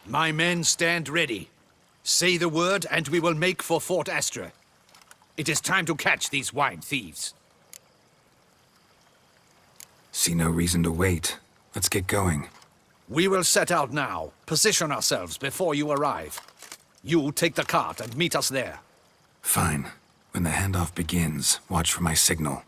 My men stand ready. Say the word, and we will make for Fort Astra. It is time to catch these wine thieves. See no reason to wait. Let's get going. We will set out now. Position ourselves before you arrive. You take the cart and meet us there. Fine. When the handoff begins, watch for my signal.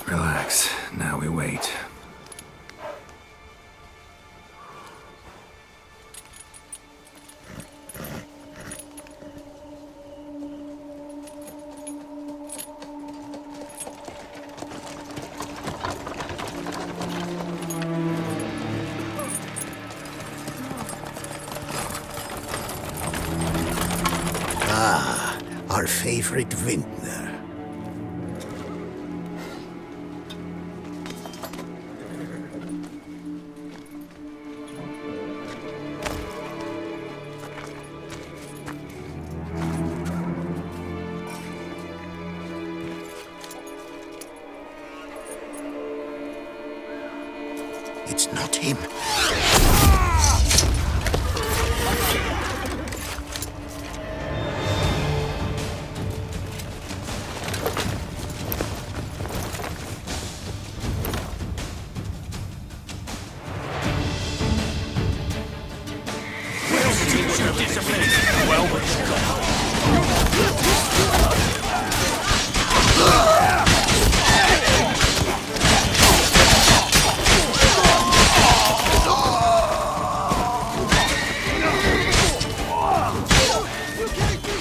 Relax. Now we wait. Ah, our favorite vintner. It's not him.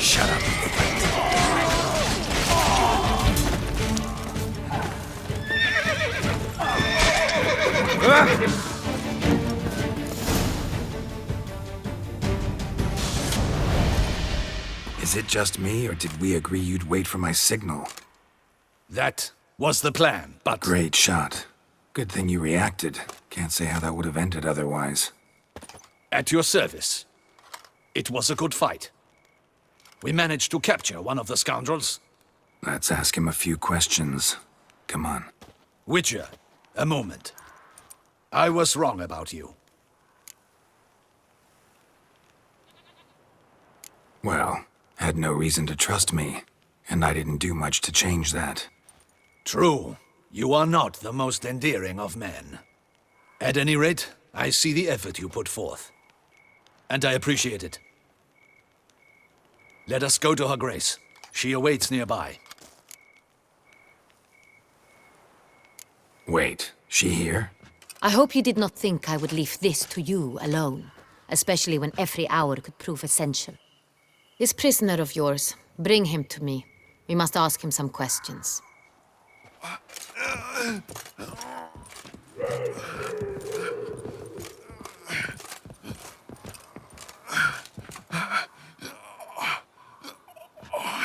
Shut up. Is it just me, or did we agree you'd wait for my signal? That was the plan, but... Great shot. Good thing you reacted. Can't say how that would have ended otherwise. At your service. It was a good fight. We managed to capture one of the scoundrels. Let's ask him a few questions. Come on. Witcher, a moment. I was wrong about you. Well, had no reason to trust me, and I didn't do much to change that. True. You are not the most endearing of men. At any rate, I see the effort you put forth. And I appreciate it. Let us go to her grace. She awaits nearby. Wait, she here? I hope you did not think I would leave this to you alone, especially when every hour could prove essential. This prisoner of yours, bring him to me. We must ask him some questions.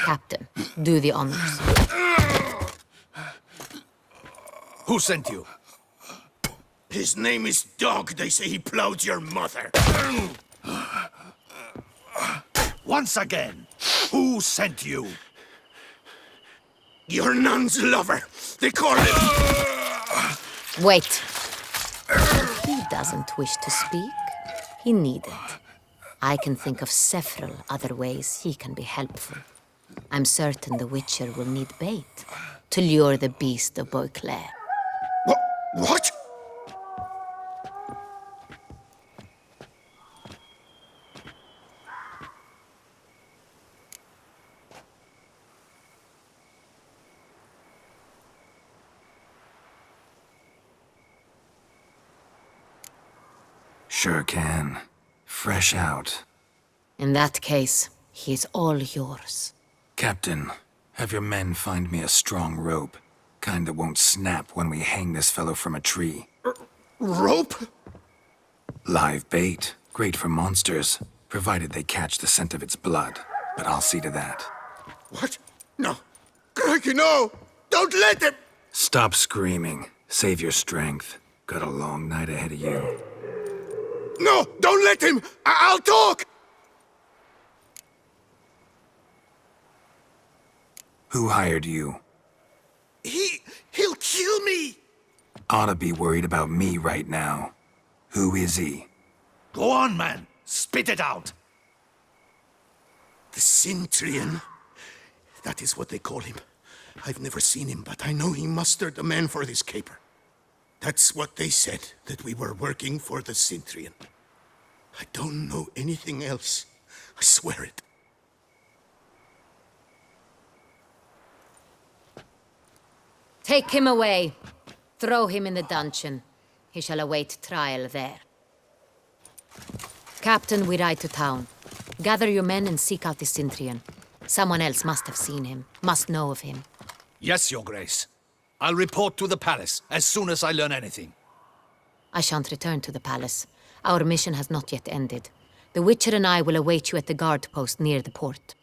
Captain, do the honors. Who sent you? His name is Dog. They say he plowed your mother. Once again, who sent you? Your nun's lover. They call him... Wait. He doesn't wish to speak. He needn't. I can think of several other ways he can be helpful. I'm certain the Witcher will need bait to lure the beast of Beauclair. What? Sure can. Fresh out. In that case, he is all yours. Captain, have your men find me a strong rope. Kind that won't snap when we hang this fellow from a tree. Rope? Live bait. Great for monsters. provided they catch the scent of its blood. But I'll see to that. What? No. Crikey, no! Don't let him! Stop screaming. Save your strength. Got a long night ahead of you. No! Don't let him! I'll talk! Who hired you? He'll kill me! Ought to be worried about me right now. Who is he? Go on, man. Spit it out. The Cintrian. That is what they call him. I've never seen him, but I know he mustered a man for this caper. That's what they said, that we were working for the Cintrian. I don't know anything else. I swear it. Take him away. Throw him in the dungeon. He shall await trial there. Captain, we ride to town. Gather your men and seek out the Cintrian. Someone else must have seen him, must know of him. Yes, Your Grace. I'll report to the palace as soon as I learn anything. I shan't return to the palace. Our mission has not yet ended. The Witcher and I will await you at the guard post near the port.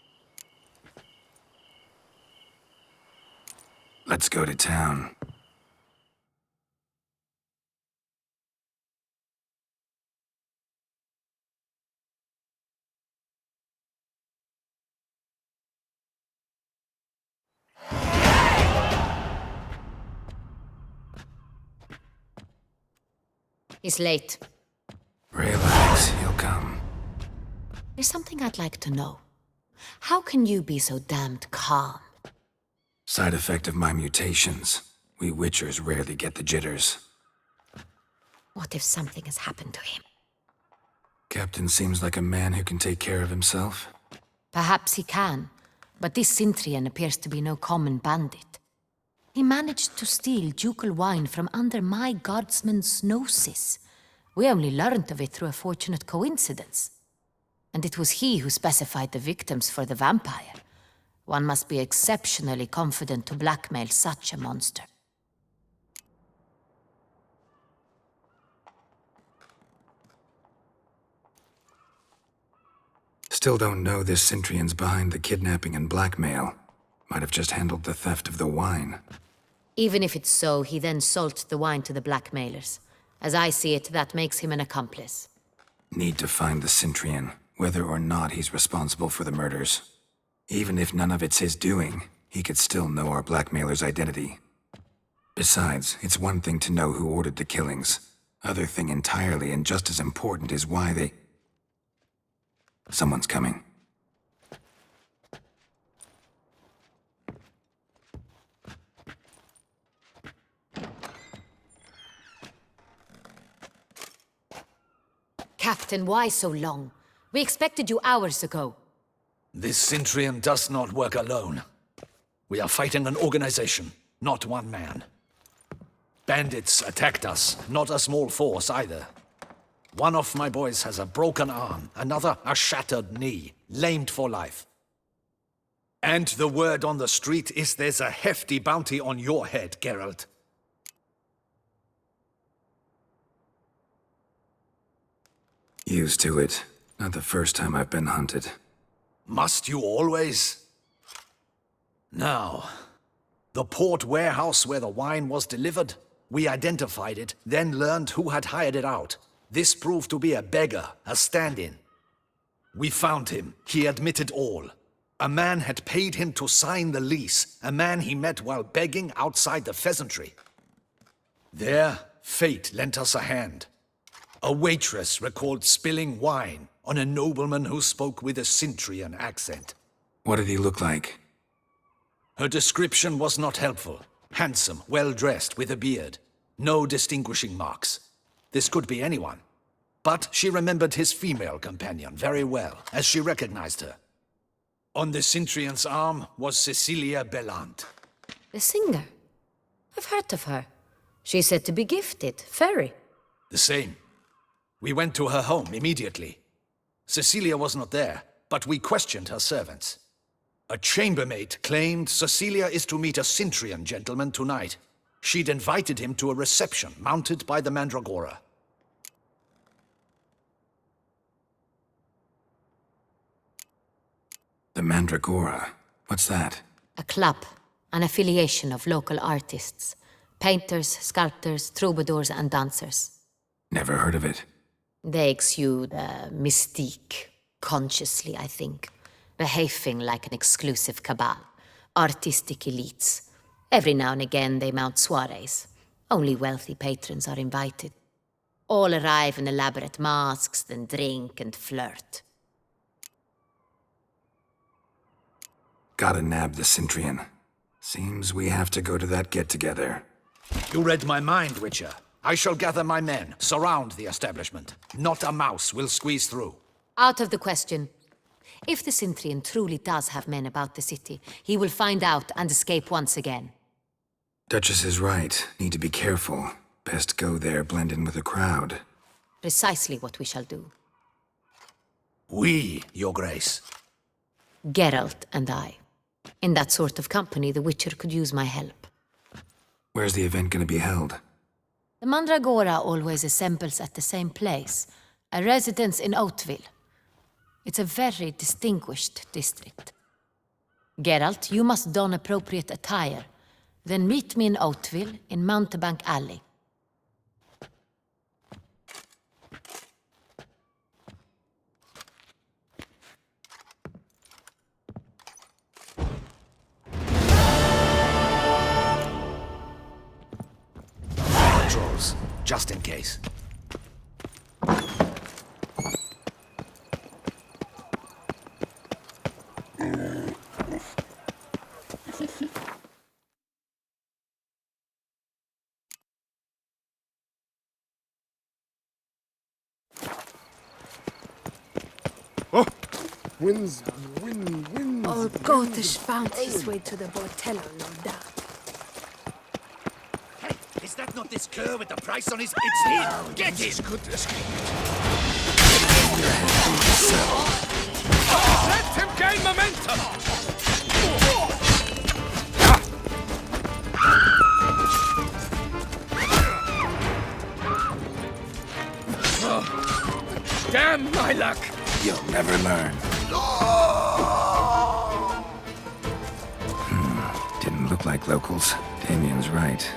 Let's go to town. He's late. Relax, he'll come. There's something I'd like to know. How can you be so damned calm? Side effect of my mutations. We Witchers rarely get the jitters. What if something has happened to him? Captain seems like a man who can take care of himself. Perhaps he can, but this Cintrian appears to be no common bandit. He managed to steal ducal wine from under my guardsman's noses. We only learned of it through a fortunate coincidence. And it was he who specified the victims for the vampire. One must be exceptionally confident to blackmail such a monster. Still don't know this Cintrian's behind the kidnapping and blackmail. Might have just handled the theft of the wine. Even if it's so, he then sold the wine to the blackmailers. As I see it, that makes him an accomplice. Need to find the Cintrian, whether or not he's responsible for the murders. Even if none of it's his doing, he could still know our blackmailer's identity. Besides, it's one thing to know who ordered the killings. Other thing entirely, and just as important, is why they... Someone's coming. Captain, why so long? We expected you hours ago. This Cintrian does not work alone. We are fighting an organization, not one man. Bandits attacked us, not a small force either. One of my boys has a broken arm, another a shattered knee, lamed for life. And the word on the street is there's a hefty bounty on your head, Geralt. Used to it. Not the first time I've been hunted. Must you always? Now, the port warehouse where the wine was delivered, we identified it, then learned who had hired it out. This proved to be a beggar, a stand-in. We found him. He admitted all. A man had paid him to sign the lease, a man he met while begging outside the pheasantry. There, fate lent us a hand. A waitress recalled spilling wine on a nobleman who spoke with a Cintrian accent. What did he look like? Her description was not helpful. Handsome, well-dressed, with a beard. No distinguishing marks. This could be anyone. But she remembered his female companion very well, as she recognized her. On the Cintrian's arm was Cecilia Bellant. The singer? I've heard of her. She's said to be gifted, fairy. The same. We went to her home immediately. Cecilia was not there, but we questioned her servants. A chambermaid claimed Cecilia is to meet a Cintrian gentleman tonight. She'd invited him to a reception mounted by the Mandragora. The Mandragora. What's that? A club, an affiliation of local artists. Painters, sculptors, troubadours, and dancers. Never heard of it. They exude mystique, consciously, I think. Behaving like an exclusive cabal. Artistic elites. Every now and again they mount soirees. Only wealthy patrons are invited. All arrive in elaborate masks, then drink and flirt. Gotta nab the Cintrian. Seems we have to go to that get-together. You read my mind, Witcher. I shall gather my men, surround the establishment. Not a mouse will squeeze through. Out of the question. If the Cintrian truly does have men about the city, he will find out and escape once again. Duchess is right. Need to be careful. Best go there, blend in with the crowd. Precisely what we shall do. We, Your Grace. Geralt and I. In that sort of company, the Witcher could use my help. Where's the event gonna be held? The Mandragora always assembles at the same place, a residence in Oatville. It's a very distinguished district. Geralt, you must don appropriate attire. Then meet me in Oatville, in Mountebank Alley. Patrols, just in case. Winds. Old Gotish found his way to the Bortello, no doubt. Hey, is that not this cur with the price on his... It's him! Get him! Could escape. Let him gain momentum! Damn my luck! You'll never learn. Didn't look like locals. Damien's right.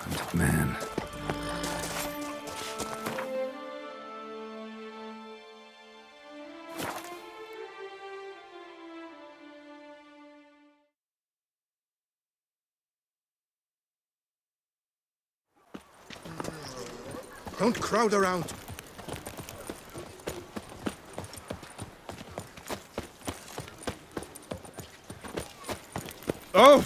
Hunted man. Don't crowd around. Oh!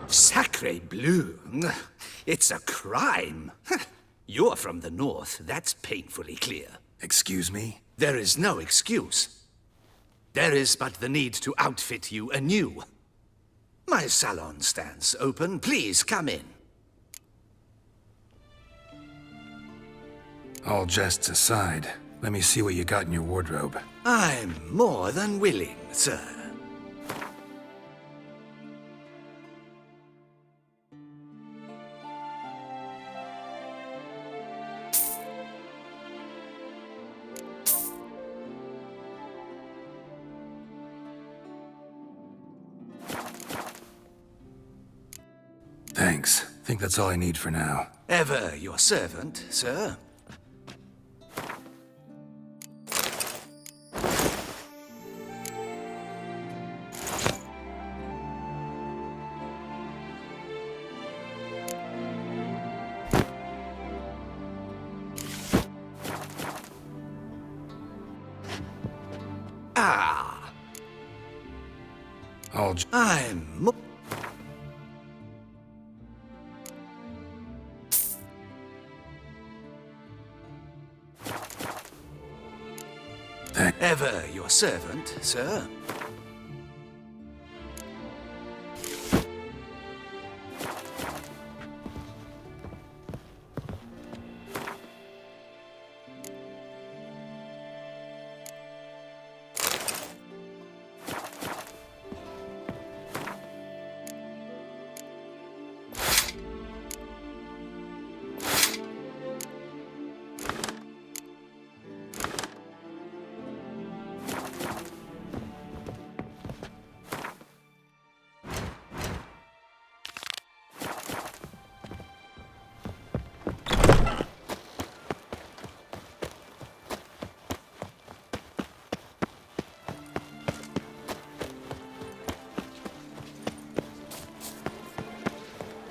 Sacre bleu! It's a crime! You're from the north, that's painfully clear. Excuse me? There is no excuse. There is but the need to outfit you anew. My salon stands open. Please come in. All jests aside, let me see what you got in your wardrobe. I'm more than willing, sir. Thanks. Think that's all I need for now. Ever your servant, sir. Ah. I'm... Ever your servant, sir.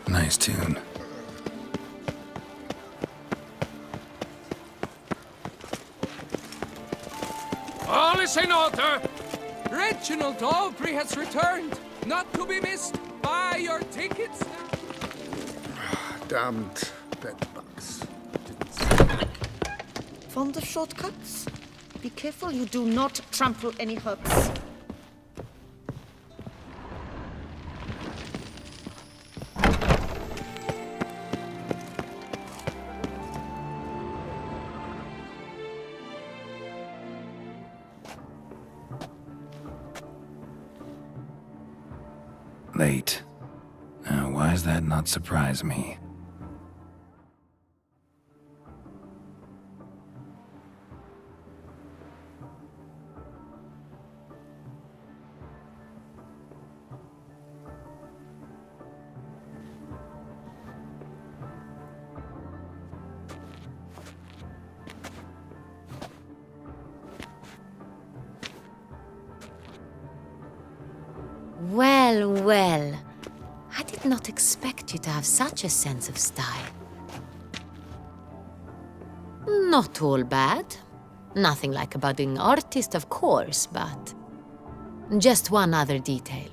Nice tune. All is in order! Reginald Aubrey has returned, not to be missed. Buy your tickets. Damned bedbugs. Fond of shortcuts? Be careful you do not trample any herbs. Late. Now, why does that not surprise me? Well, well. I did not expect you to have such a sense of style. Not all bad. Nothing like a budding artist, of course, but... just one other detail.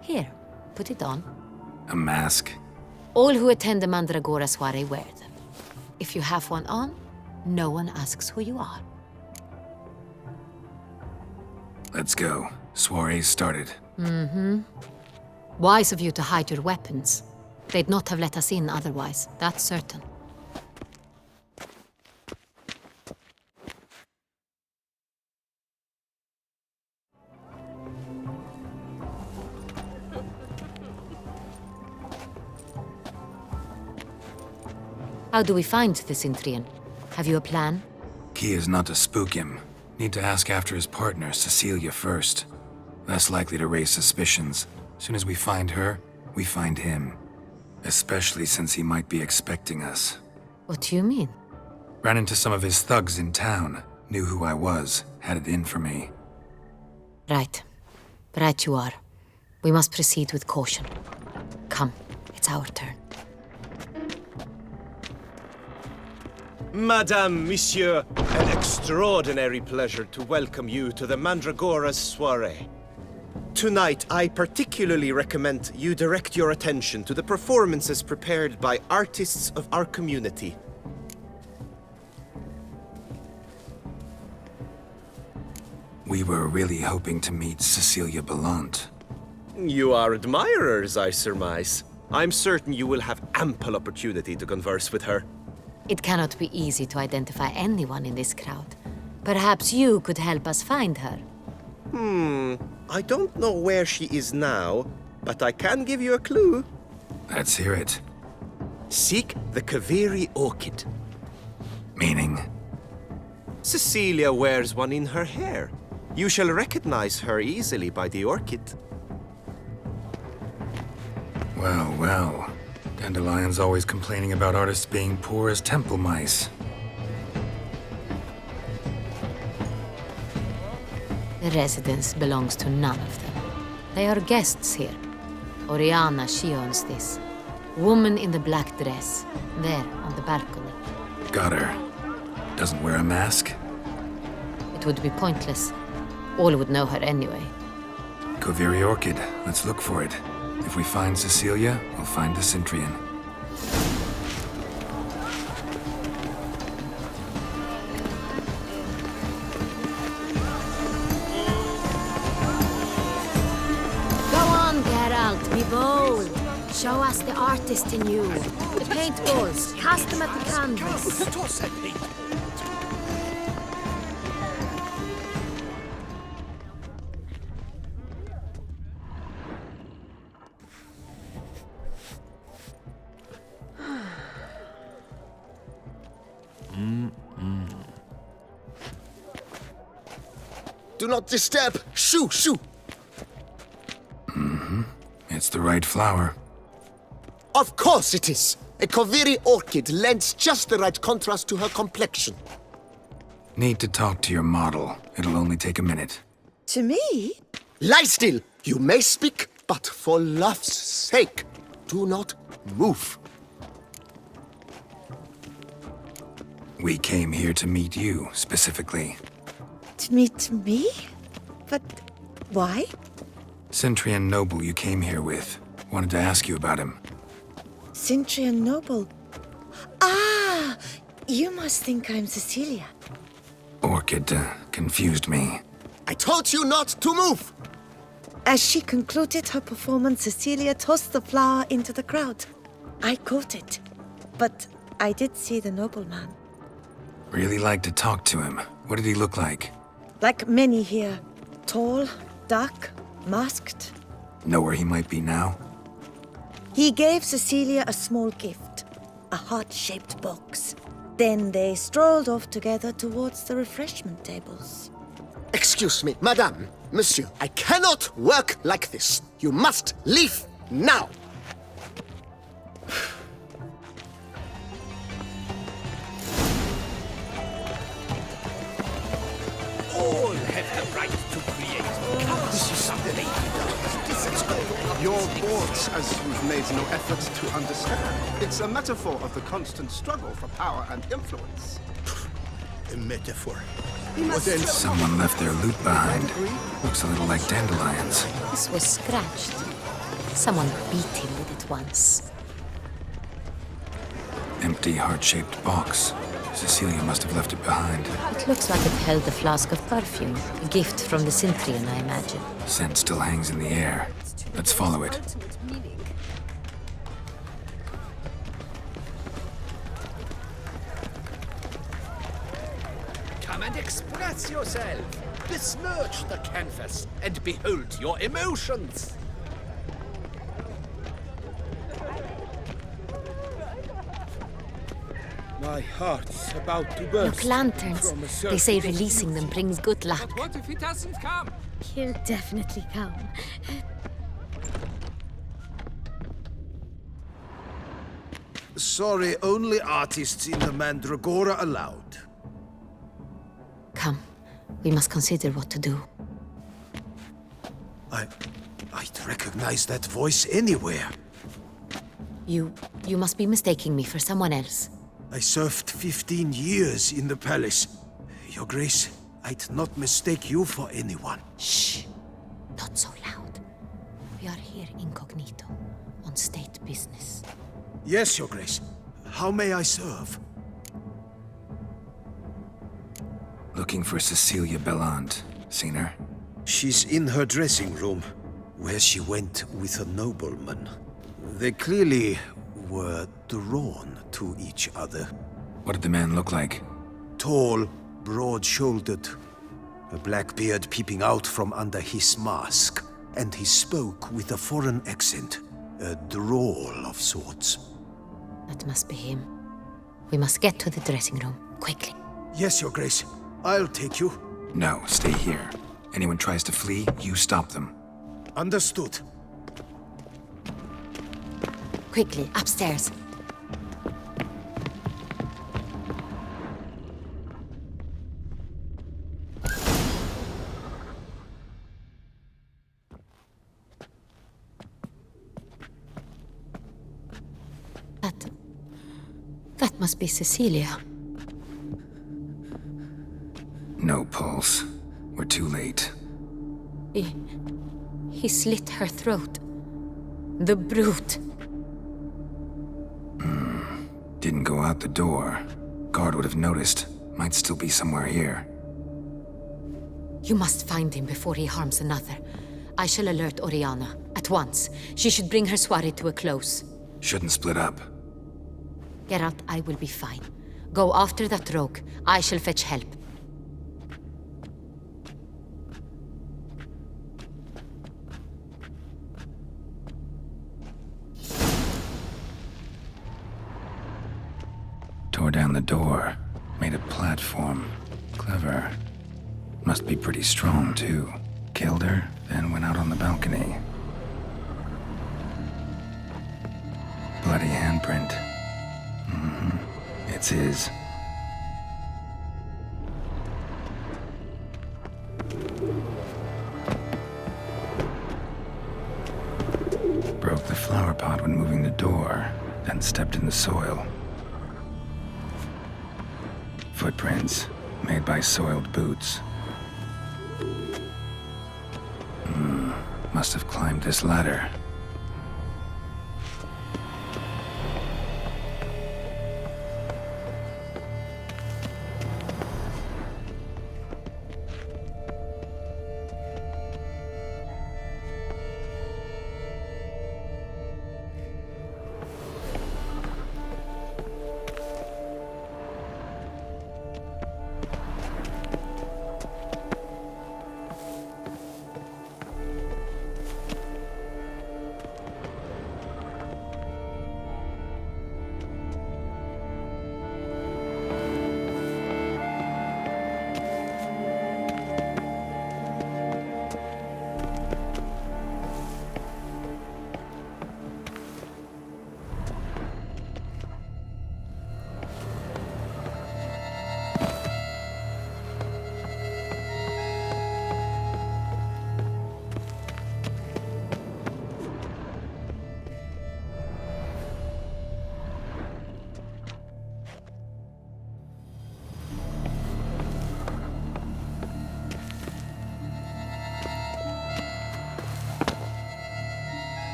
Here, put it on. A mask? All who attend the Mandragora soiree wear them. If you have one on, no one asks who you are. Let's go. Soiree's started. Wise of you to hide your weapons. They'd not have let us in otherwise, that's certain. How do we find the Cintrian? Have you a plan? Key is not to spook him. Need to ask after his partner, Cecilia, first. Less likely to raise suspicions. Soon as we find her, we find him. Especially since he might be expecting us. What do you mean? Ran into some of his thugs in town. Knew who I was. Had it in for me. Right. Right you are. We must proceed with caution. Come, it's our turn. Madame, Monsieur, an extraordinary pleasure to welcome you to the Mandragora's soiree. Tonight, I particularly recommend you direct your attention to the performances prepared by artists of our community. We were really hoping to meet Cecilia Belant. You are admirers, I surmise. I'm certain you will have ample opportunity to converse with her. It cannot be easy to identify anyone in this crowd. Perhaps you could help us find her. I don't know where she is now, but I can give you a clue. Let's hear it. Seek the Kaveri orchid. Meaning? Cecilia wears one in her hair. You shall recognize her easily by the orchid. Well, well. Dandelion's always complaining about artists being poor as temple mice. The residence belongs to none of them. They are guests here. Oriana, she owns this. Woman in the black dress, there on the balcony. Got her. Doesn't wear a mask? It would be pointless. All would know her anyway. Koviri Orchid. Let's look for it. If we find Cecilia, we'll find the Cintrian. Go on, Geralt, be bold. Show us the artist in you. The paintballs, cast them at the canvas. Toss that paint. Do not disturb! Shoo! Shoo! It's the right flower. Of course it is! A Koviri orchid lends just the right contrast to her complexion. Need to talk to your model. It'll only take a minute. To me? Lie still! You may speak, but for love's sake, do not move. We came here to meet you, specifically. To meet me? But why? Cintrian noble you came here with. Wanted to ask you about him. Cintrian noble. Ah! You must think I'm Cecilia. Orchid confused me. I told you not to move! As she concluded her performance, Cecilia tossed the flower into the crowd. I caught it. But I did see the nobleman. Really like to talk to him. What did he look like? Like many here. Tall, dark, masked. Know where he might be now? He gave Cecilia a small gift. A heart-shaped box. Then they strolled off together towards the refreshment tables. Excuse me, madame, monsieur, I cannot work like this. You must leave now! All have the right to create. This is something. Your boards, as you've made no effort to understand. It's a metaphor of the constant struggle for power and influence. A metaphor. Someone left their loot behind. Looks a little like dandelions. This was scratched. Someone beat him with it once. Empty heart-shaped box. Cecilia must have left it behind. It looks like it held a flask of perfume. A gift from the Cintrian, I imagine. Scent still hangs in the air. Let's follow it. Come and express yourself. Besmirch the canvas and behold your emotions. My heart's about to burst. Look, lanterns. from a They say certain releasing them brings good luck. But what if he doesn't come? He'll definitely come. Sorry, only artists in the Mandragora allowed. Come. We must consider what to do. I'd recognize that voice anywhere. You must be mistaking me for someone else. I served 15 years in the palace. Your Grace, I'd not mistake you for anyone. Shh. Not so loud. We are here incognito, on state business. Yes, Your Grace. How may I serve? Looking for Cecilia Belland. Seen her? She's in her dressing room, where she went with a nobleman. They clearly were drawn to each other. What did the man look like? Tall, broad-shouldered, a black beard peeping out from under his mask, and he spoke with a foreign accent, a drawl of sorts. That must be him. We must get to the dressing room, quickly. Yes, Your Grace. I'll take you. No, stay here. Anyone tries to flee, you stop them. Understood. Quickly, upstairs. That must be Cecilia. No pulse. We're too late. He slit her throat. The brute. Didn't go out the door. Guard would have noticed. Might still be somewhere here. You must find him before he harms another. I shall alert Oriana. At once. She should bring her soirée to a close. Shouldn't split up. Geralt, I will be fine. Go after that rogue. I shall fetch help. Tore down the door. Made a platform. Clever. Must be pretty strong, too. Killed her, then went out on the balcony. Bloody handprint. It's his. Broke the flower pot when moving the door, then stepped in the soil. Footprints, made by soiled boots. Must have climbed this ladder.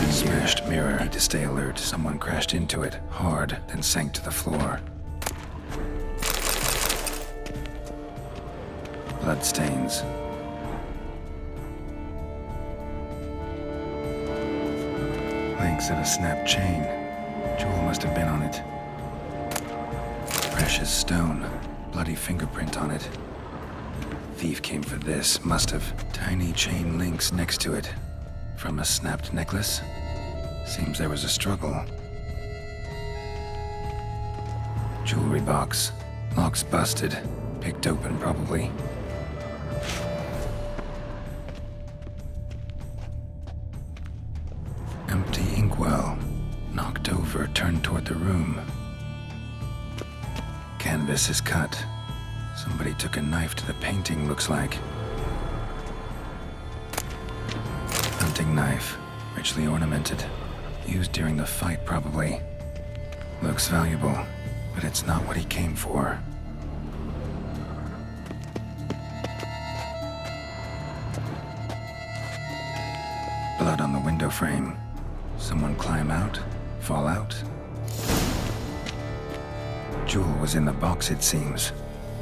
Smashed mirror. Need to stay alert. Someone crashed into it hard, then sank to the floor. Blood stains. Links of a snapped chain. Jewel must have been on it. Precious stone. Bloody fingerprint on it. Thief came for this. Must have. Tiny chain links next to it. From a snapped necklace? Seems there was a struggle. Jewelry box. Lock's busted. Picked open, probably. Empty inkwell. Knocked over, turned toward the room. Canvas is cut. Somebody took a knife to the painting, looks like. Hunting knife. Richly ornamented. Used during the fight, probably. Looks valuable, but it's not what he came for. Blood on the window frame. Someone climb out? Fall out? Jewel was in the box, it seems.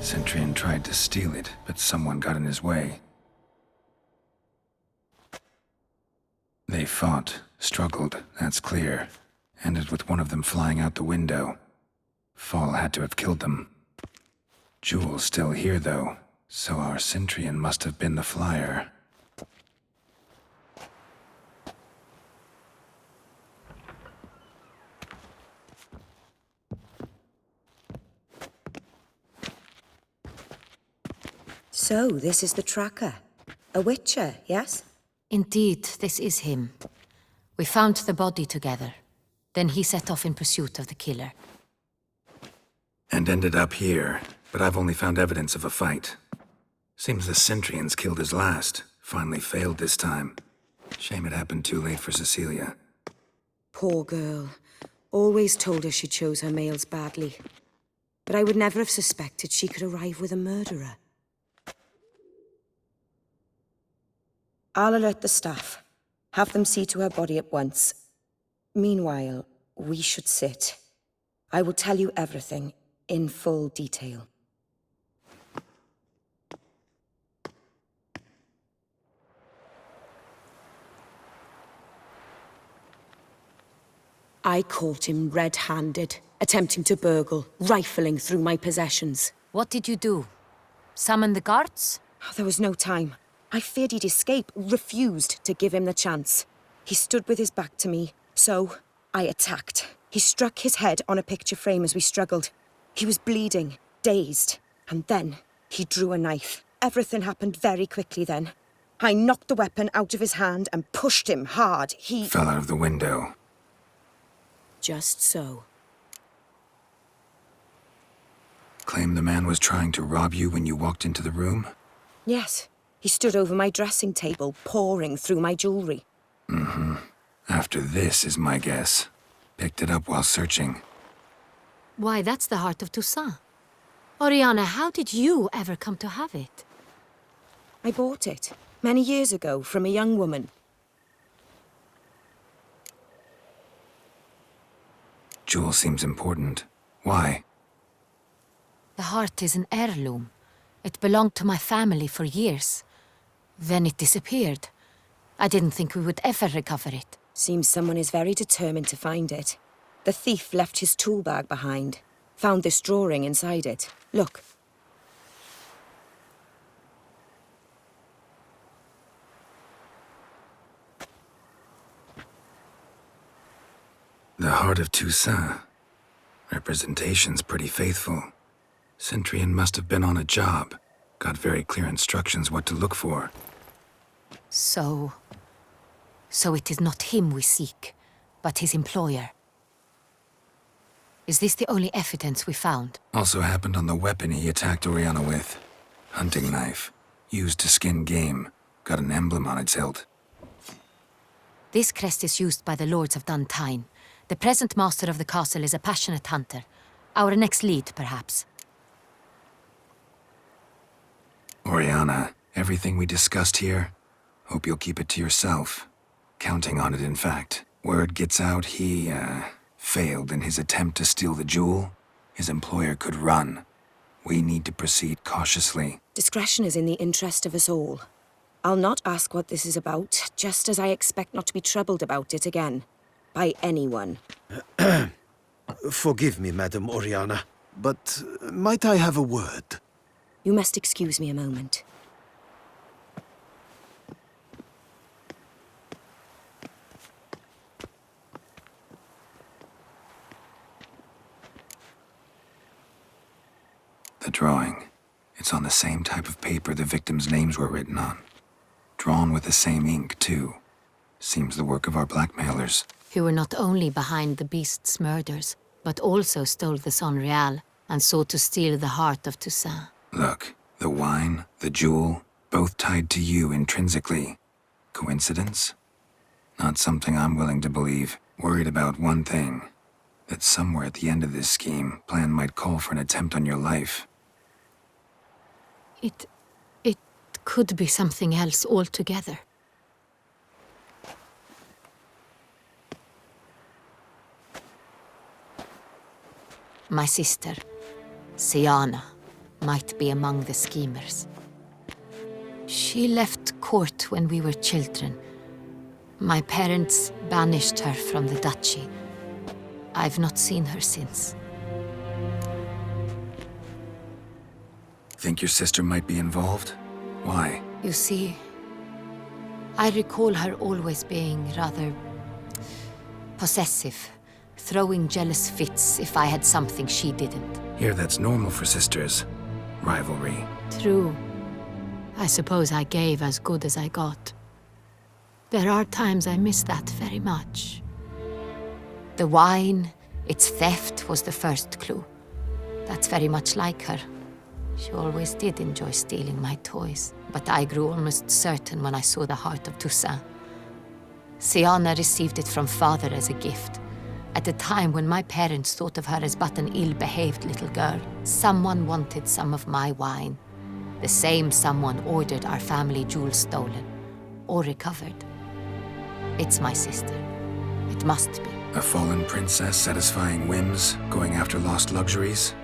Centurion tried to steal it, but someone got in his way. They fought, struggled, that's clear. Ended with one of them flying out the window. Fall had to have killed them. Jewel's still here, though, so our Centurion must have been the flyer. So, this is the tracker. A witcher, yes? Indeed, this is him. We found the body together. Then he set off in pursuit of the killer. And ended up here, but I've only found evidence of a fight. Seems the Centrians killed his last. Finally failed this time. Shame it happened too late for Cecilia. Poor girl. Always told her she chose her males badly. But I would never have suspected she could arrive with a murderer. I'll alert the staff. Have them see to her body at once. Meanwhile, we should sit. I will tell you everything, in full detail. I caught him red-handed, attempting to burgle, rifling through my possessions. What did you do? Summon the guards? There was no time. I feared he'd escape, refused to give him the chance. He stood with his back to me, so I attacked. He struck his head on a picture frame as we struggled. He was bleeding, dazed, and then he drew a knife. Everything happened very quickly then. I knocked the weapon out of his hand and pushed him hard. He Fell out of the window. Just so. Claim the man was trying to rob you when you walked into the room? Yes. He stood over my dressing table, pouring through my jewelry. Mm-hmm. After this is my guess. Picked it up while searching. Why, that's the heart of Toussaint. Oriana, how did you ever come to have it? I bought it, many years ago, from a young woman. Jewel seems important. Why? The heart is an heirloom. It belonged to my family for years. Then it disappeared. I didn't think we would ever recover it. Seems someone is very determined to find it. The thief left his tool bag behind. Found this drawing inside it. Look. The heart of Toussaint. Representation's pretty faithful. Centrian must have been on a job. Got very clear instructions what to look for. So it is not him we seek, but his employer. Is this the only evidence we found? Also happened on the weapon he attacked Oriana with. Hunting knife. Used to skin game. Got an emblem on its hilt. This crest is used by the lords of Duntine. The present master of the castle is a passionate hunter. Our next lead, perhaps. Oriana, everything we discussed here, hope you'll keep it to yourself. Counting on it, in fact. Word gets out he, failed in his attempt to steal the jewel. His employer could run. We need to proceed cautiously. Discretion is in the interest of us all. I'll not ask what this is about, just as I expect not to be troubled about it again. By anyone. Forgive me, Madam Oriana, but might I have a word? You must excuse me a moment. The drawing. It's on the same type of paper the victims' names were written on. Drawn with the same ink, too. Seems the work of our blackmailers. Who were not only behind the beast's murders, but also stole the Son Real and sought to steal the heart of Toussaint. Look, the wine, the jewel, both tied to you intrinsically. Coincidence? Not something I'm willing to believe. Worried about one thing. That somewhere at the end of this scheme, plan might call for an attempt on your life. It could be something else altogether. My sister, Siana, might be among the schemers. She left court when we were children. My parents banished her from the duchy. I've not seen her since. Think your sister might be involved? Why? You see, I recall her always being rather possessive, throwing jealous fits if I had something she didn't. Here, that's normal for sisters. Rivalry. True. I suppose I gave as good as I got. There are times I miss that very much. The wine, its theft, was the first clue. That's very much like her. She always did enjoy stealing my toys, but I grew almost certain when I saw the heart of Toussaint. Siana received it from father as a gift. At a time when my parents thought of her as but an ill-behaved little girl, someone wanted some of my wine. The same someone ordered our family jewels stolen, or recovered. It's my sister. It must be. A fallen princess satisfying whims, going after lost luxuries?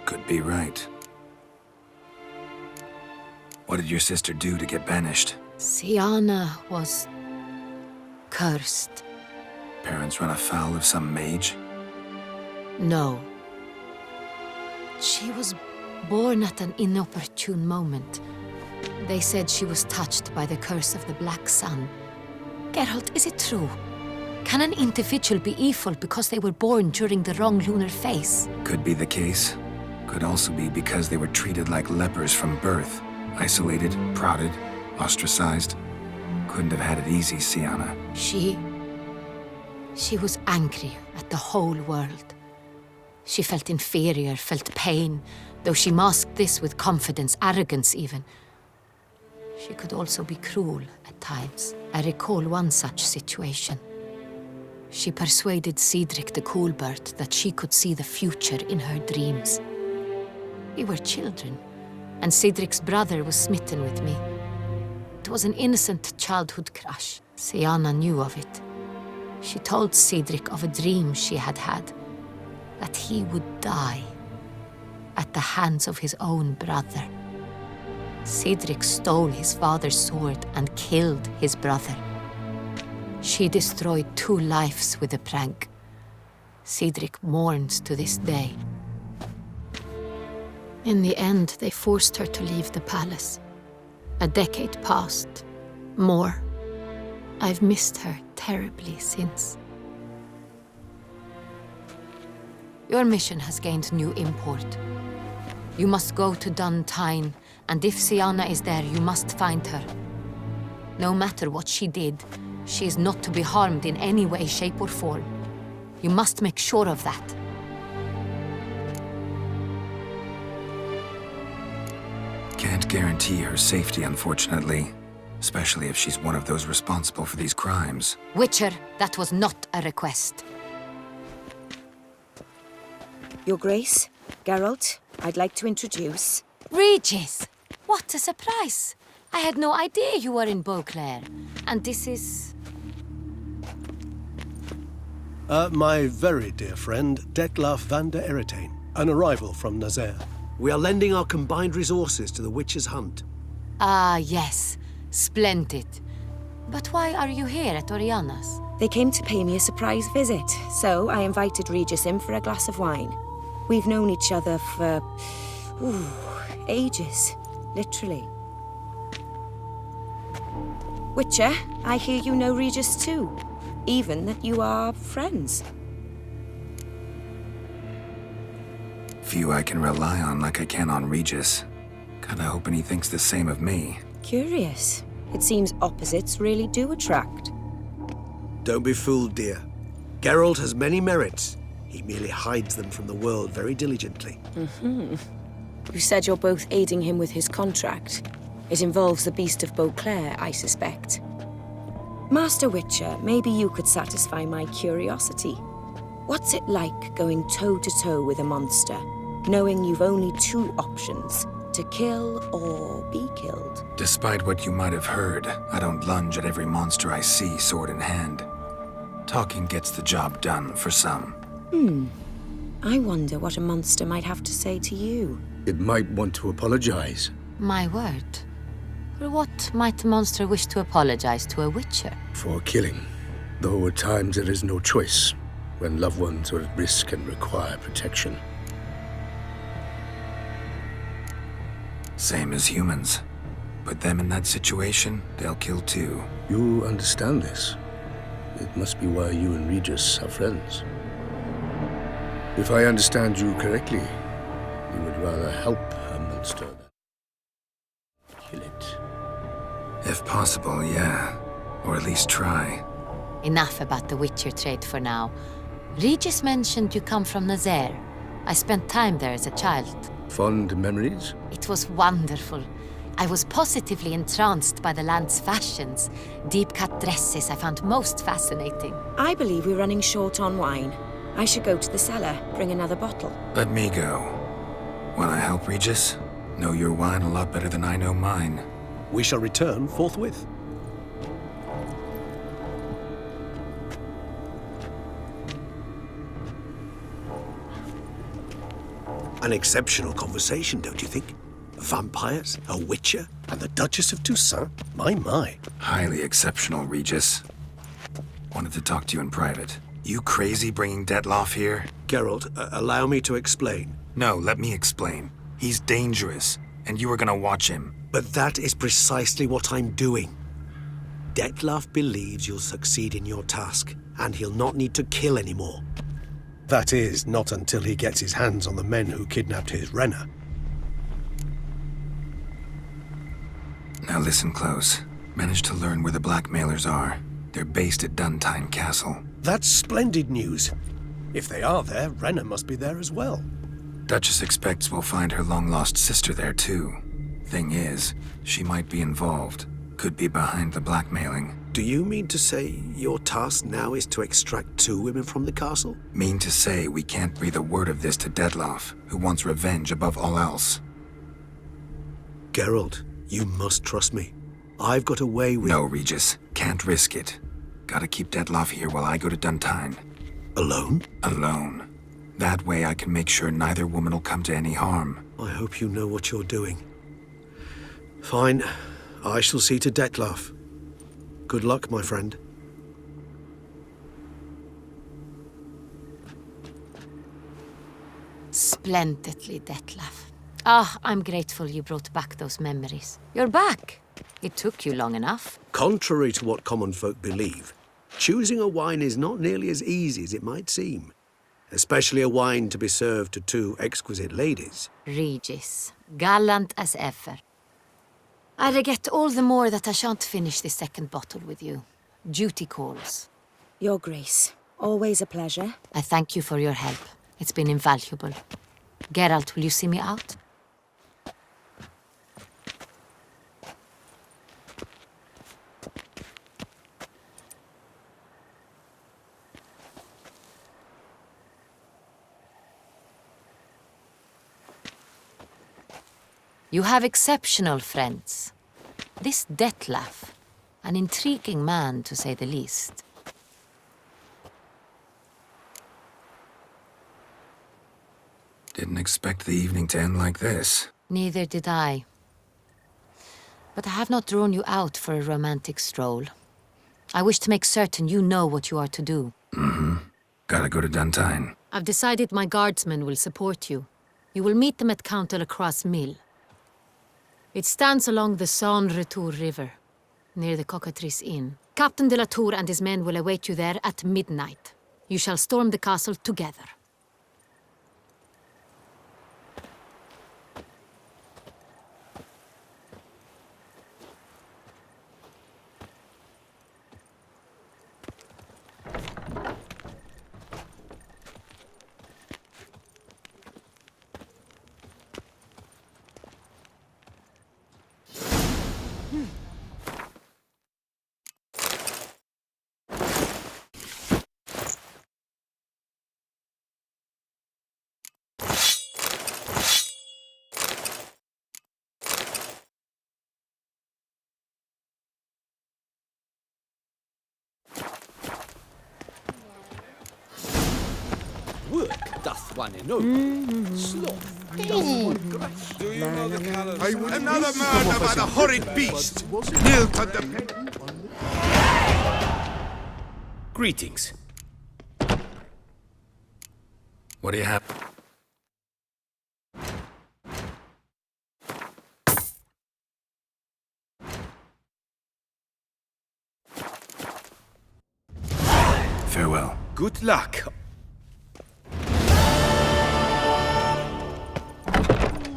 Could be right. What did your sister do to get banished? Siana was cursed. Parents run afoul of some mage? No. She was born at an inopportune moment. They said she was touched by the curse of the Black Sun. Geralt, is it true? Can an individual be evil because they were born during the wrong lunar phase? Could be the case. Could also be because they were treated like lepers from birth. Isolated, prodded, ostracized. Couldn't have had it easy, Siana. She was angry at the whole world. She felt inferior, felt pain, though she masked this with confidence, arrogance even. She could also be cruel at times. I recall one such situation. She persuaded Cedric the Coolbird that she could see the future in her dreams. We were children, and Cedric's brother was smitten with me. It was an innocent childhood crush. Siana knew of it. She told Cedric of a dream she had had, that he would die at the hands of his own brother. Cedric stole his father's sword and killed his brother. She destroyed 2 lives with a prank. Cedric mourns to this day. In the end, they forced her to leave the palace. A decade passed. More. I've missed her terribly since. Your mission has gained new import. You must go to Dun Tyne, and if Siana is there, you must find her. No matter what she did, she is not to be harmed in any way, shape, or form. You must make sure of that. Can't guarantee her safety, unfortunately. Especially if she's one of those responsible for these crimes. Witcher, that was not a request. Your Grace, Geralt, I'd like to introduce... Regis! What a surprise! I had no idea you were in Beauclair. And this is... My very dear friend, Detlaf van der Eretain, an arrival from Nazaire. We are lending our combined resources to the Witcher's hunt. Ah, yes. Splendid. But why are you here at Oriana's? They came to pay me a surprise visit, so I invited Regis in for a glass of wine. We've known each other for... ages, literally. Witcher, I hear you know Regis too. Even that you are friends. Few I can rely on like I can on Regis. Kinda hoping he thinks the same of me. Curious. It seems opposites really do attract. Don't be fooled, dear. Geralt has many merits. He merely hides them from the world very diligently. You said you're both aiding him with his contract. It involves the Beast of Beauclair, I suspect. Master Witcher, maybe you could satisfy my curiosity. What's it like going toe-to-toe with a monster, knowing you've only 2 options, to kill or be killed? Despite what you might have heard, I don't lunge at every monster I see sword in hand. Talking gets the job done for some. I wonder what a monster might have to say to you. It might want to apologize. My word. For what might a monster wish to apologize to a Witcher? For killing. Though at times there is no choice, when loved ones are at risk and require protection. Same as humans. Put them in that situation, they'll kill too. You understand this. It must be why you and Regis are friends. If I understand you correctly, you would rather help a monster than kill it. If possible, yeah. Or at least try. Enough about the Witcher trade for now. Regis mentioned you come from Nazaire. I spent time there as a child. Fond memories? It was wonderful. I was positively entranced by the land's fashions. Deep-cut dresses I found most fascinating. I believe we're running short on wine. I should go to the cellar, bring another bottle. Let me go. Wanna help, Regis? Know your wine a lot better than I know mine. We shall return forthwith. An exceptional conversation, don't you think? Vampires, a witcher, and the Duchess of Toussaint? My. Highly exceptional, Regis. Wanted to talk to you in private. You crazy bringing Detloff here? Geralt, allow me to explain. No, let me explain. He's dangerous, and you were gonna watch him. But that is precisely what I'm doing. Detloff believes you'll succeed in your task, and he'll not need to kill anymore. That is, not until he gets his hands on the men who kidnapped his Renner. Now listen close. Managed to learn where the blackmailers are. They're based at Duntine Castle. That's splendid news. If they are there, Renner must be there as well. Duchess expects we'll find her long-lost sister there, too. Thing is, she might be involved. Could be behind the blackmailing. Do you mean to say your task now is to extract 2 women from the castle? Mean to say we can't breathe a word of this to Detloff, who wants revenge above all else. Geralt, you must trust me. I've got a way with... No, Regis. Can't risk it. Gotta keep Detloff here while I go to Duntine. Alone? Alone. That way I can make sure neither woman will come to any harm. I hope you know what you're doing. Fine. I shall see to Detloff. Good luck, my friend. Splendidly, Detlaff. Ah, I'm grateful you brought back those memories. You're back. It took you long enough. Contrary to what common folk believe, choosing a wine is not nearly as easy as it might seem. Especially a wine to be served to 2 exquisite ladies. Regis, gallant as ever. I regret all the more that I shan't finish this second bottle with you. Duty calls. Your Grace, always a pleasure. I thank you for your help. It's been invaluable. Geralt, will you see me out? You have exceptional friends. This Detlaff, an intriguing man to say the least. Didn't expect the evening to end like this. Neither did I. But I have not drawn you out for a romantic stroll. I wish to make certain you know what you are to do. Gotta go to Duntine. I've decided my guardsmen will support you. You will meet them at Count de la Croix's mill. It stands along the Saône-Retour River, near the Cockatrice Inn. Captain de la Tour and his men will await you there at midnight. You shall storm the castle together. Work doth one enough. Sloth doth one grace. Do you know the calendar? Another murder by the horrid beast! Nil condemned. Greetings. What do you have? Farewell. Good luck.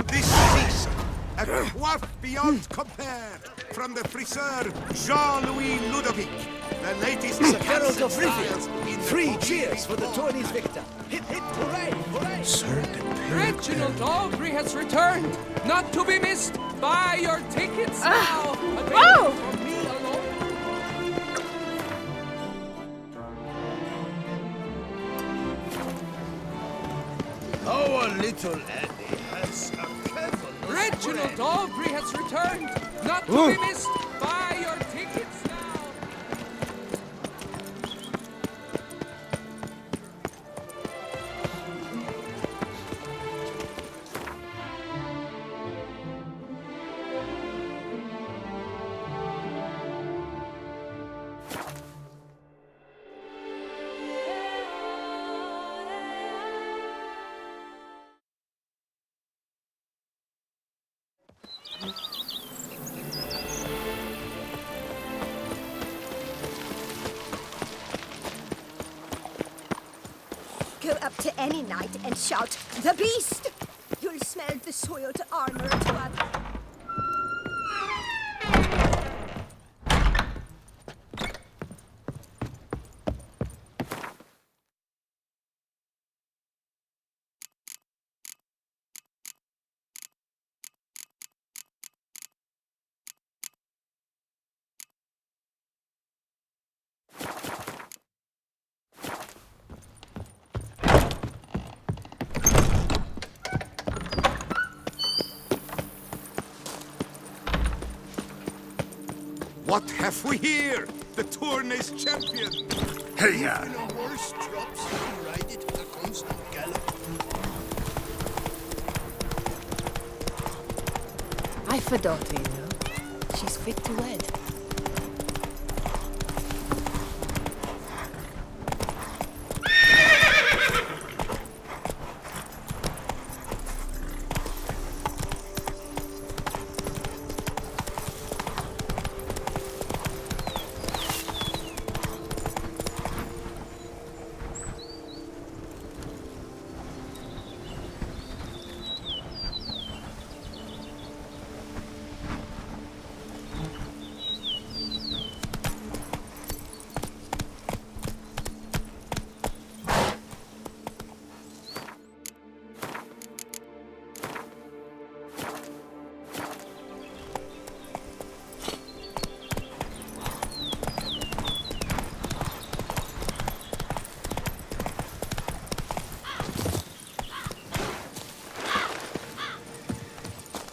This season, a coif beyond compare from the friseur Jean-Louis Ludovic. The latest Sir Geralt of styles Rivia! in the 3 cheers for the tourney's victor! Hip hip hooray! Hooray! Sir, the Reginald Aubrey has returned, not to be missed. Buy your tickets now. Whoa! Available from me alone. Our little Annie has a careful Reginald Aubrey has returned, not to be missed. Buy your tickets now. Go up to any knight and shout, "The beast!" You'll smell the soiled armor at once. What have we here? The tourney's champion. Hey, When a horse drops, you ride it at a constant gallop. I've a daughter, you know. She's fit to wed.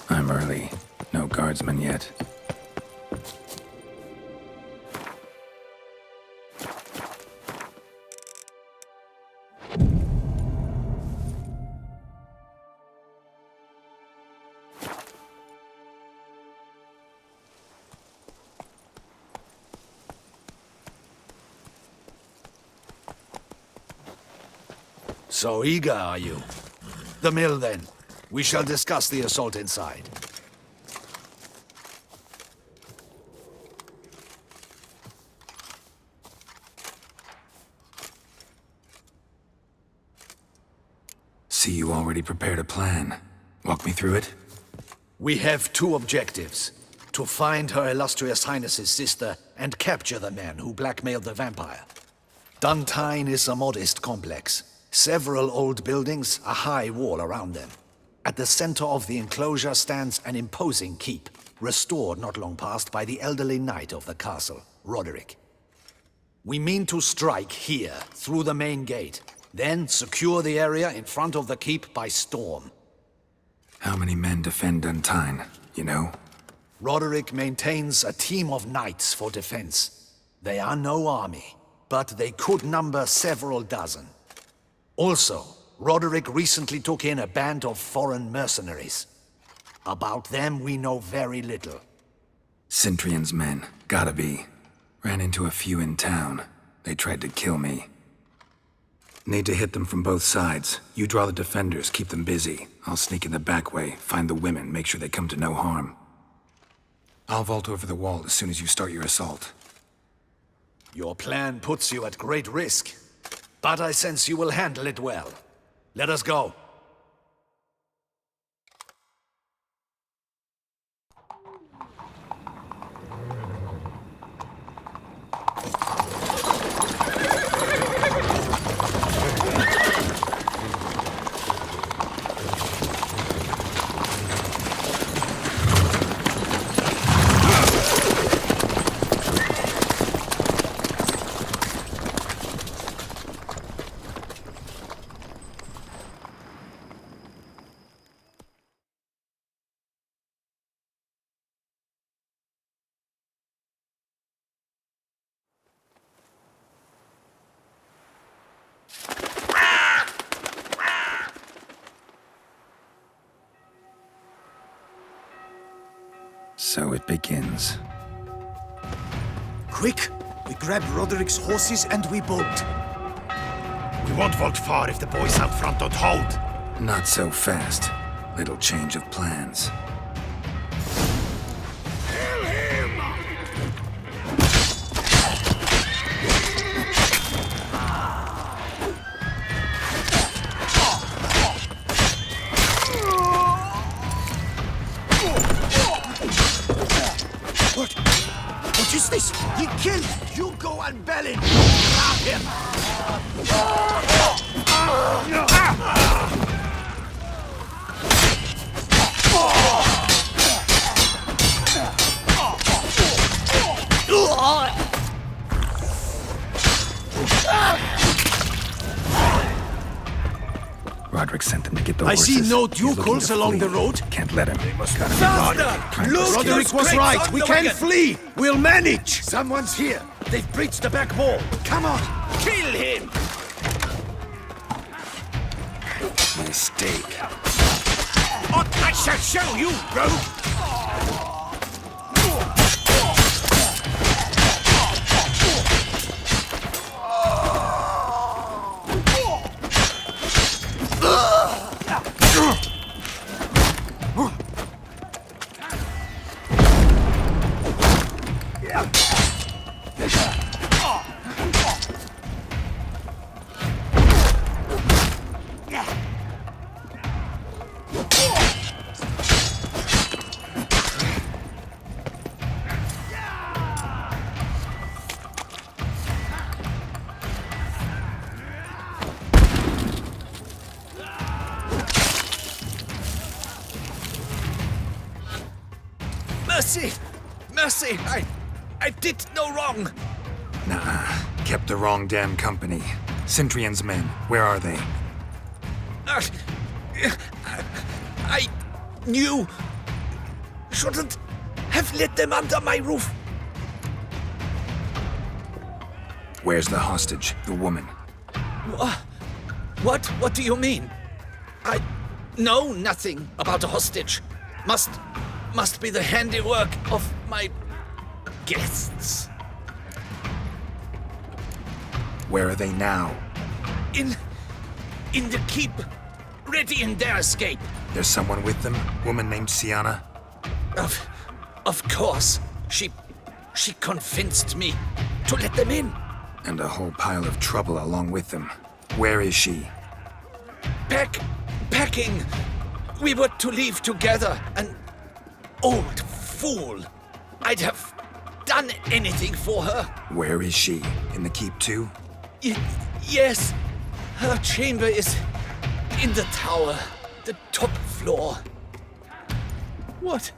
I'm early. No guardsmen yet. So eager, are you? The mill, then. We shall discuss the assault inside. See, you already prepared a plan. Walk me through it? We have 2 objectives. To find Her Illustrious Highness's sister and capture the man who blackmailed the vampire. Duntine is a modest complex. Several old buildings, a high wall around them. At the center of the enclosure stands an imposing keep, restored not long past by the elderly knight of the castle, Roderick. We mean to strike here, through the main gate, then secure the area in front of the keep by storm. How many men defend Duntine, you know? Roderick maintains a team of knights for defense. They are no army, but they could number several dozen. Also, Roderick recently took in a band of foreign mercenaries. About them we know very little. Cintrian's men, gotta be. Ran into a few in town. They tried to kill me. Need to hit them from both sides. You draw the defenders, keep them busy. I'll sneak in the back way, find the women, make sure they come to no harm. I'll vault over the wall as soon as you start your assault. Your plan puts you at great risk, but I sense you will handle it well. Let us go. So it begins. Quick! We grab Roderick's horses and we bolt. We won't vault far if the boys out front don't hold. Not so fast. Little change of plans. Kill him! What is this? He killed! You go and bell him! Grab him! Roderick sent them to get the I horses. see no He's looking ducals to along flee. the road. Can't let him. Faster! Look, Roderick was right. We can flee. We'll manage! Someone's here. They've breached the back wall. Come on. Kill him! Mistake. What I shall show you, rogue! Mercy! Mercy! I did no wrong! Nah, kept the wrong damn company. Centrion's men, where are they? I knew... Shouldn't have let them under my roof. Where's the hostage, the woman? What do you mean? I know nothing about a hostage. Must be the handiwork of my guests. Where are they now? In the keep, ready in their escape. There's someone with them? Woman named Sienna? Of course. She convinced me to let them in. And a whole pile of trouble along with them. Where is she? Packing. We were to leave together. An old fool. I'd have done anything for her. Where is she? In the keep too? Yes. Her chamber is in the tower, the top floor. What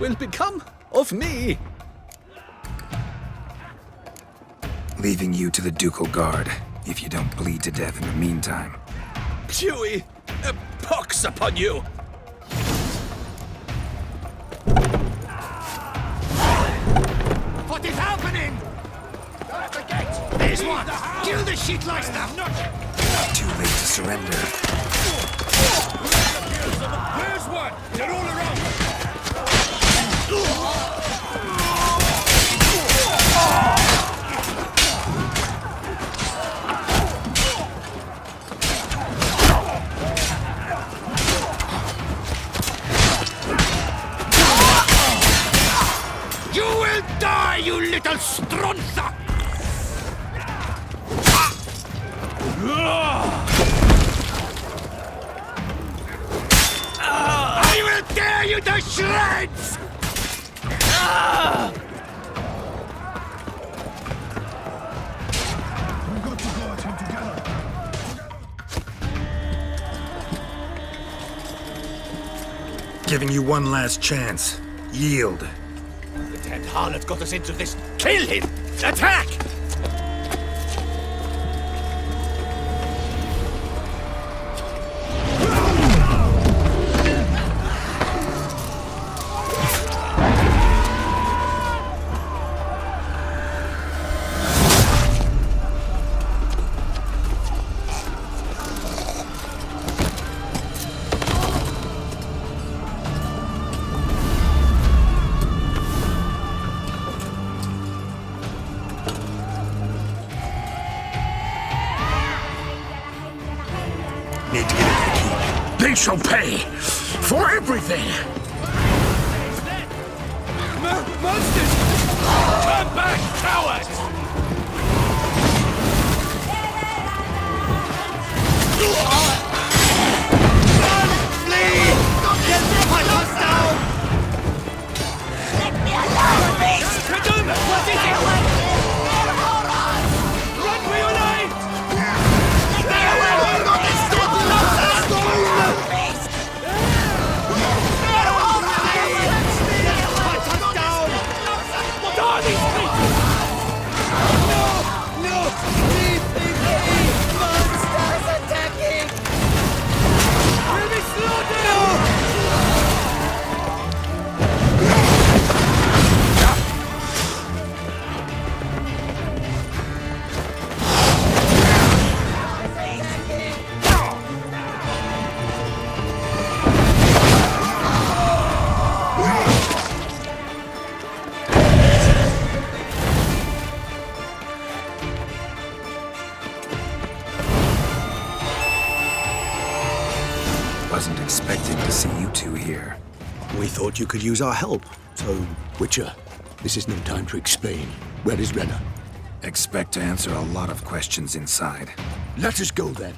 will become of me? Leaving you to the ducal guard, if you don't bleed to death in the meantime. Dewey, a pox upon you! What is happening? At the gate! There's one! Kill the shit like that! Too late to surrender. There's one! They're all around! You will die, you little stronza! I will tear you to shreds! Giving you one last chance. Yield. The damned harlot got us into this. Kill him! Attack! They shall pay for everything! Monsters! Turn back, cowards! Wasn't expecting to see you two here. We thought you could use our help, so... Witcher, this is no time to explain. Where is Renna? Expect to answer a lot of questions inside. Let us go then.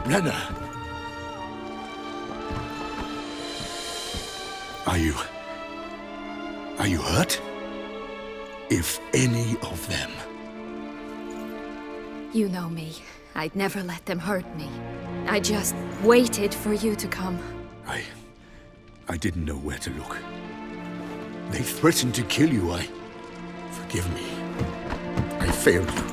Renna! Are you hurt? If any of them. You know me. I'd never let them hurt me. I just waited for you to come. I didn't know where to look. They threatened to kill you. Forgive me. I failed you.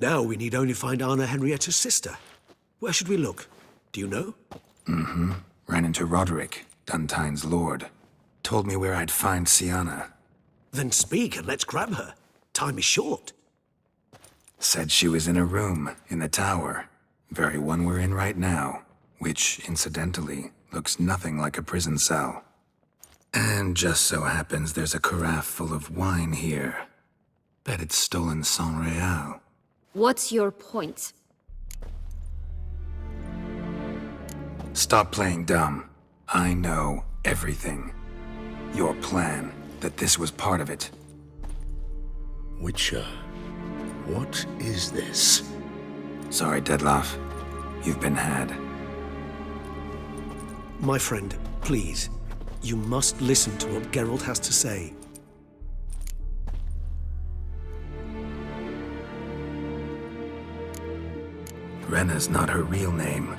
Now we need only find Anna Henrietta's sister. Where should we look? Do you know? Mm-hmm. Ran into Roderick, Duntine's lord. Told me where I'd find Siana. Then speak and let's grab her. Time is short. Said she was in a room in the tower. Very one we're in right now. Which, incidentally, looks nothing like a prison cell. And just so happens there's a carafe full of wine here. Bet it's stolen San Real. What's your point? Stop playing dumb. I know everything. Your plan, that this was part of it. Witcher, what is this? Sorry, Dettlaff. You've been had. My friend, please. You must listen to what Geralt has to say. Renna's not her real name.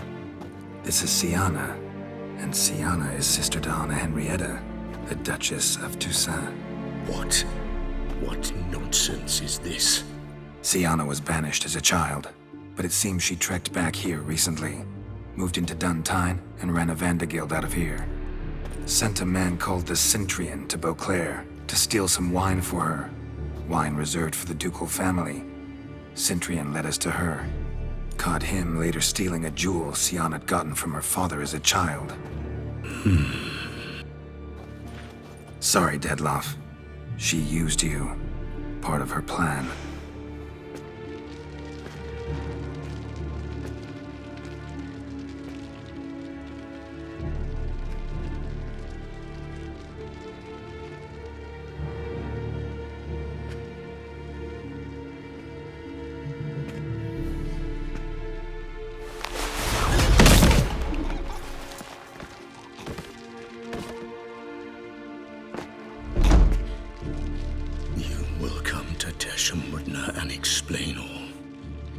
This is Siana, and Siana is sister to Anna Henrietta, the Duchess of Toussaint. What nonsense is this? Siana was banished as a child, but it seems she trekked back here recently. Moved into Duntine and ran a Vandergild out of here. Sent a man called the Cintrian to Beauclair to steal some wine for her. Wine reserved for the ducal family. Cintrian led us to her. Caught him later stealing a jewel Siana had gotten from her father as a child. Sorry, Dettlaff. She used you. Part of her plan. And explain all.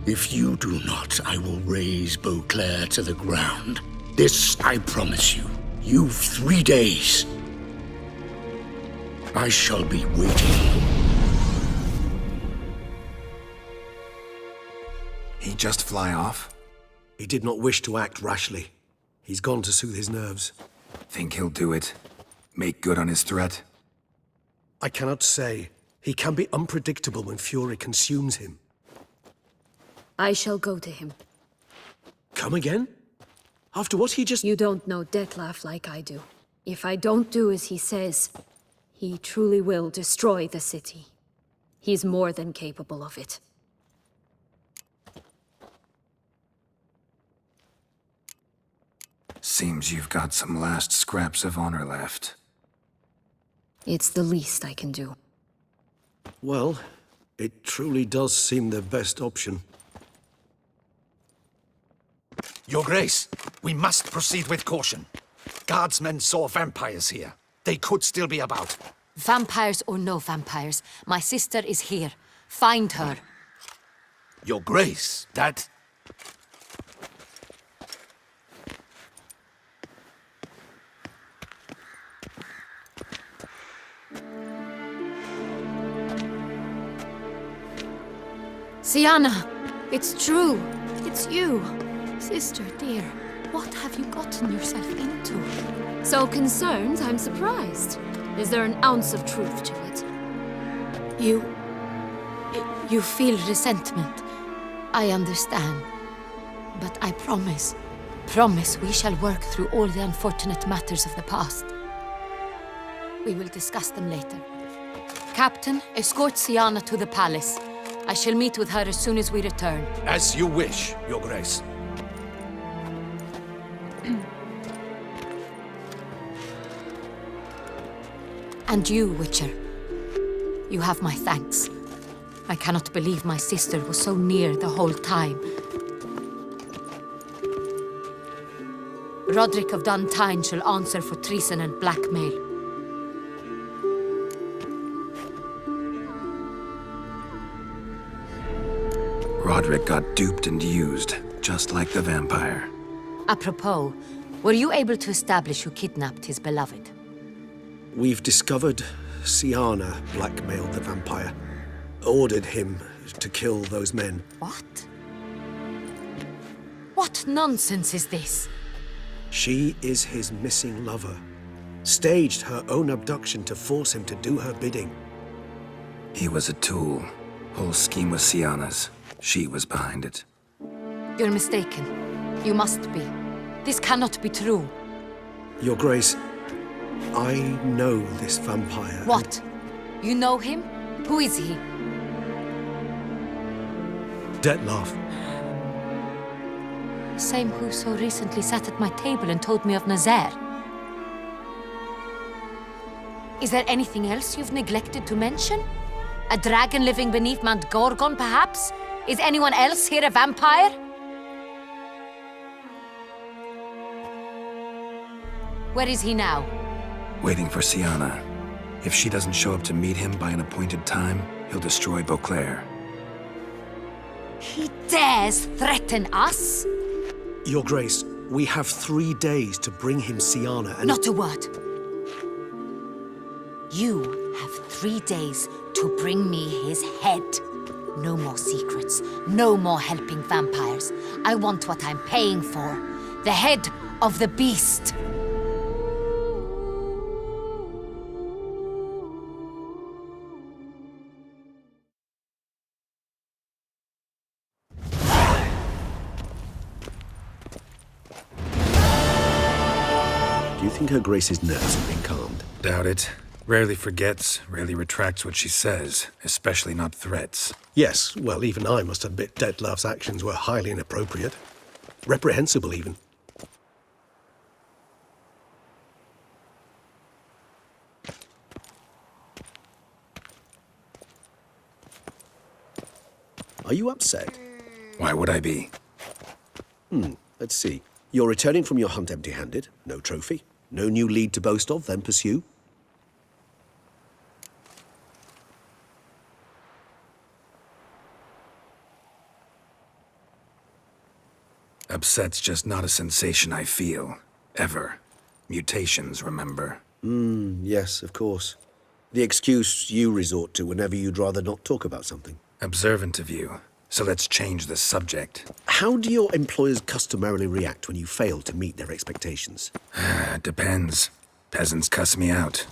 If you do not, I will raze Beauclair to the ground. This I promise you. You've 3 days. I shall be waiting. He just fly off? He did not wish to act rashly. He's gone to soothe his nerves. Think he'll do it? Make good on his threat? I cannot say. He can be unpredictable when fury consumes him. I shall go to him. Come again? After what he just... You don't know Detlef like I do. If I don't do as he says, he truly will destroy the city. He's more than capable of it. Seems you've got some last scraps of honor left. It's the least I can do. Well, it truly does seem the best option. Your Grace, we must proceed with caution. Guardsmen saw vampires here. They could still be about. Vampires or no vampires, my sister is here. Find her. Your Grace, that... Sienna! It's true! It's you! Sister, dear, what have you gotten yourself into? So concerned, I'm surprised. Is there an ounce of truth to it? You feel resentment. I understand. But I promise we shall work through all the unfortunate matters of the past. We will discuss them later. Captain, escort Sienna to the palace. I shall meet with her as soon as we return. As you wish, Your Grace. And you, Witcher. You have my thanks. I cannot believe my sister was so near the whole time. Roderick of Duntine shall answer for treason and blackmail. Roderick got duped and used, just like the vampire. Apropos, were you able to establish who kidnapped his beloved? We've discovered Sienna blackmailed the vampire. Ordered him to kill those men. What? What nonsense is this? She is his missing lover. Staged her own abduction to force him to do her bidding. He was a tool. Whole scheme was Sienna's. She was behind it. You're mistaken. You must be. This cannot be true. Your Grace, I know this vampire. What? You know him? Who is he? Detlef. Same who so recently sat at my table and told me of Nazaire. Is there anything else you've neglected to mention? A dragon living beneath Mount Gorgon, perhaps? Is anyone else here a vampire? Where is he now? Waiting for Sienna. If she doesn't show up to meet him by an appointed time, he'll destroy Beauclair. He dares threaten us? Your Grace, we have 3 days to bring him Sienna and... Not a word. You have 3 days to bring me his head. No more secrets. No more helping vampires. I want what I'm paying for. The head of the beast. Do you think Her Grace's nerves have been calmed? Doubt it. Rarely forgets, rarely retracts what she says, especially not threats. Yes, well, even I must admit Detlef's actions were highly inappropriate. Reprehensible, even. Are you upset? Why would I be? Let's see. You're returning from your hunt empty-handed. No trophy. No new lead to boast of, then pursue. Upset's just not a sensation I feel. Ever. Mutations, remember? Yes, of course. The excuse you resort to whenever you'd rather not talk about something. Observant of you. So let's change the subject. How do your employers customarily react when you fail to meet their expectations? Depends. Peasants cuss me out.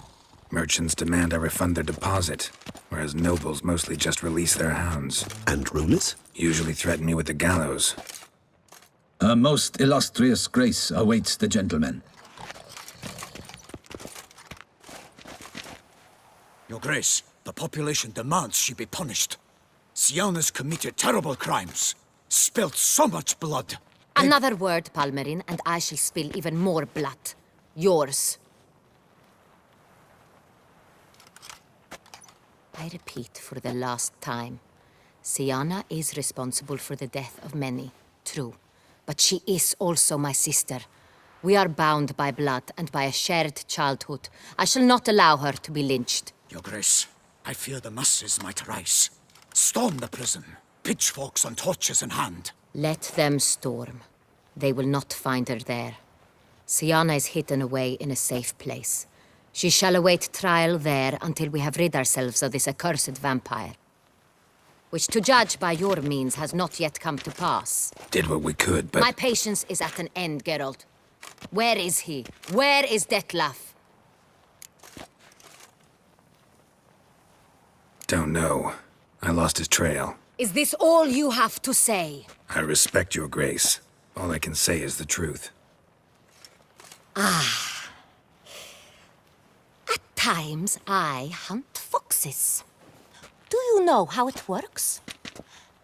Merchants demand I refund their deposit, whereas nobles mostly just release their hounds. And rulers? Usually threaten me with the gallows. Her most illustrious grace awaits the gentleman. Your Grace, the population demands she be punished. Siana's committed terrible crimes, spilt so much blood. Another word, Palmerin, and I shall spill even more blood. Yours. I repeat for the last time. Siana is responsible for the death of many, true. But she is also my sister. We are bound by blood and by a shared childhood. I shall not allow her to be lynched. Your Grace, I fear the masses might rise. Storm the prison, pitchforks and torches in hand. Let them storm. They will not find her there. Siana is hidden away in a safe place. She shall await trial there until we have rid ourselves of this accursed vampire. Which, to judge by your means, has not yet come to pass. Did what we could, but... My patience is at an end, Geralt. Where is he? Where is Detlef? Don't know. I lost his trail. Is this all you have to say? I respect your grace. All I can say is the truth. Ah. At times, I hunt foxes. Do you know how it works?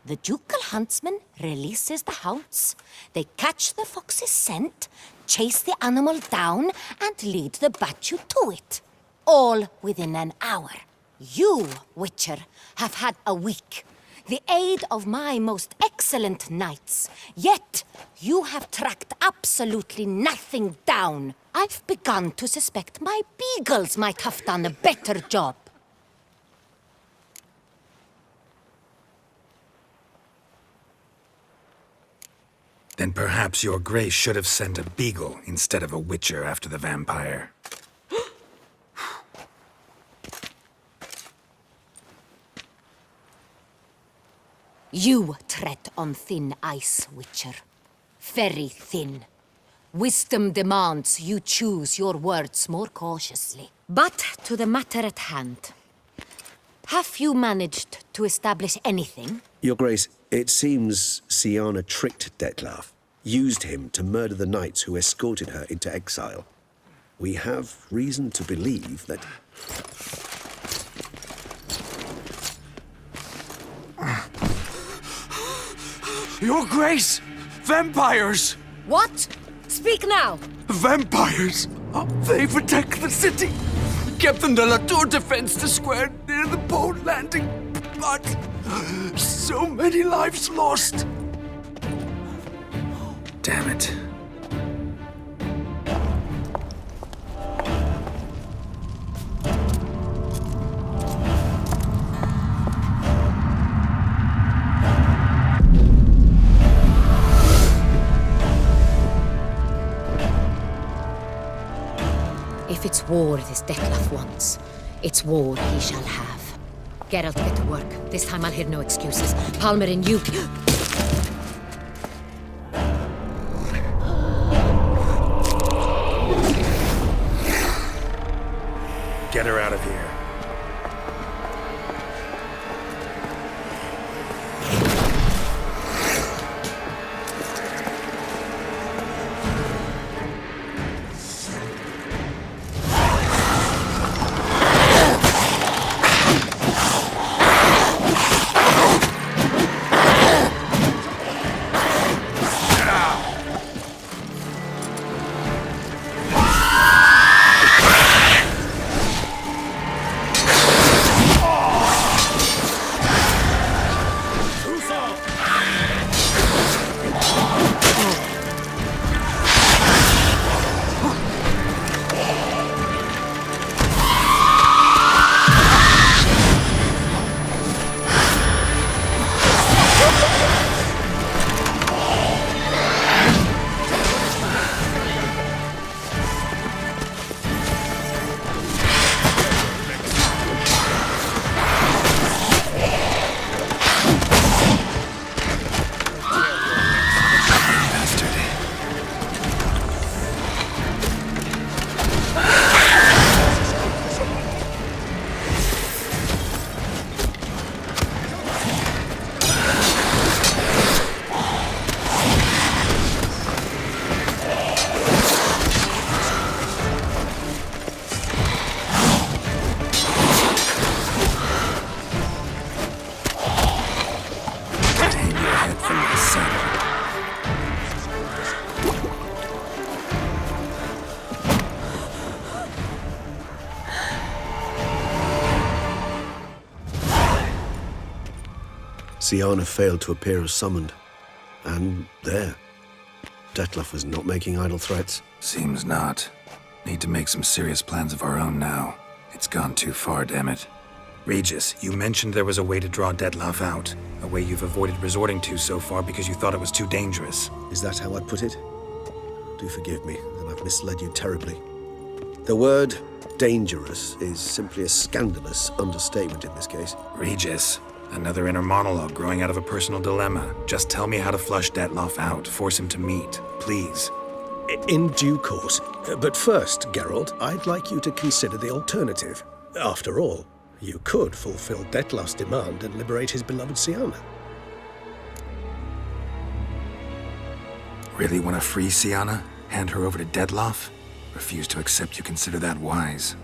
The ducal huntsman releases the hounds. They catch the fox's scent, chase the animal down, and lead the battue to it. All within an hour. You, Witcher, have had a week. The aid of my most excellent knights. Yet, you have tracked absolutely nothing down. I've begun to suspect my beagles might have done a better job. Then perhaps your grace should have sent a beagle instead of a witcher after the vampire. You tread on thin ice, Witcher. Very thin. Wisdom demands you choose your words more cautiously. But to the matter at hand. Have you managed to establish anything? Your Grace, it seems Siana tricked Detlef, used him to murder the knights who escorted her into exile. We have reason to believe that... Your Grace! Vampires! What? Speak now! Vampires! They protect the city! Captain de la Tour defends the square near the boat landing, but so many lives lost! Damn it. If it's war this Detlef wants, it's war he shall have. Geralt, get to work. This time I'll hear no excuses. Palmerin, you... Get her out of here. Siana failed to appear as summoned. And there. Detlef was not making idle threats. Seems not. Need to make some serious plans of our own now. It's gone too far, damn it. Regis, you mentioned there was a way to draw Detlef out. A way you've avoided resorting to so far because you thought it was too dangerous. Is that how I'd put it? Do forgive me that I've misled you terribly. The word dangerous is simply a scandalous understatement in this case. Regis, another inner monologue growing out of a personal dilemma. Just tell me how to flush Detlef out, force him to meet, please. In due course. But first, Geralt, I'd like you to consider the alternative. After all, you could fulfill Detlef's demand and liberate his beloved Siana. Really want to free Siana? Hand her over to Detlef? Refuse to accept you consider that wise.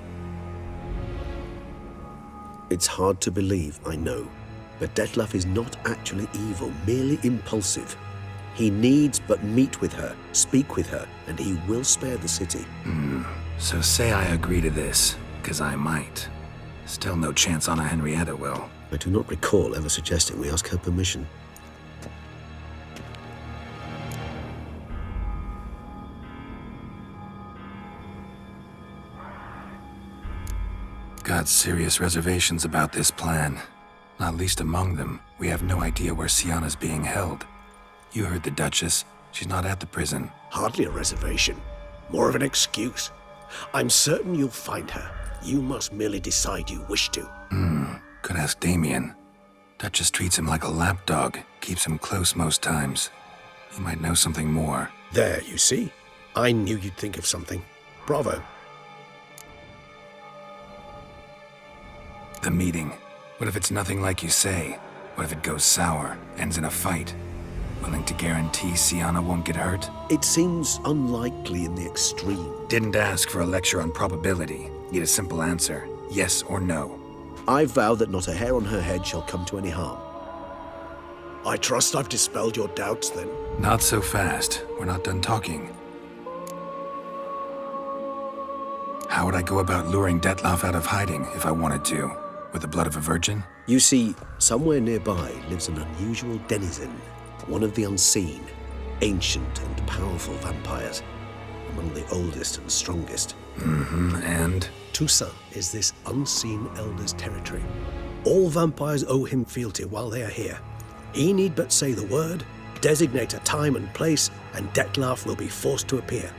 It's hard to believe, I know. But Detlef is not actually evil, merely impulsive. He needs but meet with her, speak with her, and he will spare the city. So say I agree to this, 'cause I might. Still no chance Anna Henrietta will. I do not recall ever suggesting we ask her permission. Got serious reservations about this plan. Not least among them, we have no idea where Siana's being held. You heard the Duchess. She's not at the prison. Hardly a reservation. More of an excuse. I'm certain you'll find her. You must merely decide you wish to. Could ask Damien. Duchess treats him like a lapdog, keeps him close most times. He might know something more. There, you see? I knew you'd think of something. Bravo. The meeting. What if it's nothing like you say? What if it goes sour, ends in a fight? Willing to guarantee Siana won't get hurt? It seems unlikely in the extreme. Didn't ask for a lecture on probability. Need a simple answer. Yes or no. I vow that not a hair on her head shall come to any harm. I trust I've dispelled your doubts, then. Not so fast. We're not done talking. How would I go about luring Detlef out of hiding if I wanted to? With the blood of a virgin? You see, somewhere nearby lives an unusual denizen. One of the unseen, ancient and powerful vampires. Among the oldest and strongest. And? Toussaint is this unseen elder's territory. All vampires owe him fealty while they are here. He need but say the word, designate a time and place, and Detlef will be forced to appear.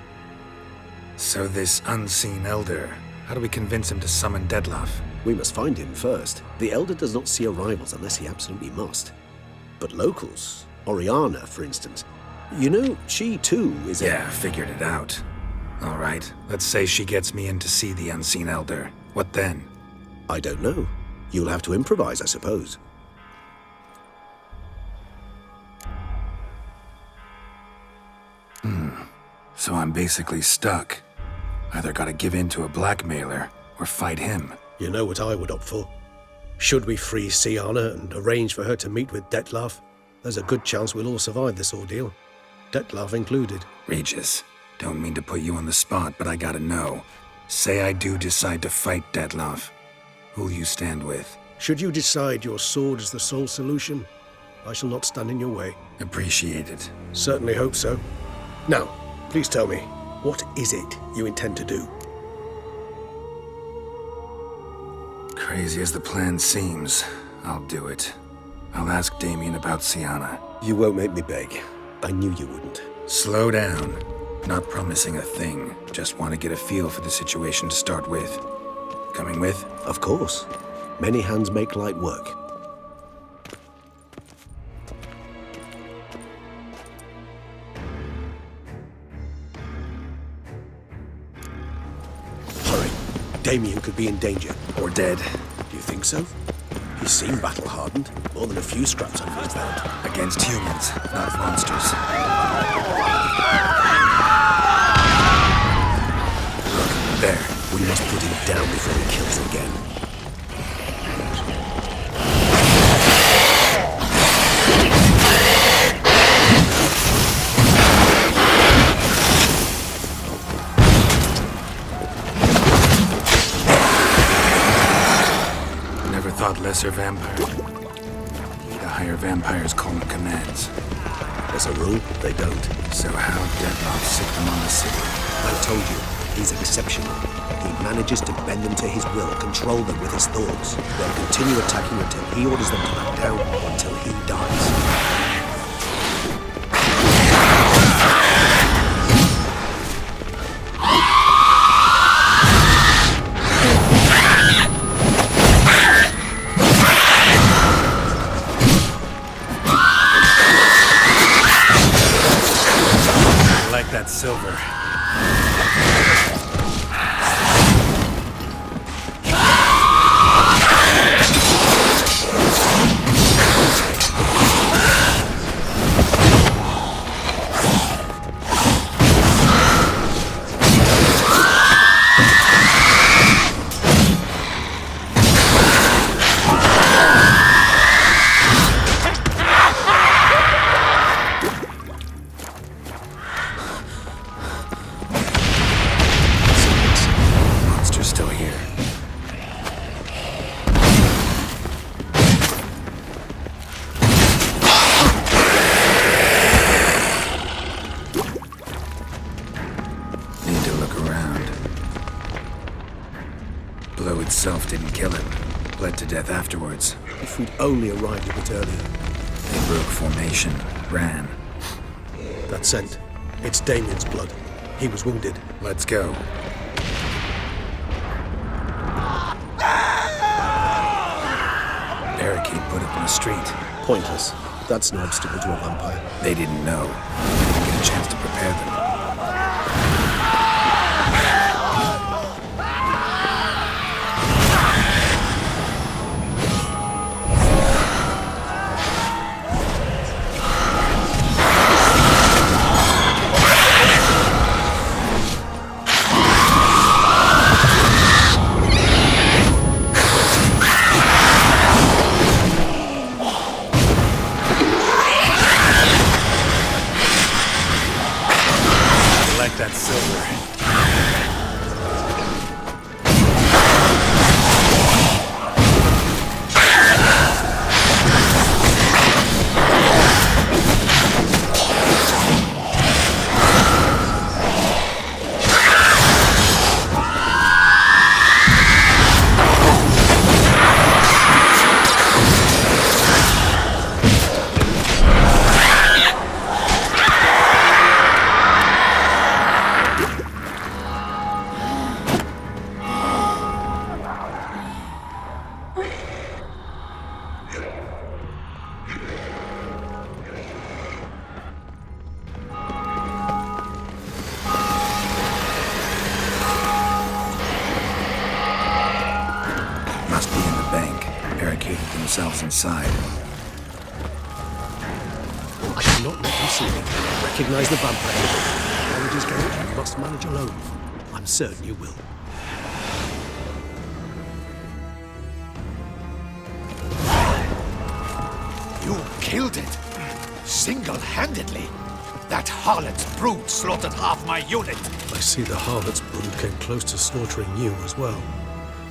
So this unseen elder, how do we convince him to summon Detlef? We must find him first. The elder does not see arrivals unless he absolutely must. But locals, Oriana, for instance, you know, she too is a... Yeah, figured it out. All right, let's say she gets me in to see the unseen elder. What then? I don't know. You'll have to improvise, I suppose. So I'm basically stuck. Either gotta give in to a blackmailer, or fight him. You know what I would opt for. Should we free Siana and arrange for her to meet with Detlef, there's a good chance we'll all survive this ordeal. Detlef included. Regis, don't mean to put you on the spot, but I gotta know. Say I do decide to fight Detlef. Who'll you stand with? Should you decide your sword is the sole solution, I shall not stand in your way. Appreciate it. Certainly hope so. Now, please tell me, what is it you intend to do? Crazy as the plan seems, I'll do it. I'll ask Damien about Siana. You won't make me beg. I knew you wouldn't. Slow down. Not promising a thing. Just want to get a feel for the situation to start with. Coming with? Of course. Many hands make light work. Hurry. Damien could be in danger. Or dead. Do you think so? He seemed battle-hardened. More than a few scraps under his belt. Against humans, not monsters. Look, there. We must put him down before he kills again. Thought lesser vampire. Need a hire vampires calling commands. As a rule, they don't. So how Dettlaff sick them on the city? I told you, he's exceptional. He manages to bend them to his will, control them with his thoughts. They'll continue attacking until he orders them to back down, or until he dies. That silver. Didn't kill him. Bled to death afterwards. If we'd only arrived a bit earlier. They broke formation, ran. That scent. It's Damien's blood. He was wounded. Let's go. Barricade put up in the street. Pointless. That's no obstacle to a vampire. They didn't know. They didn't get a chance to prepare them. That silver. Themselves inside. I cannot let you see me. Recognize the vampire. Apologies, Geralt, you must manage alone. I'm certain you will. You killed it! Single-handedly! That harlot's brood slaughtered half my unit! I see the harlot's brood came close to slaughtering you as well.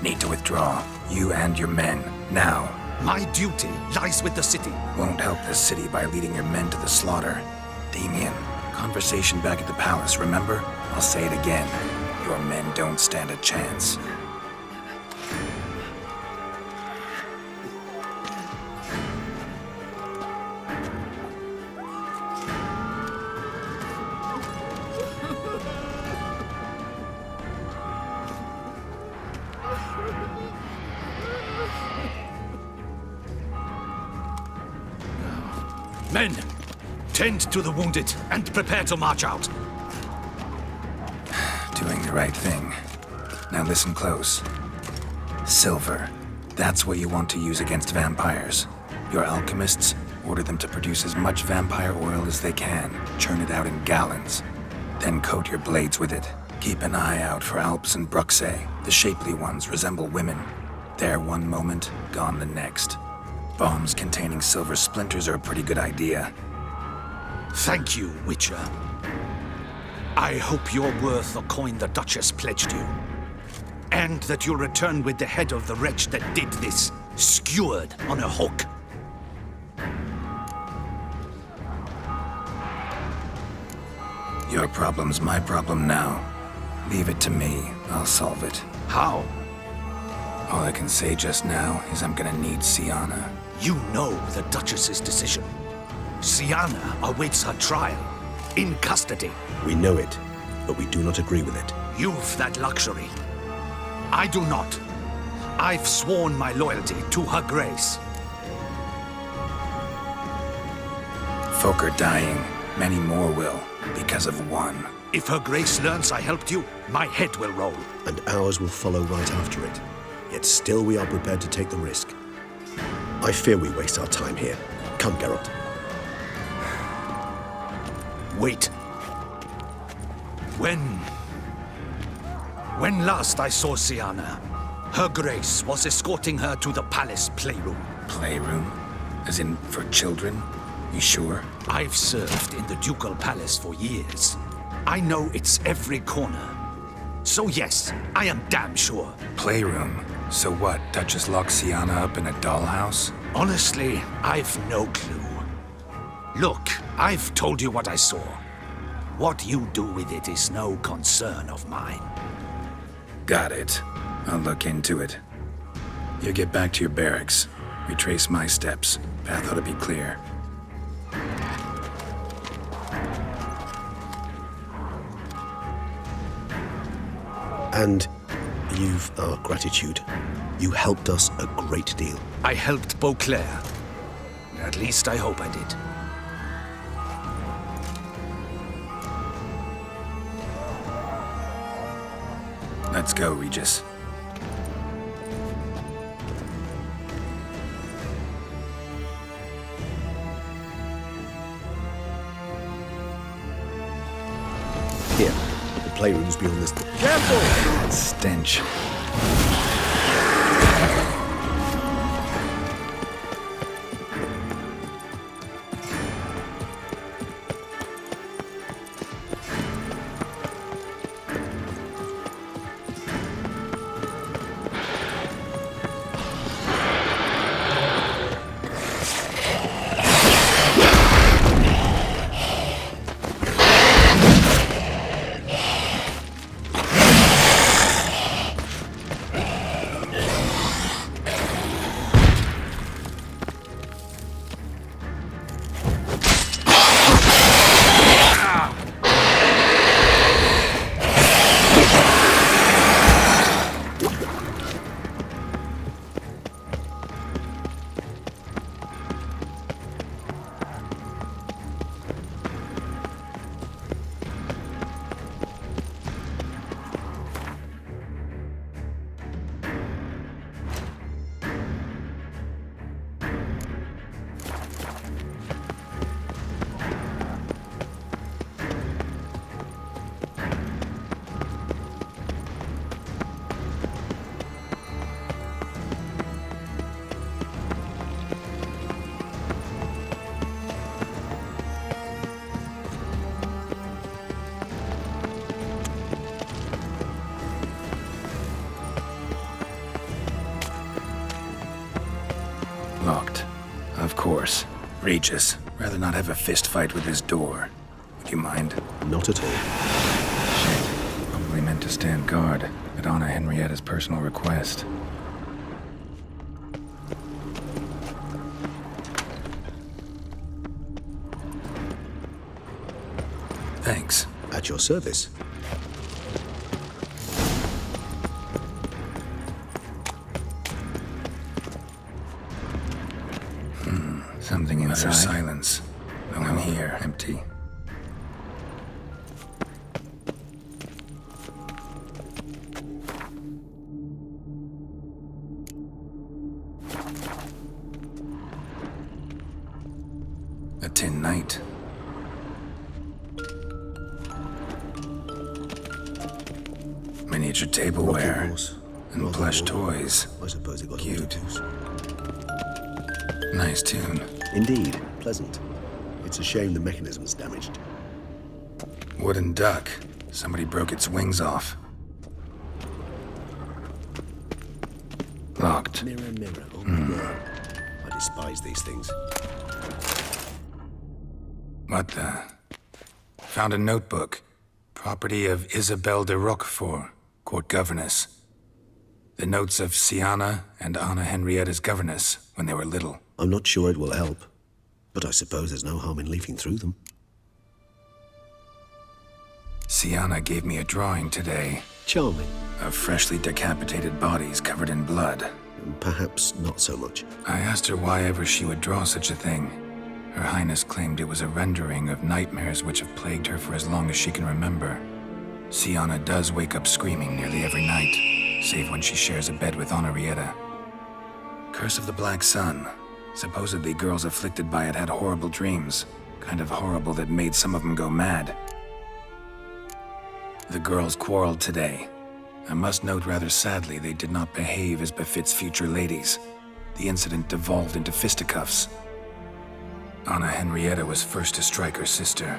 Need to withdraw. You and your men. Now. My duty lies with the city. Won't help the city by leading your men to the slaughter. Damien, conversation back at the palace, remember? I'll say it again. Your men don't stand a chance. Men, tend to the wounded and prepare to march out. Doing the right thing. Now listen close. Silver. That's what you want to use against vampires. Your alchemists, order them to produce as much vampire oil as they can. Churn it out in gallons. Then coat your blades with it. Keep an eye out for Alps and Bruxae. The shapely ones resemble women. There one moment, gone the next. Bombs containing silver splinters are a pretty good idea. Thank you, Witcher. I hope you're worth the coin the Duchess pledged you. And that you'll return with the head of the wretch that did this, skewered on a hook. Your problem's my problem now. Leave it to me. I'll solve it. How? All I can say just now is I'm gonna need Sienna. You know the Duchess's decision. Sienna awaits her trial. In custody. We know it, but we do not agree with it. You've that luxury. I do not. I've sworn my loyalty to her grace. Folk are dying. Many more will, because of one. If her grace learns I helped you, my head will roll. And ours will follow right after it. Yet still we are prepared to take the risk. I fear we waste our time here. Come, Geralt. Wait. When last I saw Sienna, her grace was escorting her to the palace playroom. Playroom? As in, for children? You sure? I've served in the ducal palace for years. I know its every corner. So yes, I am damn sure. Playroom? So what, Duchess locked Sienna up in a dollhouse? Honestly, I've no clue. Look, I've told you what I saw. What you do with it is no concern of mine. Got it. I'll look into it. You get back to your barracks. Retrace my steps. Path ought to be clear. And you've our gratitude. You helped us a great deal. I helped Beauclair. At least I hope I did. Let's go, Regis. Here, the playroom's beyond this. Careful! That stench. Locked. Of course. Regis, rather not have a fist fight with this door. Would you mind? Not at all. Shit. Probably meant to stand guard, but honor Henrietta's personal request. Thanks. At your service. Something inside. Utter silence. No one here. Empty. A tin knight. Miniature tableware. And plush toys. I suppose it got cute. Nice tune. Indeed, pleasant. It's a shame the mechanism's damaged. Wooden duck. Somebody broke its wings off. Locked. Mirror, mirror on the wall. I despise these things. What the? Found a notebook. Property of Isabelle de Roquefort, court governess. The notes of Siana and Anna Henrietta's governess when they were little. I'm not sure it will help, but I suppose there's no harm in leafing through them. Siana gave me a drawing today. Charming. Of freshly decapitated bodies covered in blood. Perhaps not so much. I asked her why ever she would draw such a thing. Her Highness claimed it was a rendering of nightmares which have plagued her for as long as she can remember. Siana does wake up screaming nearly every night, save when she shares a bed with Henrietta. Curse of the Black Sun. Supposedly girls afflicted by it had horrible dreams. Kind of horrible that made some of them go mad. The girls quarreled today. I must note rather sadly they did not behave as befits future ladies. The incident devolved into fisticuffs. Anna Henrietta was first to strike her sister.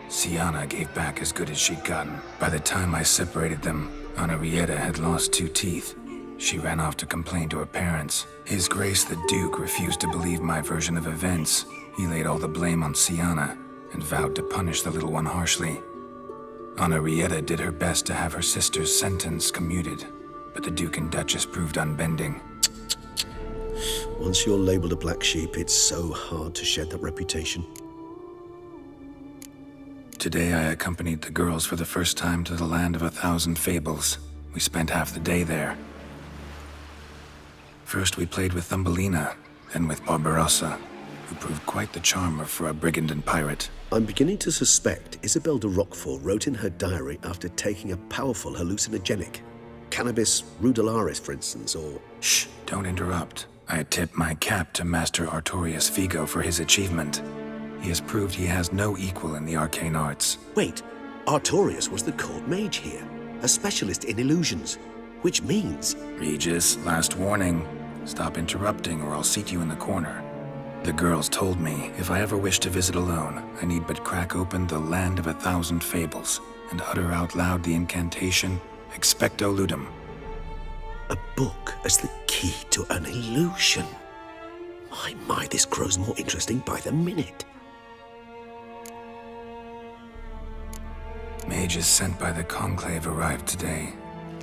Siana gave back as good as she'd gotten. By the time I separated them, Henrietta had lost 2 teeth. She ran off to complain to her parents. His Grace the Duke refused to believe my version of events. He laid all the blame on Siana and vowed to punish the little one harshly. Henrietta did her best to have her sister's sentence commuted, but the Duke and Duchess proved unbending. Once you're labeled a black sheep, it's so hard to shed that reputation. Today I accompanied the girls for the first time to the land of 1,000 fables. We spent half the day there. First we played with Thumbelina, then with Barbarossa, who proved quite the charmer for a brigand and pirate. I'm beginning to suspect Isabelle de Roquefort wrote in her diary after taking a powerful hallucinogenic. Cannabis rudularis, for instance, or... Shh, don't interrupt. I tip my cap to Master Artorius Vigo for his achievement. He has proved he has no equal in the arcane arts. Wait, Artorius was the court mage here, a specialist in illusions, which means... Regis, last warning. Stop interrupting or I'll seat you in the corner. The girls told me if I ever wish to visit alone, I need but crack open the land of 1,000 fables and utter out loud the incantation, Expecto Ludum. A book as the key to an illusion. My, this grows more interesting by the minute. Mages sent by the Conclave arrived today.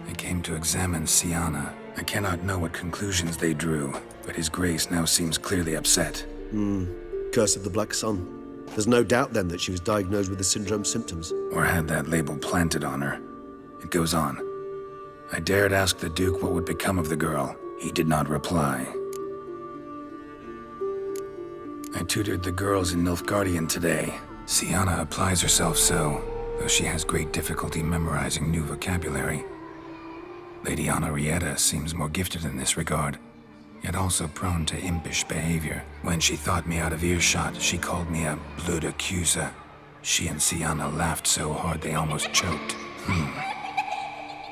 They came to examine Siana. I cannot know what conclusions they drew, but His Grace now seems clearly upset. Curse of the Black Sun. There's no doubt then that she was diagnosed with the syndrome symptoms. Or had that label planted on her. It goes on. I dared ask the Duke what would become of the girl. He did not reply. I tutored the girls in Nilfgaardian today. Siana applies herself so, though she has great difficulty memorizing new vocabulary. Lady Henrietta seems more gifted in this regard, yet also prone to impish behavior. When she thought me out of earshot, she called me a blood accuser. She and Siana laughed so hard they almost choked.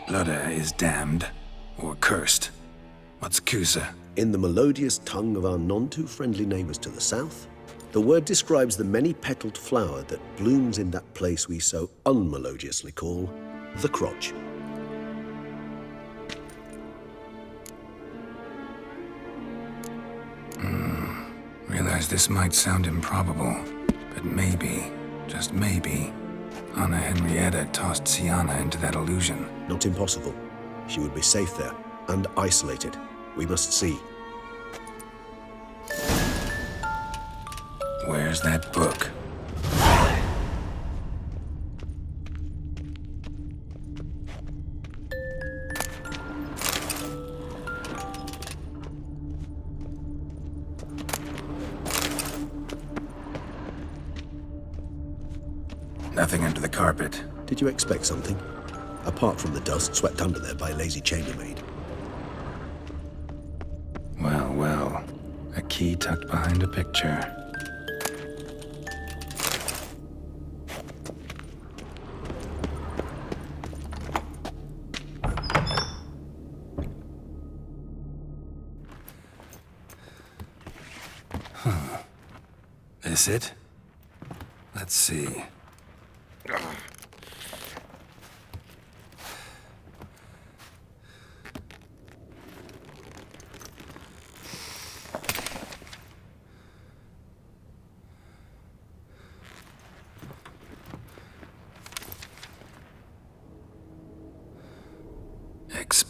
Blood is damned, or cursed. What's accuser? In the melodious tongue of our none-too-friendly neighbors to the south, the word describes the many-petaled flower that blooms in that place we so unmelodiously call the crotch. Realize this might sound improbable, but maybe, just maybe, Anna Henrietta tossed Siana into that illusion. Not impossible. She would be safe there, and isolated. We must see. Where's that book? Nothing under the carpet. Did you expect something? Apart from the dust swept under there by a lazy chambermaid. Well, well. A key tucked behind a picture. This it? Let's see.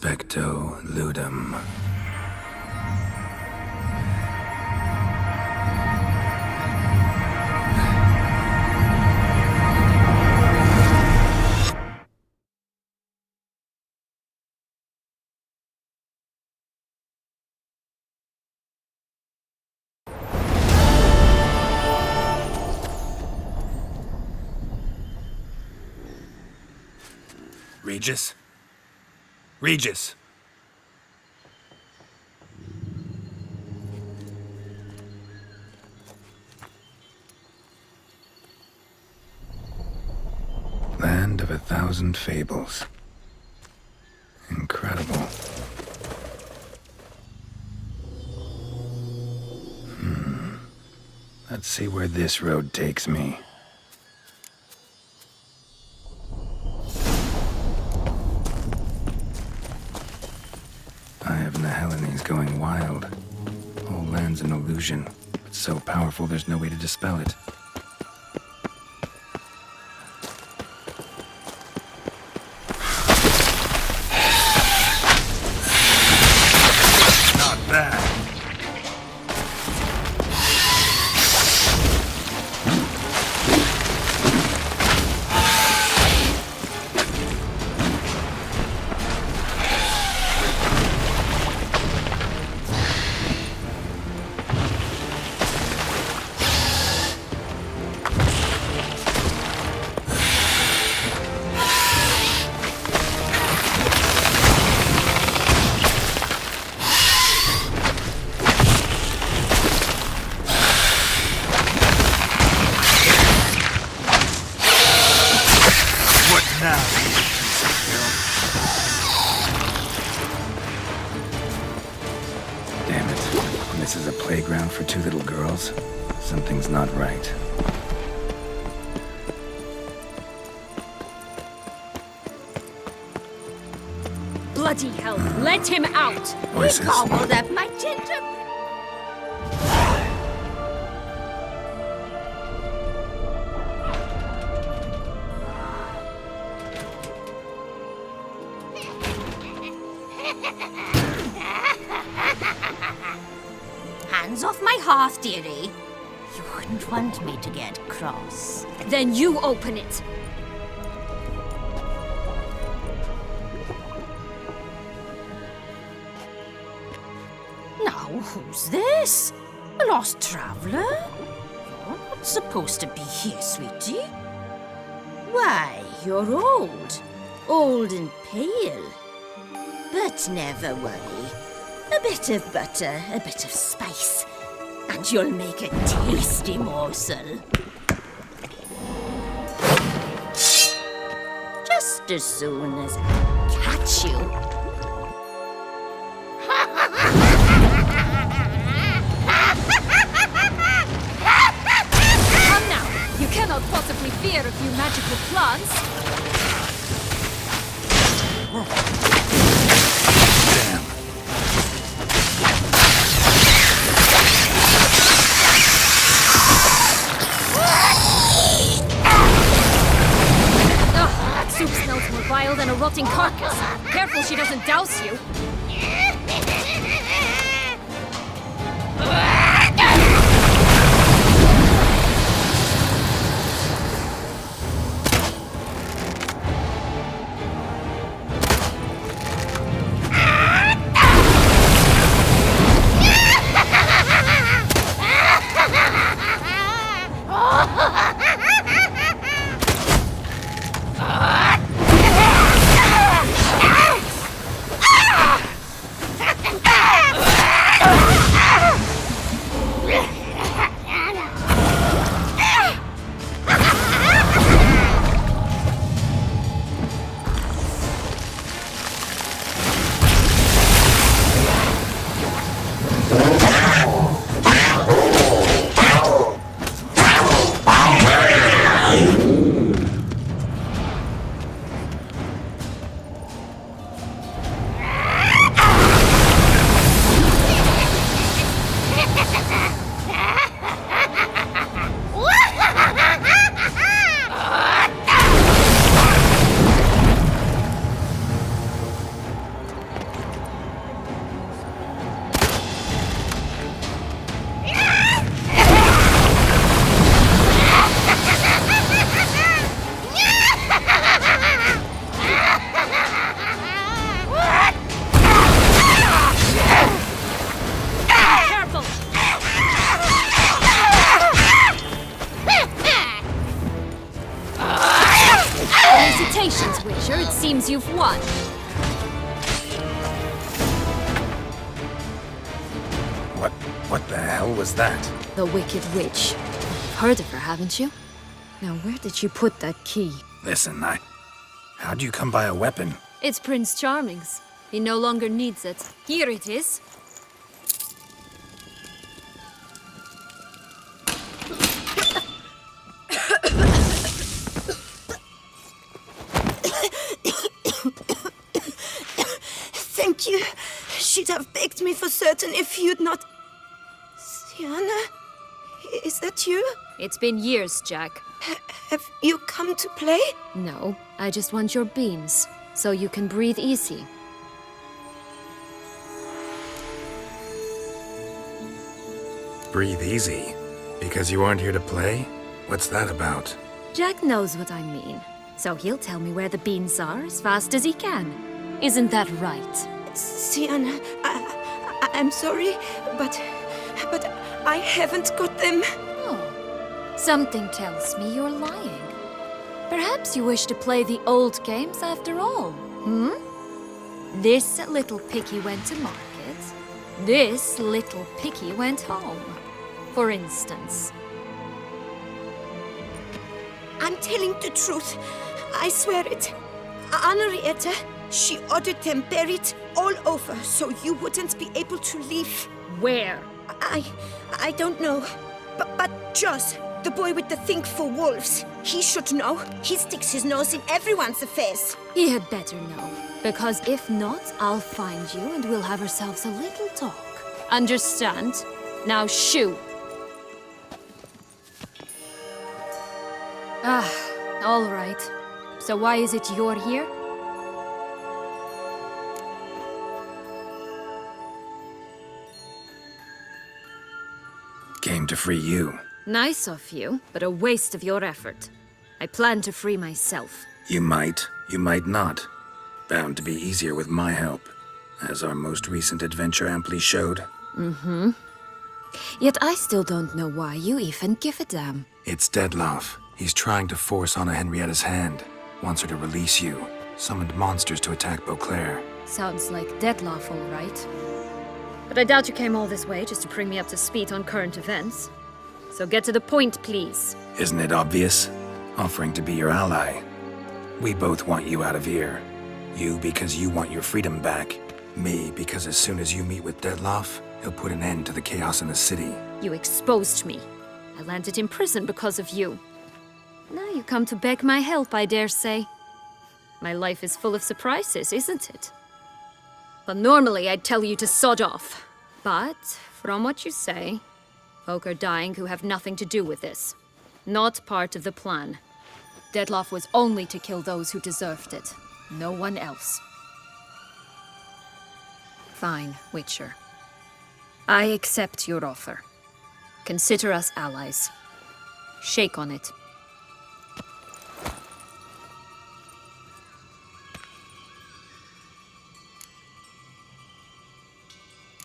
Expecto ludum. Regis? Regis! Land of 1,000 fables. Incredible. Let's see where this road takes me. Eye of Nehelene going wild. Whole land's an illusion, but so powerful there's no way to dispel it. Not bad. Damn it. This is a playground for two little girls. Something's not right. Bloody hell, let him out! Voices. Gobbled up my ginger. Hands off my hearth, dearie. You wouldn't want me to get cross. Then you open it. Now, who's this? A lost traveler? You're not supposed to be here, sweetie. Why, you're old. Old and pale. But never worry. A bit of butter, a bit of spice, and you'll make a tasty morsel. Just as soon as I catch you. Come now, you cannot possibly fear a few magical plants. Soup smells more vile than a rotting carcass. Careful she doesn't douse you. seems you've won. What the hell was that? The Wicked Witch. You've heard of her, haven't you? Now, where did you put that key? Listen, how'd you come by a weapon? It's Prince Charming's. He no longer needs it. Here it is. Thank you. She'd have begged me for certain if you'd not... Sienna? Is that you? It's been years, Jack. Have you come to play? No, I just want your beans, so you can breathe easy. Breathe easy? Because you aren't here to play? What's that about? Jack knows what I mean, so he'll tell me where the beans are as fast as he can. Isn't that right? Sienna, I'm sorry, but I haven't got them. Oh, something tells me you're lying. Perhaps you wish to play the old games after all, hmm? This little piggy went to market. This little piggy went home, for instance. I'm telling the truth. I swear it. Henrietta, she ordered them buried all over so you wouldn't be able to leave. Where? I don't know. But Joss, the boy with the think for wolves, he should know. He sticks his nose in everyone's affairs. He had better know. Because if not, I'll find you and we'll have ourselves a little talk. Understand? Now shoo! Ah, all right. So why is it you're here? Came to free you. Nice of you, but a waste of your effort. I plan to free myself. You might not. Bound to be easier with my help, as our most recent adventure amply showed. Mm-hmm. Yet I still don't know why you even give a damn. It's Dettlaff. He's trying to force Anna Henrietta's hand. Wants her to release you. Summoned monsters to attack Beauclair. Sounds like Dettlaff, all right. But I doubt you came all this way just to bring me up to speed on current events. So get to the point, please. Isn't it obvious? Offering to be your ally. We both want you out of here. You because you want your freedom back. Me because as soon as you meet with Dettlaff, he'll put an end to the chaos in the city. You exposed me. I landed in prison because of you. Now you come to beg my help, I dare say. My life is full of surprises, isn't it? But normally I'd tell you to sod off. But, from what you say, folk are dying who have nothing to do with this. Not part of the plan. Dettlaff was only to kill those who deserved it. No one else. Fine, Witcher. I accept your offer. Consider us allies. Shake on it.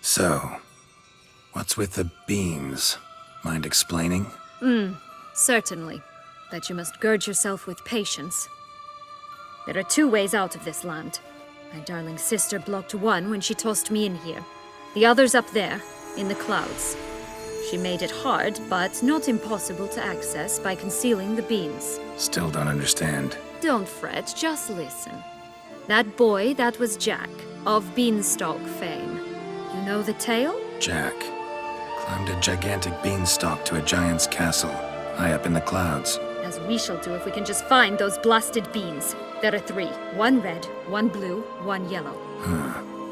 So, what's with the beans? Mind explaining? Certainly. That you must gird yourself with patience. There are two ways out of this land. My darling sister blocked one when she tossed me in here. The other's up there, in the clouds. She made it hard, but not impossible to access by concealing the beans. Still don't understand. Don't fret, just listen. That boy, that was Jack, of Beanstalk fame. You know the tale? Jack climbed a gigantic beanstalk to a giant's castle, high up in the clouds. As we shall do if we can just find those blasted beans. There are 3. 1 red, 1 blue, 1 yellow.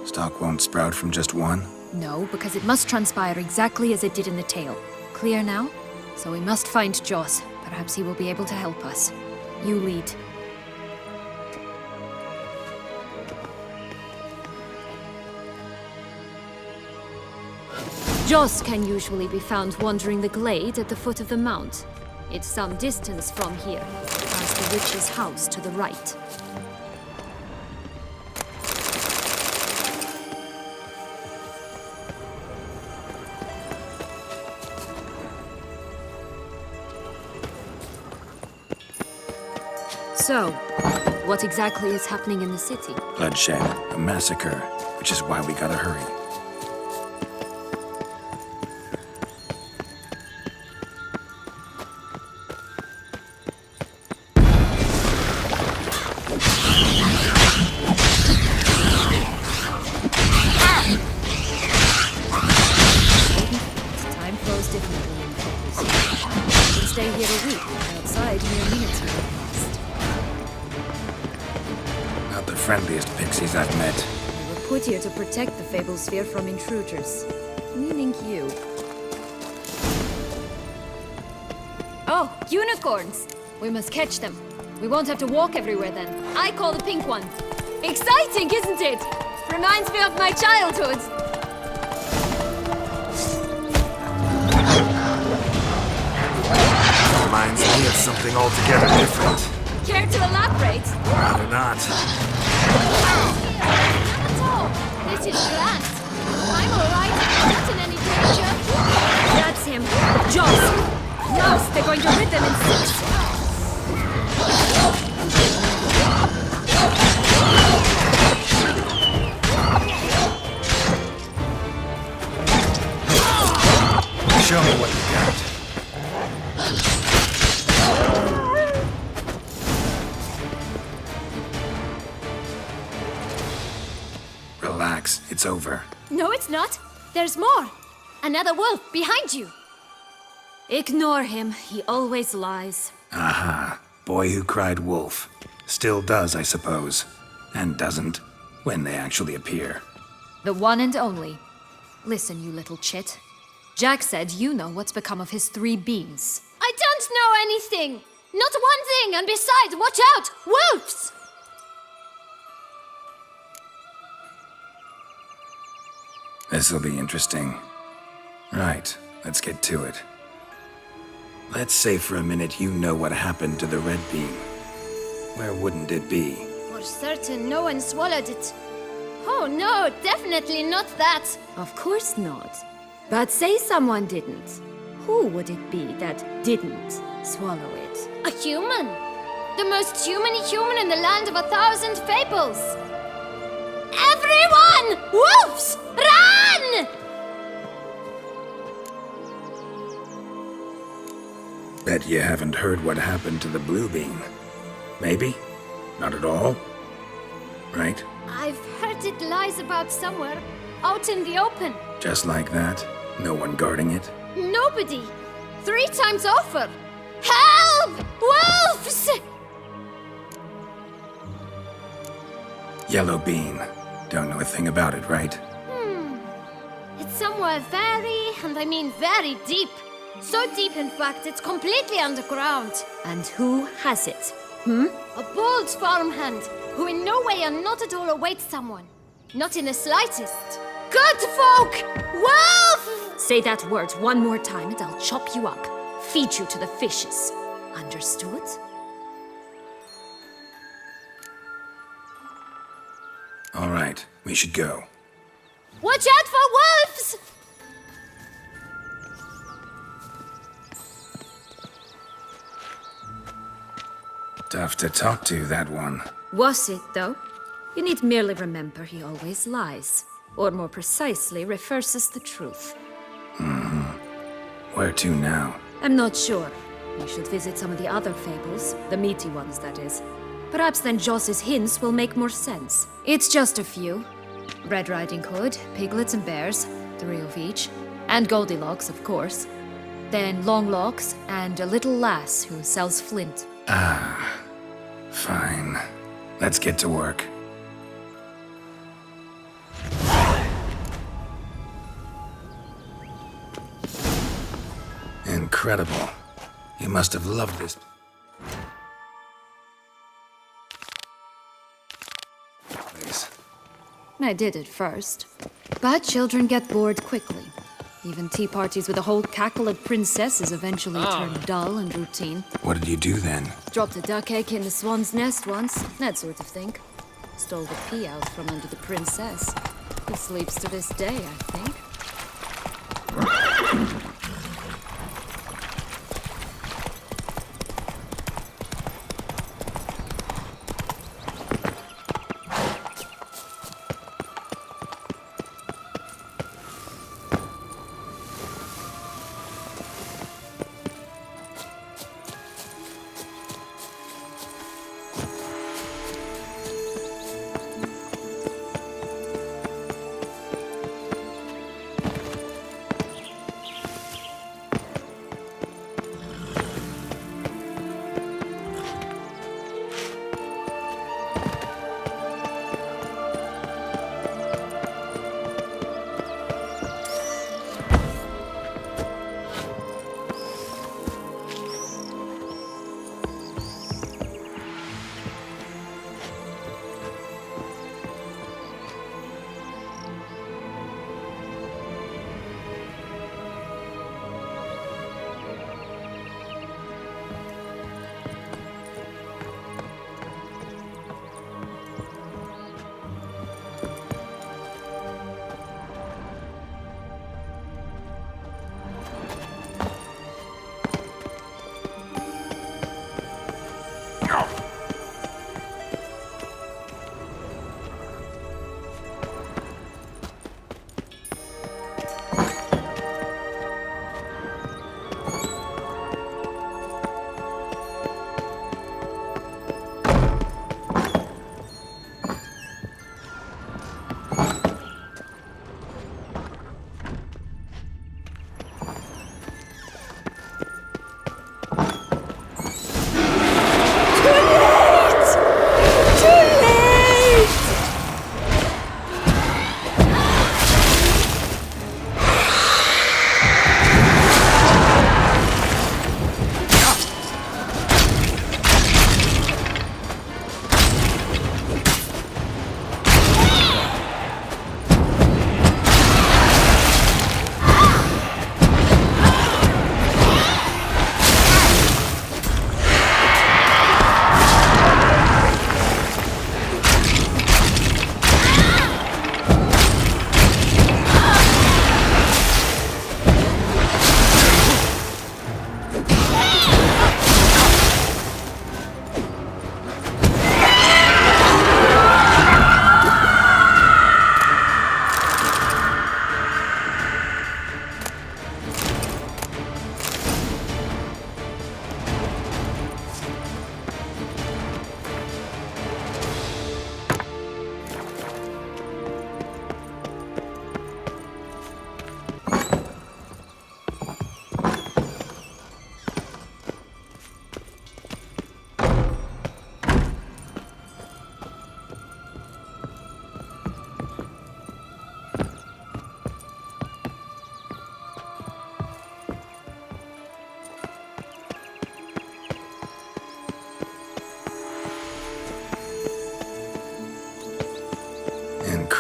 Stalk won't sprout from just one? No, because it must transpire exactly as it did in the tale. Clear now? So we must find Joss. Perhaps he will be able to help us. You lead. Joss can usually be found wandering the glade at the foot of the mount. It's some distance from here, past the witch's house to the right. So, What exactly is happening in the city? Bloodshed, a massacre, which is why we gotta hurry. Time flows differently in Fables. You can stay here a week, outside mere minutes will have passed. Not the friendliest pixies I've met. We were put here to protect the Fable Sphere from intruders. Meaning you. Oh, unicorns! We must catch them. We won't have to walk everywhere then. I call the pink one. Exciting, isn't it? Reminds me of my childhood. Reminds me of something altogether different. Care to elaborate? Rather not. Not at all. This is grand. I'm alright. Not in any danger. That's him. Jaws. Mouse, they're going to rid them in 6. Show me what you got. Relax, it's over. No, it's not. There's more. Another wolf behind you. Ignore him. He always lies. Aha. Boy who cried wolf. Still does, I suppose. And doesn't, when they actually appear. The one and only. Listen, you little chit. Jack said you know what's become of his 3 beans. I don't know anything! Not one thing, and besides, watch out! Wolves! This'll be interesting. Right, let's get to it. Let's say for a minute you know what happened to the red bean. Where wouldn't it be? For certain, no one swallowed it. Oh no, definitely not that. Of course not. But say someone didn't. Who would it be that didn't swallow it? A human. The most human in the land of 1,000 fables. Everyone! Wolves! Run! Bet you haven't heard what happened to the blue bean. Maybe? Not at all? Right? I've heard it lies about somewhere, out in the open. Just like that? No one guarding it? Nobody. 3 times over. Help! Wolves! Yellow bean. Don't know a thing about it, right? It's somewhere very, and I mean very deep. So deep, in fact, it's completely underground. And who has it? A bold farmhand, who in no way and not at all awaits someone. Not in the slightest. Good folk! Wolf! Say that word one more time and I'll chop you up. Feed you to the fishes. Understood? All right, we should go. Watch out for wolves! Tough to talk to, that one. Was it, though? You need merely remember he always lies. Or more precisely, reverses the truth. Where to now? I'm not sure. You should visit some of the other fables. The meaty ones, that is. Perhaps then Joss's hints will make more sense. It's just a few. Red Riding Hood, piglets and bears, 3 of each. And Goldilocks, of course. Then Longlocks, and a little lass who sells flint. Fine. Let's get to work. Incredible. You must have loved this. Please. I did at first. But children get bored quickly. Even tea parties with a whole cackle of princesses eventually turn dull and routine. What did you do then? Dropped a duck egg in the swan's nest once, that sort of thing. Stole the pea out from under the princess. He sleeps to this day, I think.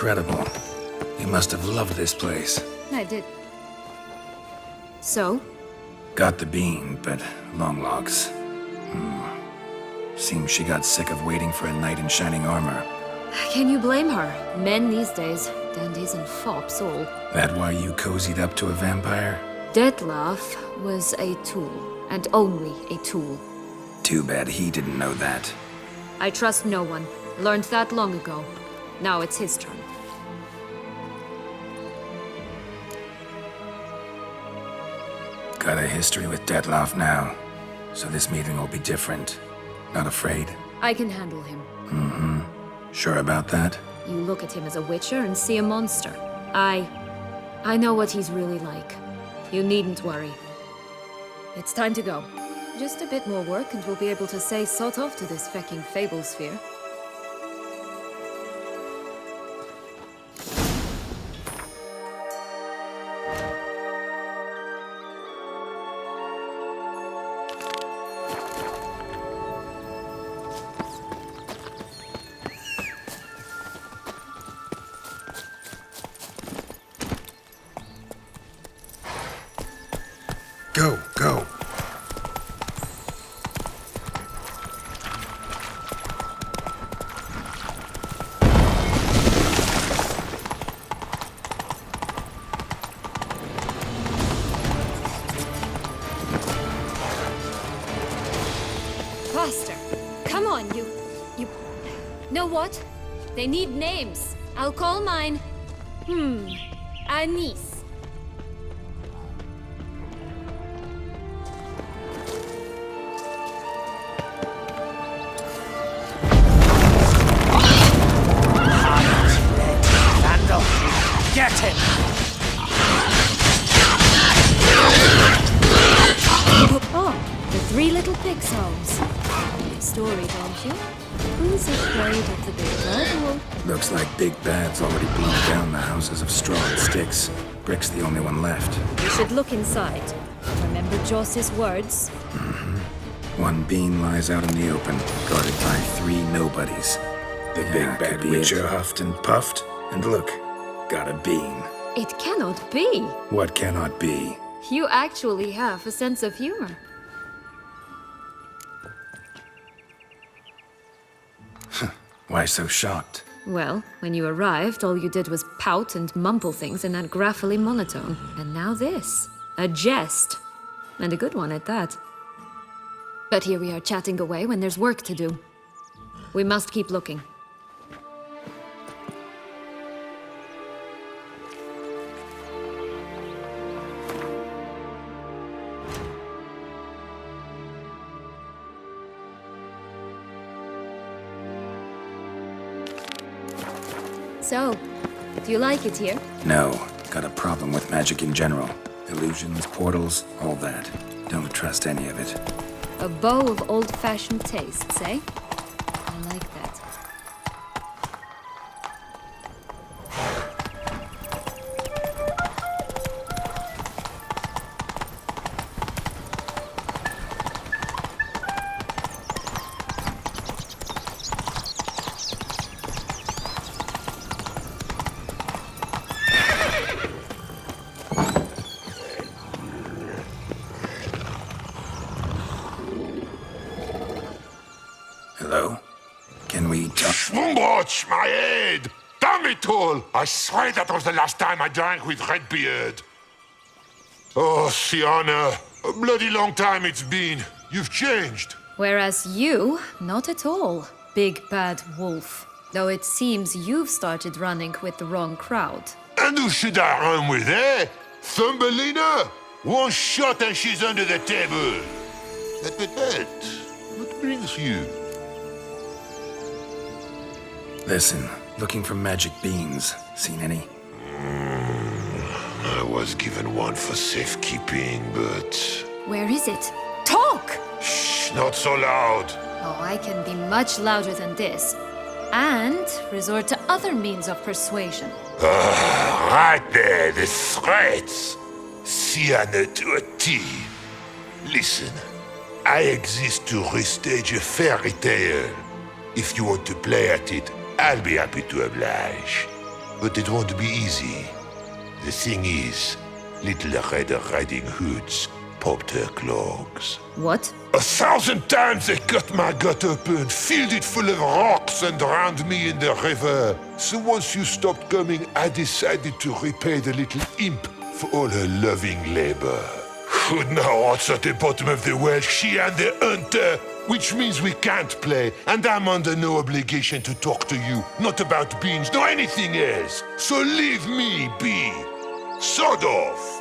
Incredible. You must have loved this place. I did. So? Got the bean, but long logs. Seems she got sick of waiting for a knight in shining armor. Can you blame her? Men these days, dandies and fops all. That why you cozied up to a vampire? Detlef was a tool, and only a tool. Too bad he didn't know that. I trust no one. Learned that long ago. Now it's his turn. Got a history with Detlef now, so this meeting will be different. Not afraid? I can handle him. Sure about that? You look at him as a witcher and see a monster. I know what he's really like. You needn't worry. It's time to go. Just a bit more work and we'll be able to say sort off to this fecking fable sphere. Go, go. Faster! Come on, you... Know what? They need names. I'll call mine... Anis. Get him! Oh, the three little pigs' homes. Story, don't you? Who's afraid of the big bad wolf? Looks like Big Bad's already blown down the houses of straw and sticks. Brick's the only one left. You should look inside. Remember Joss's words? One bean lies out in the open, guarded by 3 nobodies. The Big Bad Witcher huffed and puffed, and look, got a bean. It cannot be. What cannot be? You actually have a sense of humor. Why so shocked? Well, when you arrived, all you did was pout and mumble things in that graphily monotone. And now this. A jest. And a good one at that. But here we are chatting away when there's work to do. We must keep looking. So, do you like it here? No, got a problem with magic in general. Illusions, portals, all that. Don't trust any of it. A bow of old-fashioned tastes, eh? I like that. Hello? Can we talk? Schwumbotch, my head! Damn it all! I swear that was the last time I drank with Redbeard. Oh, Sienna, a bloody long time it's been. You've changed. Whereas you, not at all, big bad wolf. Though it seems you've started running with the wrong crowd. And who should I run with, eh? Thumbelina? One shot and she's under the table. But, what brings you? Listen, looking for magic beans. Seen any? I was given one for safekeeping, but... Where is it? Talk! Shh, not so loud. Oh, I can be much louder than this. And resort to other means of persuasion. Right there, the threats. Sienna to a T. Listen, I exist to restage a fairy tale. If you want to play at it, I'll be happy to oblige. but it won't be easy. The thing is, Little Red Riding Hood's popped her clogs. What? 1,000 times they cut my gut open, filled it full of rocks, and drowned me in the river. So once you stopped coming, I decided to repay the little imp for all her loving labor. Hood now rots at the bottom of the well, she and the hunter, which means we can't play, and I'm under no obligation to talk to you, not about beans, nor anything else. So leave me be. Sod off.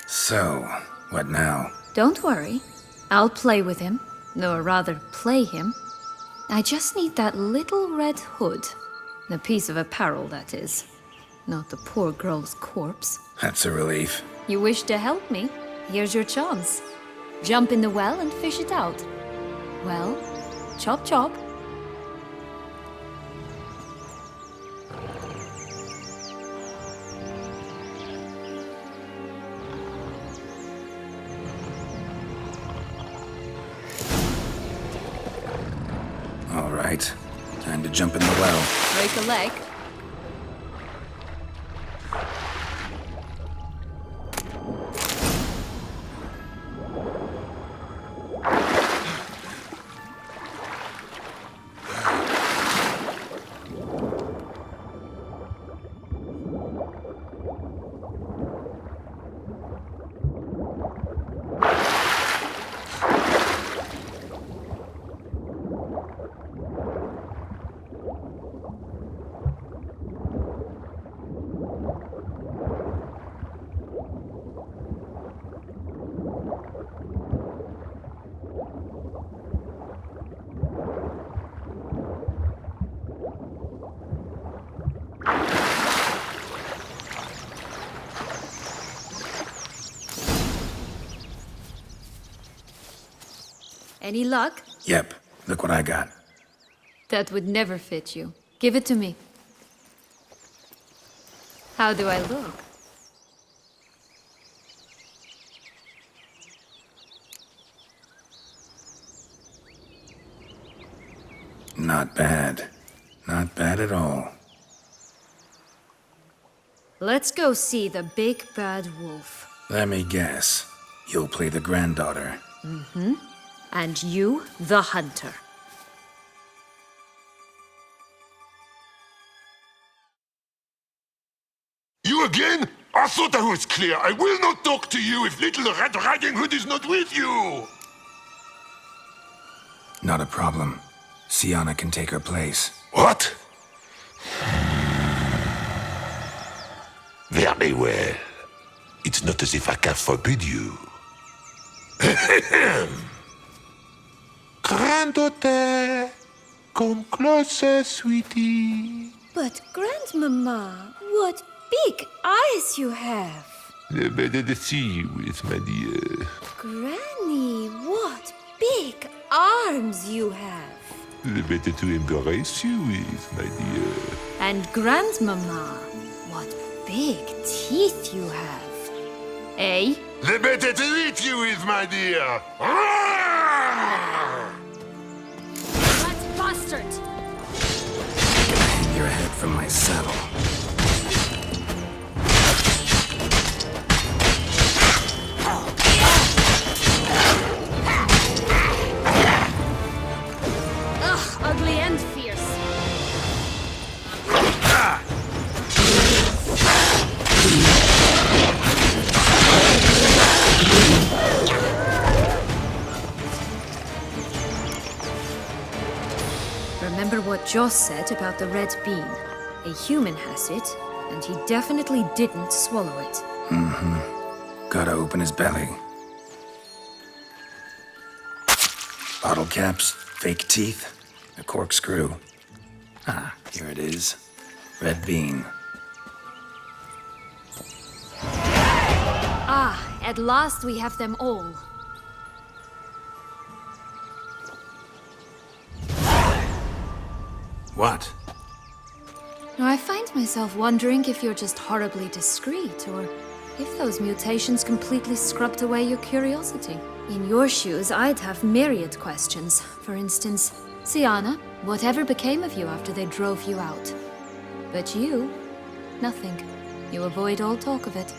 So, what now? Don't worry. I'll play with him. Or rather, play him. I just need that little red hood. A piece of apparel, that is. Not the poor girl's corpse. That's a relief. You wish to help me? Here's your chance. Jump in the well and fish it out. Well, chop chop. All right. Time to jump in the well. Break a leg. Any luck? Yep. Look what I got. That would never fit you. Give it to me. How do I look? Not bad. Not bad at all. Let's go see the big bad wolf. Let me guess. You'll play the granddaughter. Mm-hmm. And you, the hunter. You again? I thought I was clear. I will not talk to you if Little Red Riding Hood is not with you! Not a problem. Sienna can take her place. What? Very well. It's not as if I can forbid you. Granddaughter, come closer, sweetie. But, Grandmama, what big eyes you have. The better to see you with, my dear. Granny, what big arms you have. The better to embrace you with, my dear. And Grandmama, what big teeth you have. Eh? The better to eat you with, my dear. That bastard! Hang your head from my saddle. Ugh, ugly and fierce. Remember what Joss said about the red bean. A human has it, and he definitely didn't swallow it. Mm-hmm. Gotta open his belly. Bottle caps, fake teeth, a corkscrew. Ah, here it is. Red bean. Ah, at last we have them all. What? Now, I find myself wondering if you're just horribly discreet, or If those mutations completely scrubbed away your curiosity. In your shoes, I'd have myriad questions. For instance, Siana, whatever became of you after they drove you out? But you, nothing. You avoid all talk of it.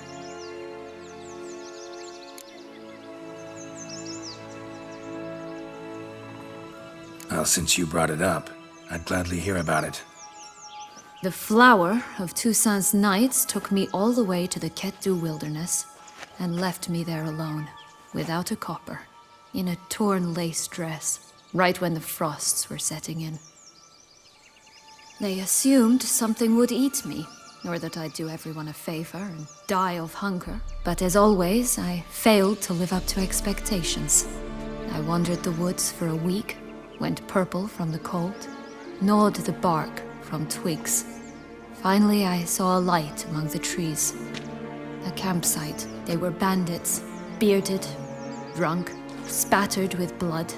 Well, since you brought it up, I'd gladly hear about it. The flower of Toussaint's knights took me all the way to the Ketdu wilderness and left me there alone, without a copper, in a torn lace dress, right when the frosts were setting in. They assumed something would eat me, or that I'd do everyone a favor and die of hunger. But as always, I failed to live up to expectations. I wandered the woods for a week, went purple from the cold, gnawed the bark from twigs. Finally, I saw a light among the trees. A campsite. They were bandits, bearded, drunk, spattered with blood.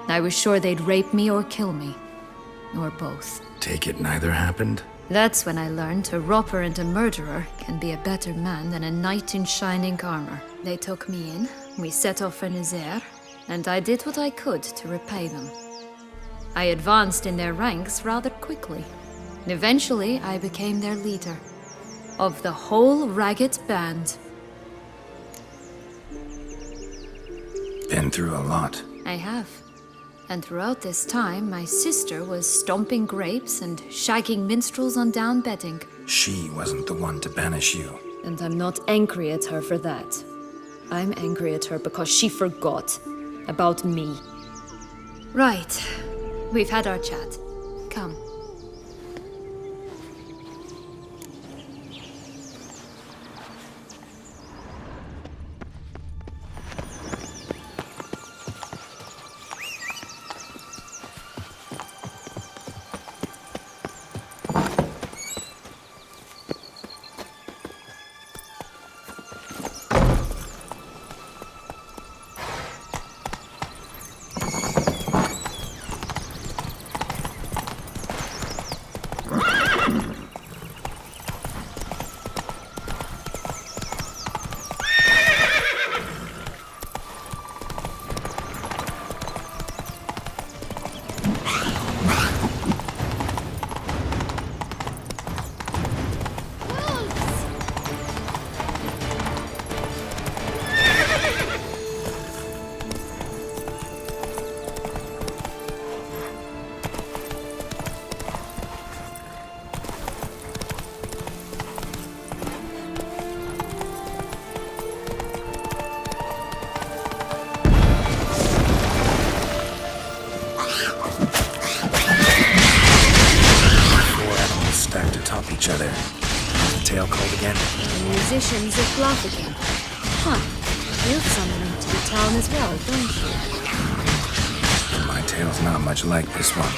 I was sure they'd rape me or kill me, or both. Take it neither happened? That's when I learned a robber and a murderer can be a better man than a knight in shining armor. They took me in, we set off for Nazaire, and I did what I could to repay them. I advanced in their ranks rather quickly. Eventually, I became their leader. Of the whole ragged band. Been through a lot. I have. And throughout this time, my sister was stomping grapes and shagging minstrels on down bedding. She wasn't the one to banish you. And I'm not angry at her for that. I'm angry at her because she forgot about me. Right. We've had our chat. Come. Each other. What's the tale called again? The musicians of Slavic. Huh. You have some link to the town as well, don't you? My tale's not much like this one.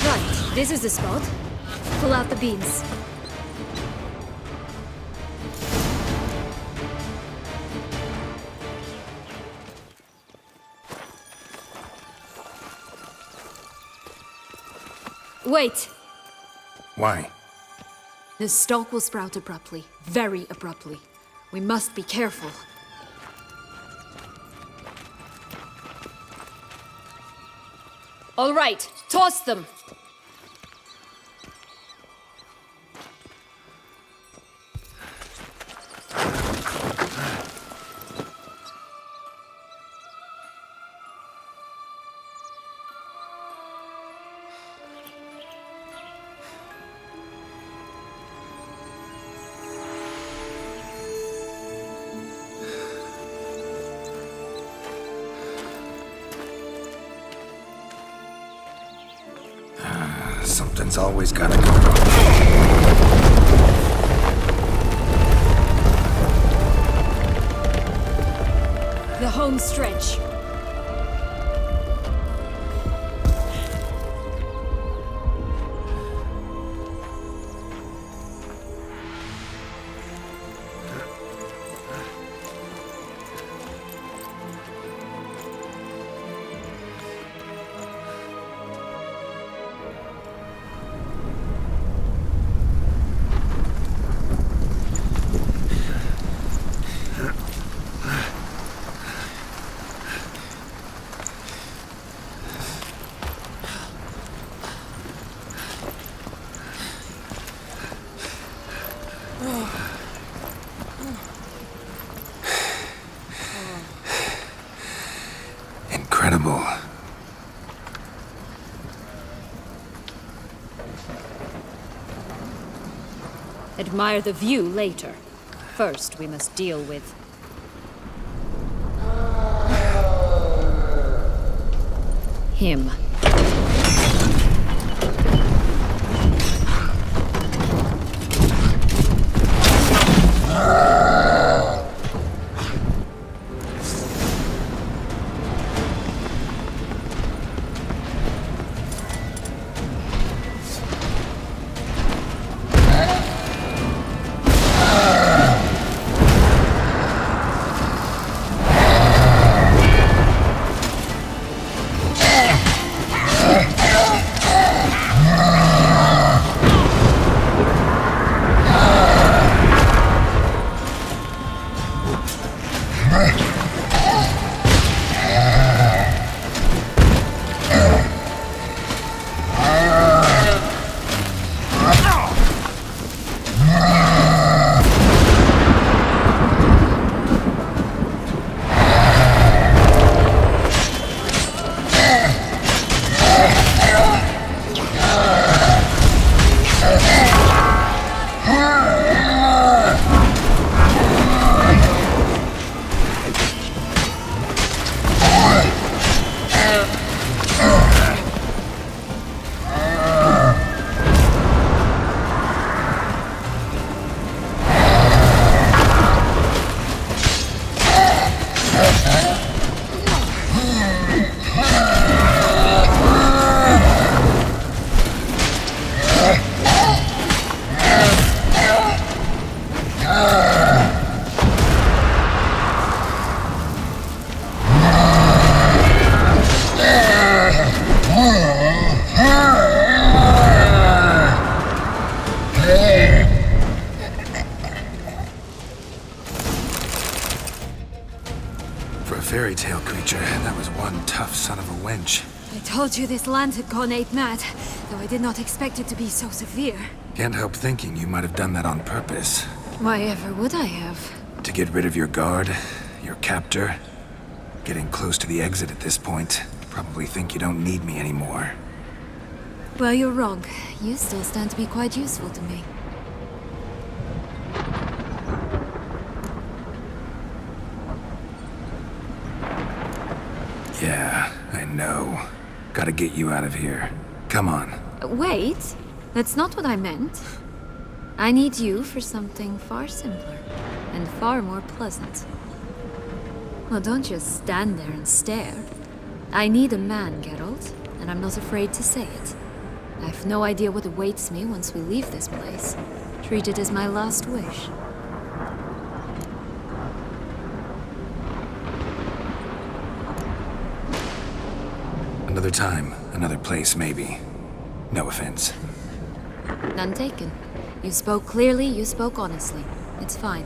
Right, this is the spot. Pull out the beams. Wait! Why? The stalk will sprout abruptly. Very abruptly. We must be careful. All right, toss them! Something's always gotta go wrong. The home stretch. Admire the view later. First, we must deal with... him. For a fairy tale creature, that was one tough son of a wench. I told you this land had gone ape mad, though I did not expect it to be so severe. Can't help thinking you might have done that on purpose. Why ever would I have? To get rid of your guard, your captor. Getting close to the exit at this point. Probably think you don't need me anymore. Well, you're wrong. You still stand to be quite useful to me. Yeah, I know. Gotta get you out of here. Come on. Wait, that's not what I meant. I need you for something far simpler and far more pleasant. Well, don't just stand there and stare. I need a man, Geralt, and I'm not afraid to say it. I have no idea what awaits me once we leave this place. Treat it as my last wish. Another time, another place, maybe. No offense. None taken. You spoke clearly, you spoke honestly. It's fine.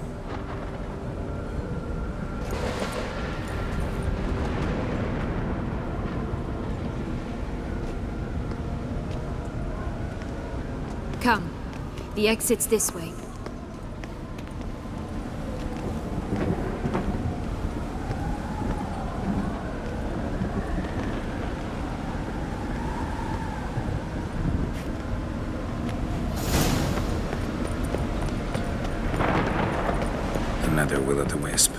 Come. The exit's this way. Another will-o'-the-wisp.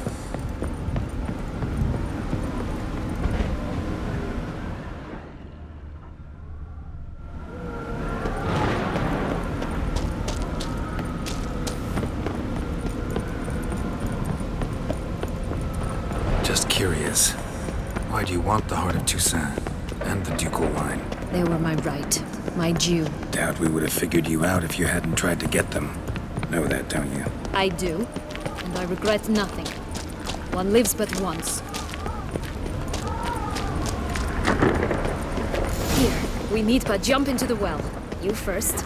Just curious. Why do you want the Heart of Toussaint and the ducal wine? They were my right. My due. Doubt we would have figured you out if you hadn't tried to get them. Know that, don't you? I do. And I regret nothing. One lives but once. Here, we need but jump into the well. You first.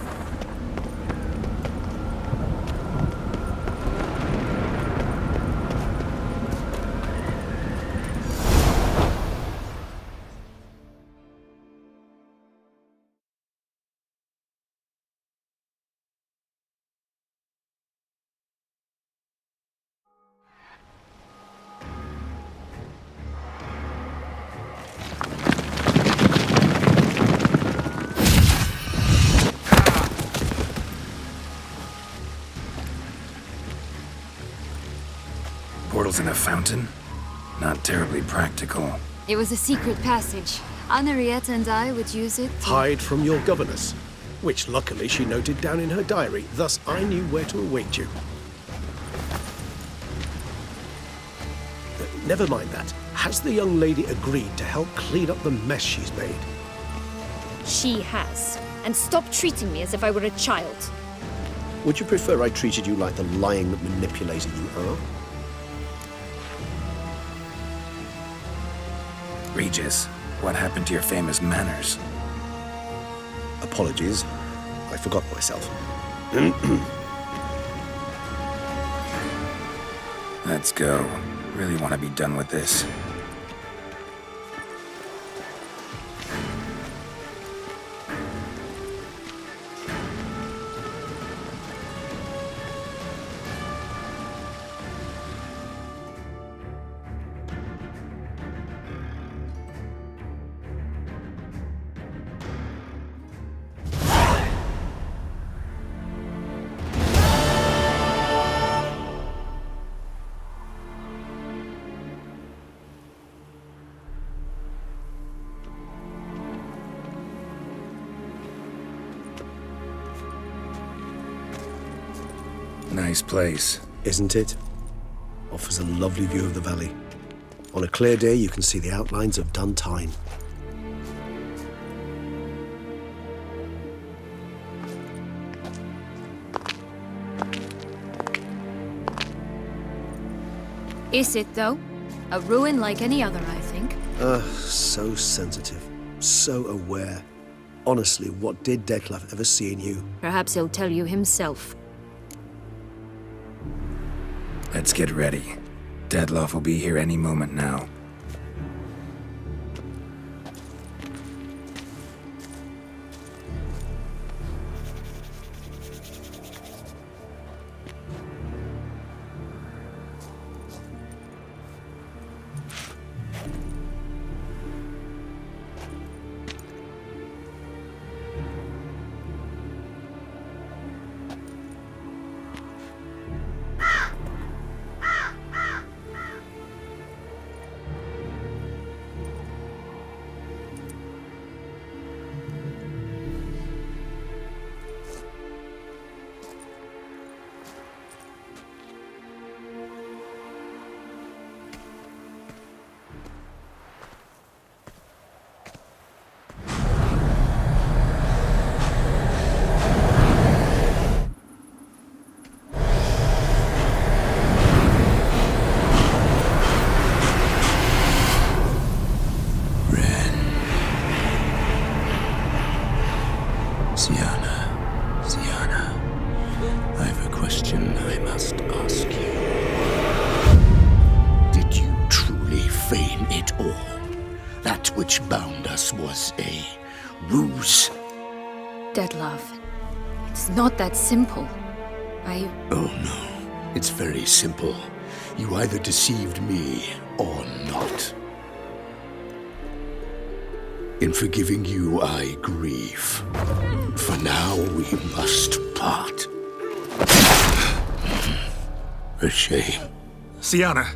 Pearls in a fountain? Not terribly practical. It was a secret passage. Henrietta and I would use it to... Hide from your governess, which luckily she noted down in her diary, thus I knew where to await you. Never mind that. Has the young lady agreed to help clean up the mess she's made? She has. And stop treating me as if I were a child. Would you prefer I treated you like the lying manipulator you are? Regis, what happened to your famous manners? Apologies. I forgot myself. Let's go. Really want to be done with this. Nice place. Isn't it? Offers a lovely view of the valley. On a clear day, you can see the outlines of Duntine. Is it, though? A ruin like any other, I think. So sensitive. So aware. Honestly, what did Detlef ever see in you? Perhaps he'll tell you himself. Let's get ready. Detlef will be here any moment now. Sienna, I have a question I must ask you. Did you truly feign it all? That which bound us was a ruse? Detlef, it's not that simple. Oh no, it's very simple. You either deceived me or not. In forgiving you, I grieve. For now, we must part. A shame. Sienna!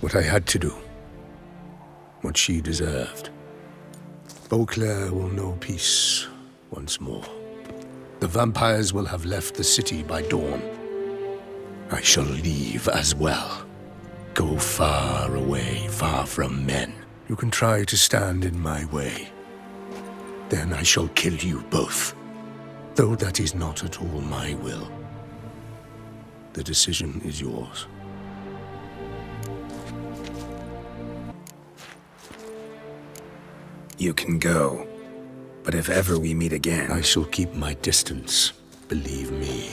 What I had to do. What she deserved. Beauclair will know peace once more. The vampires will have left the city by dawn. I shall leave as well. Go far away, far from men. You can try to stand in my way. Then I shall kill you both. Though that is not at all my will. The decision is yours. You can go. But if ever we meet again... I shall keep my distance, believe me.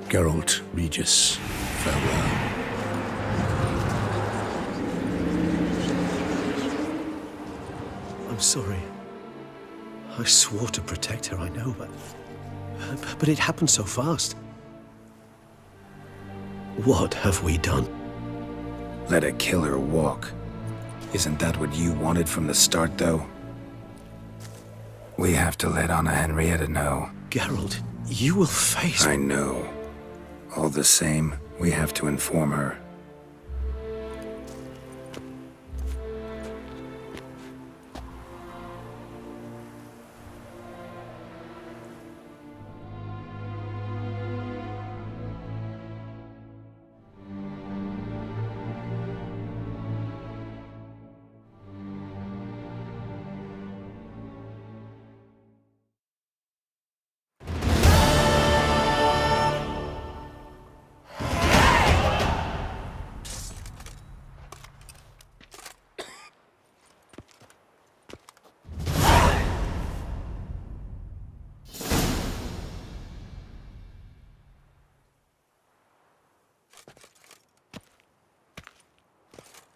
Geralt, Regis, farewell. I'm sorry. I swore to protect her, I know, but it happened so fast. What have we done? Let a killer walk. Isn't that what you wanted from the start, though? We have to let Anna Henrietta know. Geralt, you will face... I know. All the same, we have to inform her.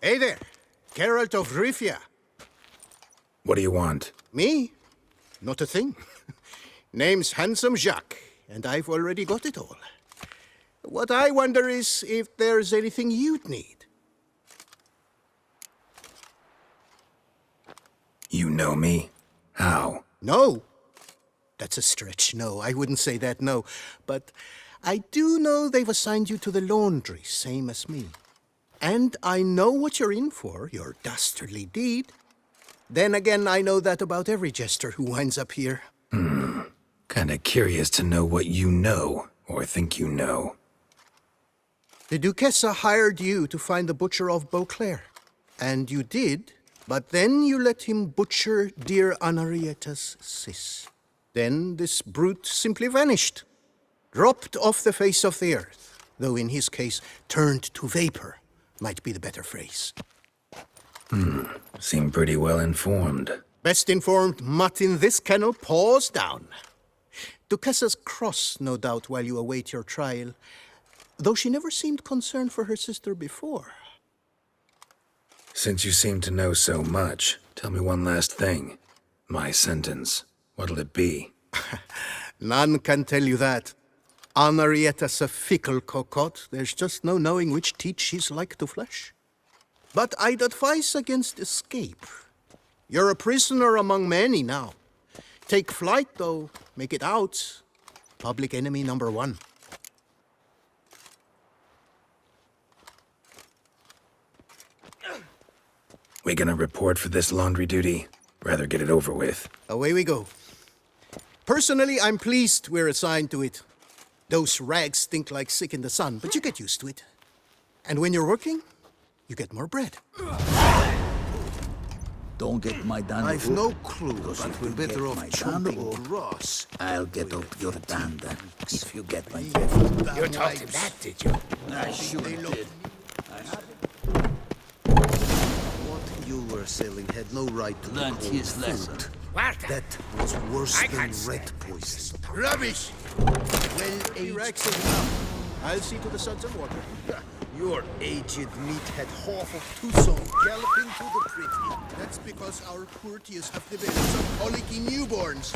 Hey there, Geralt of Rivia. What do you want? Me? Not a thing. Name's Handsome Jacques, and I've already got it all. What I wonder is if there's anything you'd need. You know me? How? No. That's a stretch, no. I wouldn't say that, no. But I do know they've assigned you to the laundry, same as me. And I know what you're in for, your dastardly deed. Then again, I know that about every jester who winds up here. Kinda curious to know what you know, or think you know. The Duchessa hired you to find the butcher of Beauclair. And you did, but then you let him butcher dear Anarietta's sis. Then this brute simply vanished. Dropped off the face of the earth, though in his case, turned to vapor. Might be the better phrase. Seem pretty well informed. Best informed mutt in this kennel, paws down. Duchessa's cross, no doubt, while you await your trial, though she never seemed concerned for her sister before. Since you seem to know so much, tell me one last thing. My sentence, what'll it be? None can tell you that. Anarietta's a fickle cocotte. There's just no knowing which teat she's like to flesh. But I'd advise against escape. You're a prisoner among many now. Take flight, though. Make it out. Public enemy number one. We gonna report for this laundry duty? Rather get it over with. Away we go. Personally, I'm pleased we're assigned to it. Those rags stink like sick in the sun, but you get used to it. And when you're working, you get more bread. Don't get my dander. I've no clue, but we're better off chopping grass. I'll get up your dander if you get my gift. You taught him that, did you? I sure did. What you were selling had no right to Learned be his called lesson. food. That was worse than rat poison. Rubbish! Well, rags is enough. I'll see to the sons of water. Your aged meat had half of Tucson galloping to the pretty. That's because our courtiers have developed some colicky newborns.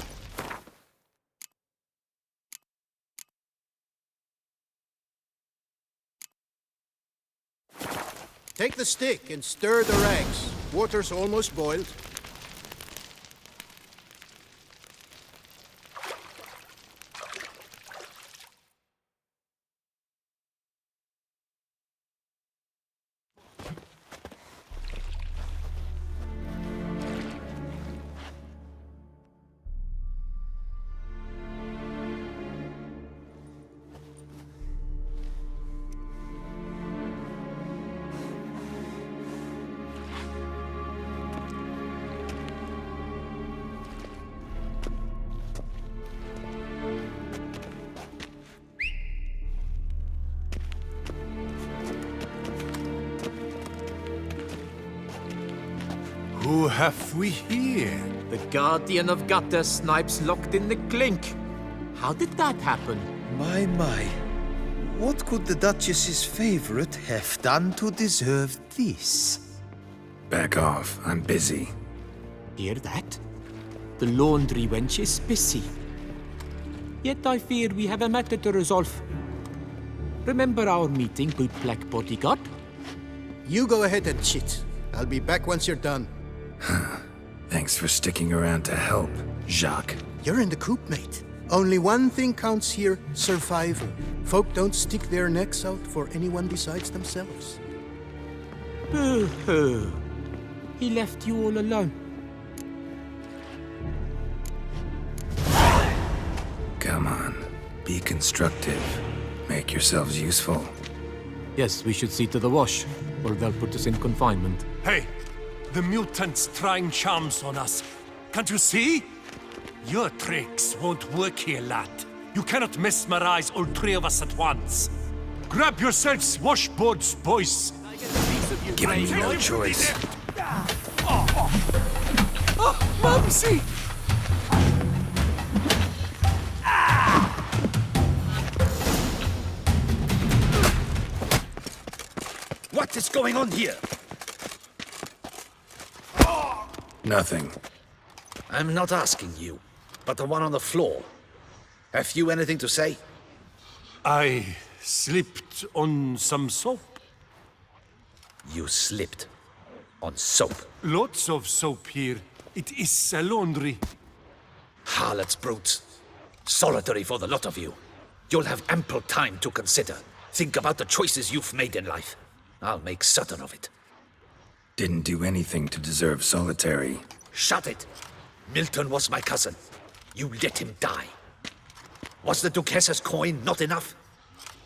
Take the stick and stir the rags. Water's almost boiled. Who have we here? The Guardian of Gutter Snipes locked in the clink. How did that happen? My. What could the Duchess's favorite have done to deserve this? Back off, I'm busy. Hear that? The laundry wench is busy. Yet I fear we have a matter to resolve. Remember our meeting, good black bodyguard? You go ahead and chit. I'll be back once you're done. Thanks for sticking around to help, Jacques. You're in the coop, mate. Only one thing counts here, survival. Folk don't stick their necks out for anyone besides themselves. Boo-hoo. He left you all alone. Come on, be constructive. Make yourselves useful. Yes, we should see to the wash, or they'll put us in confinement. Hey, the mutant's trying charms on us. Can't you see? Your tricks won't work here, lad. You cannot mesmerize all three of us at once. Grab yourselves washboards, boys. Giving me no choice. Oh, Mumsy! What is going on here? Nothing. I'm not asking you, but the one on the floor. Have you anything to say? I slipped on some soap. You slipped on soap. Lots of soap here. It is a laundry. Harlots, brutes. Solitary for the lot of you. You'll have ample time to consider. Think about the choices you've made in life. I'll make certain of it. Didn't do anything to deserve solitary. Shut it! Milton was my cousin. You let him die. Was the Duchess's coin not enough?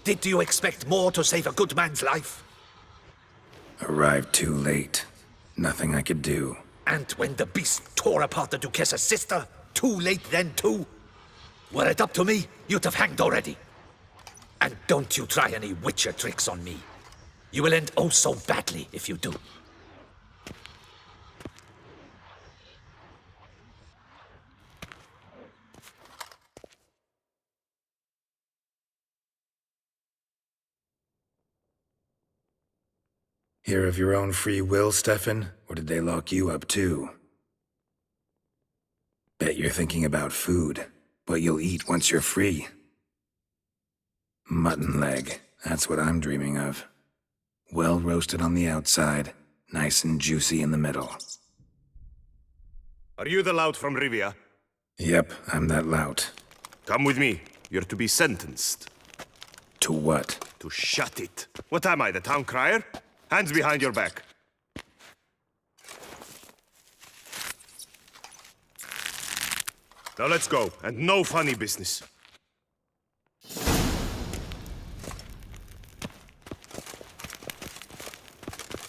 Did you expect more to save a good man's life? Arrived too late. Nothing I could do. And when the beast tore apart the Duchess's sister, too late then too? Were it up to me, you'd have hanged already. And don't you try any witcher tricks on me. You will end oh so badly if you do. Here of your own free will, Stefan? Or did they lock you up too? Bet you're thinking about food. What you'll eat once you're free. Mutton leg. That's what I'm dreaming of. Well roasted on the outside, nice and juicy in the middle. Are you the lout from Rivia? Yep, I'm that lout. Come with me. You're to be sentenced. To what? To shut it. What am I, the town crier? Hands behind your back. Now let's go, and no funny business.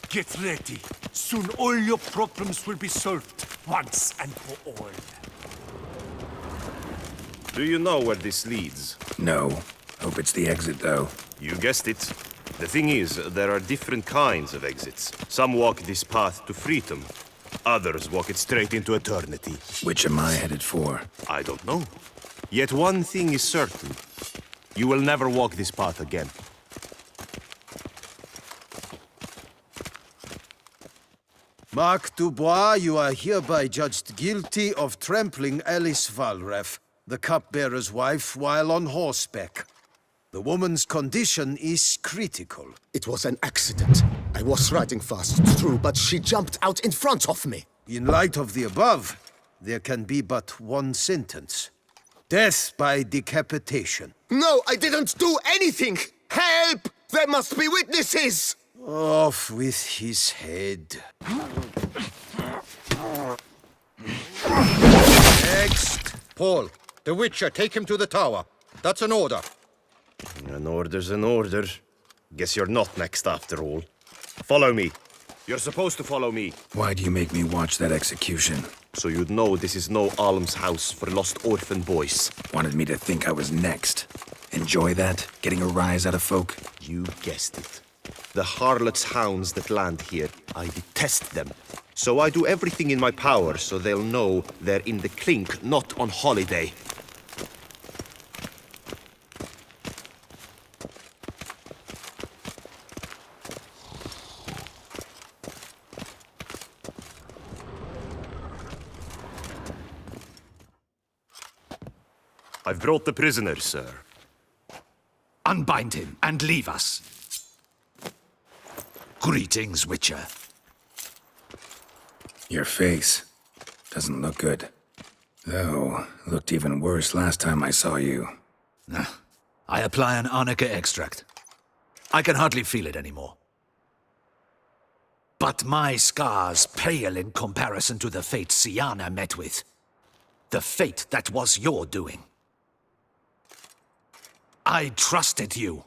Get ready. Soon all your problems will be solved, once and for all. Do you know where this leads? No. Hope it's the exit, though. You guessed it. The thing is, there are different kinds of exits. Some walk this path to freedom. Others walk it straight into eternity. Which am I headed for? I don't know. Yet one thing is certain. You will never walk this path again. Mark Dubois, you are hereby judged guilty of trampling Alice Valref, the cupbearer's wife, while on horseback. The woman's condition is critical. It was an accident. I was riding fast, true, but she jumped out in front of me. In light of the above, there can be but one sentence. Death by decapitation. No, I didn't do anything! Help! There must be witnesses! Off with his head. Next! Paul, the Witcher, take him to the tower. That's an order. An order's an order. Guess you're not next after all. Follow me. You're supposed to follow me. Why do you make me watch that execution? So you'd know this is no almshouse for lost orphan boys. Wanted me to think I was next. Enjoy that? Getting a rise out of folk? You guessed it. The harlots' hounds that land here, I detest them. So I do everything in my power so they'll know they're in the clink, not on holiday. I've brought the prisoner, sir. Unbind him and leave us. Greetings, Witcher. Your face doesn't look good. Though, it looked even worse last time I saw you. I apply an arnica extract. I can hardly feel it anymore. But my scars pale in comparison to the fate Siana met with. The fate that was your doing. I trusted you.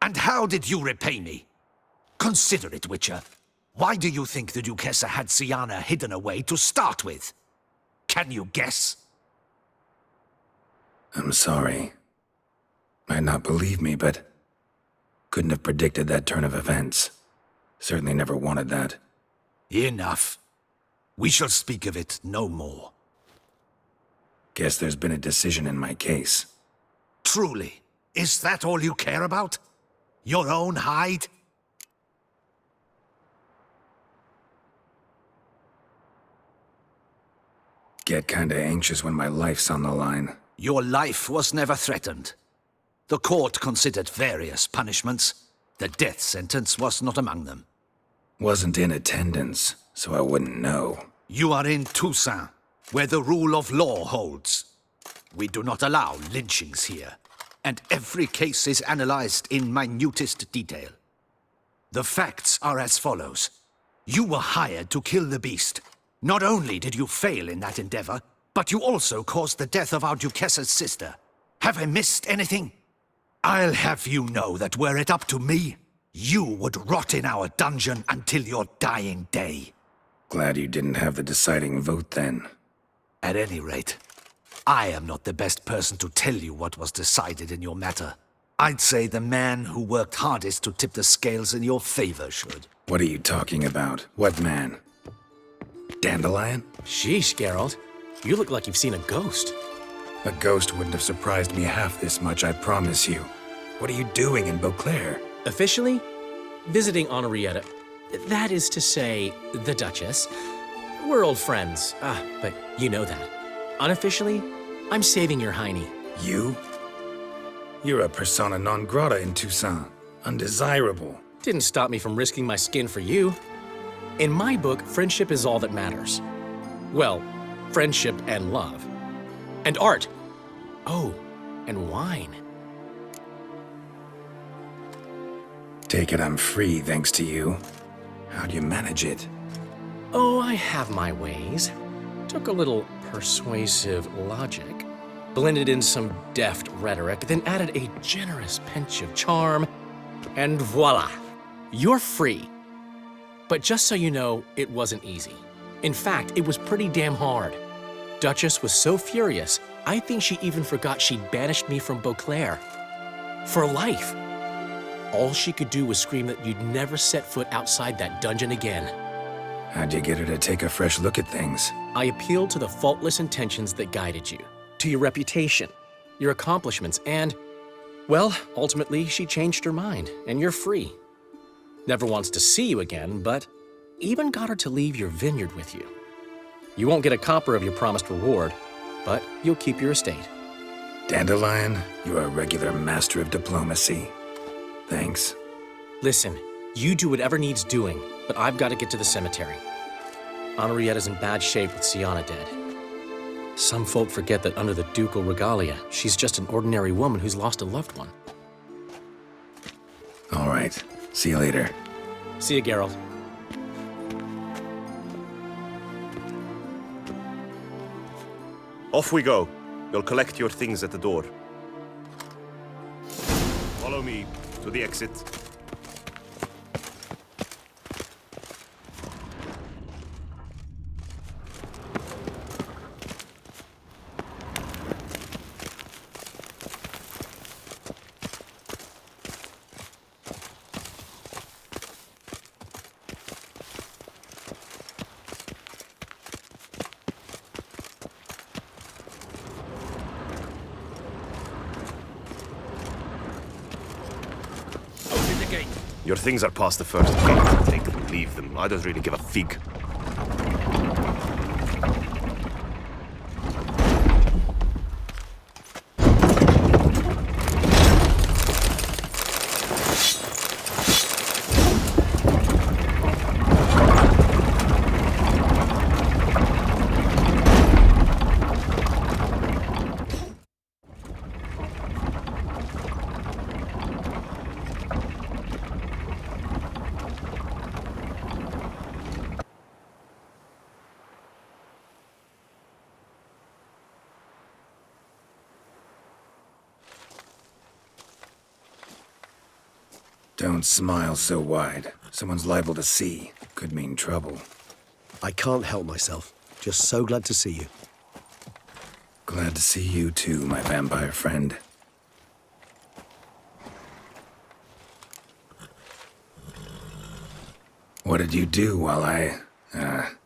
And how did you repay me? Consider it, Witcher. Why do you think the Duchessa had Siana hidden away to start with? Can you guess? I'm sorry. Might not believe me, but couldn't have predicted that turn of events. Certainly never wanted that. Enough. We shall speak of it no more. Guess there's been a decision in my case. Truly, is that all you care about? Your own hide? Get kinda anxious when my life's on the line. Your life was never threatened. The court considered various punishments. The death sentence was not among them. Wasn't in attendance, so I wouldn't know. You are in Toussaint, where the rule of law holds. We do not allow lynchings here, and every case is analyzed in minutest detail. The facts are as follows. You were hired to kill the beast. Not only did you fail in that endeavor, but you also caused the death of our Duchessa's sister. Have I missed anything? I'll have you know that were it up to me, you would rot in our dungeon until your dying day. Glad you didn't have the deciding vote then. At any rate, I am not the best person to tell you what was decided in your matter. I'd say the man who worked hardest to tip the scales in your favor should. What are you talking about? What man? Dandelion? Sheesh, Geralt. You look like you've seen a ghost. A ghost wouldn't have surprised me half this much, I promise you. What are you doing in Beauclair? Officially, visiting Henrietta. That is to say, the Duchess. We're old friends. But you know that. Unofficially, I'm saving your hiney. You? You're a persona non grata in Toussaint. Undesirable. Didn't stop me from risking my skin for you. In my book, friendship is all that matters. Well, friendship and love. And art. Oh, and wine. Take it I'm free thanks to you. How'd you manage it? Oh, I have my ways. Took a little persuasive logic, blended in some deft rhetoric, then added a generous pinch of charm, and voila! You're free. But just so you know, it wasn't easy. In fact, it was pretty damn hard. Duchess was so furious, I think she even forgot she'd banished me from Beauclair. For life. All she could do was scream that you'd never set foot outside that dungeon again. How'd you get her to take a fresh look at things? I appealed to the faultless intentions that guided you, to your reputation, your accomplishments, and, well, ultimately she changed her mind, and you're free. Never wants to see you again, but even got her to leave your vineyard with you. You won't get a copper of your promised reward, but you'll keep your estate. Dandelion, you're a regular master of diplomacy. Thanks. Listen, you do whatever needs doing, but I've got to get to the cemetery. Henrietta's in bad shape with Siana dead. Some folk forget that under the ducal regalia, she's just an ordinary woman who's lost a loved one. All right. See you later. See you, Geralt. Off we go. We'll collect your things at the door. Follow me to the exit. Your things are past the first gate. Take them, leave them. I don't really give a fig. Don't smile so wide. Someone's liable to see. Could mean trouble. I can't help myself. Just so glad to see you. Glad to see you too, my vampire friend. What did you do while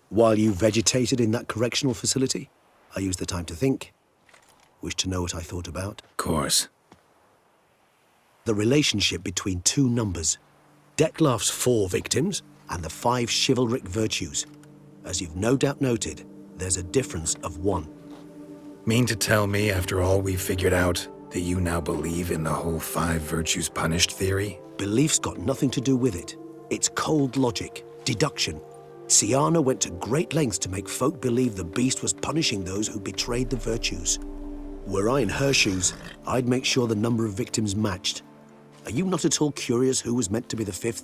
While you vegetated in that correctional facility, I used the time to think. Wish to know what I thought about? Of course. The relationship between two numbers. Dettlaff's 4 victims and the 5 chivalric virtues. As you've no doubt noted, there's a difference of 1. Mean to tell me, after all we've figured out, that you now believe in the whole 5 virtues punished theory? Belief's got nothing to do with it. It's cold logic, deduction. Siana went to great lengths to make folk believe the beast was punishing those who betrayed the virtues. Were I in her shoes, I'd make sure the number of victims matched. Are you not at all curious who was meant to be the 5th?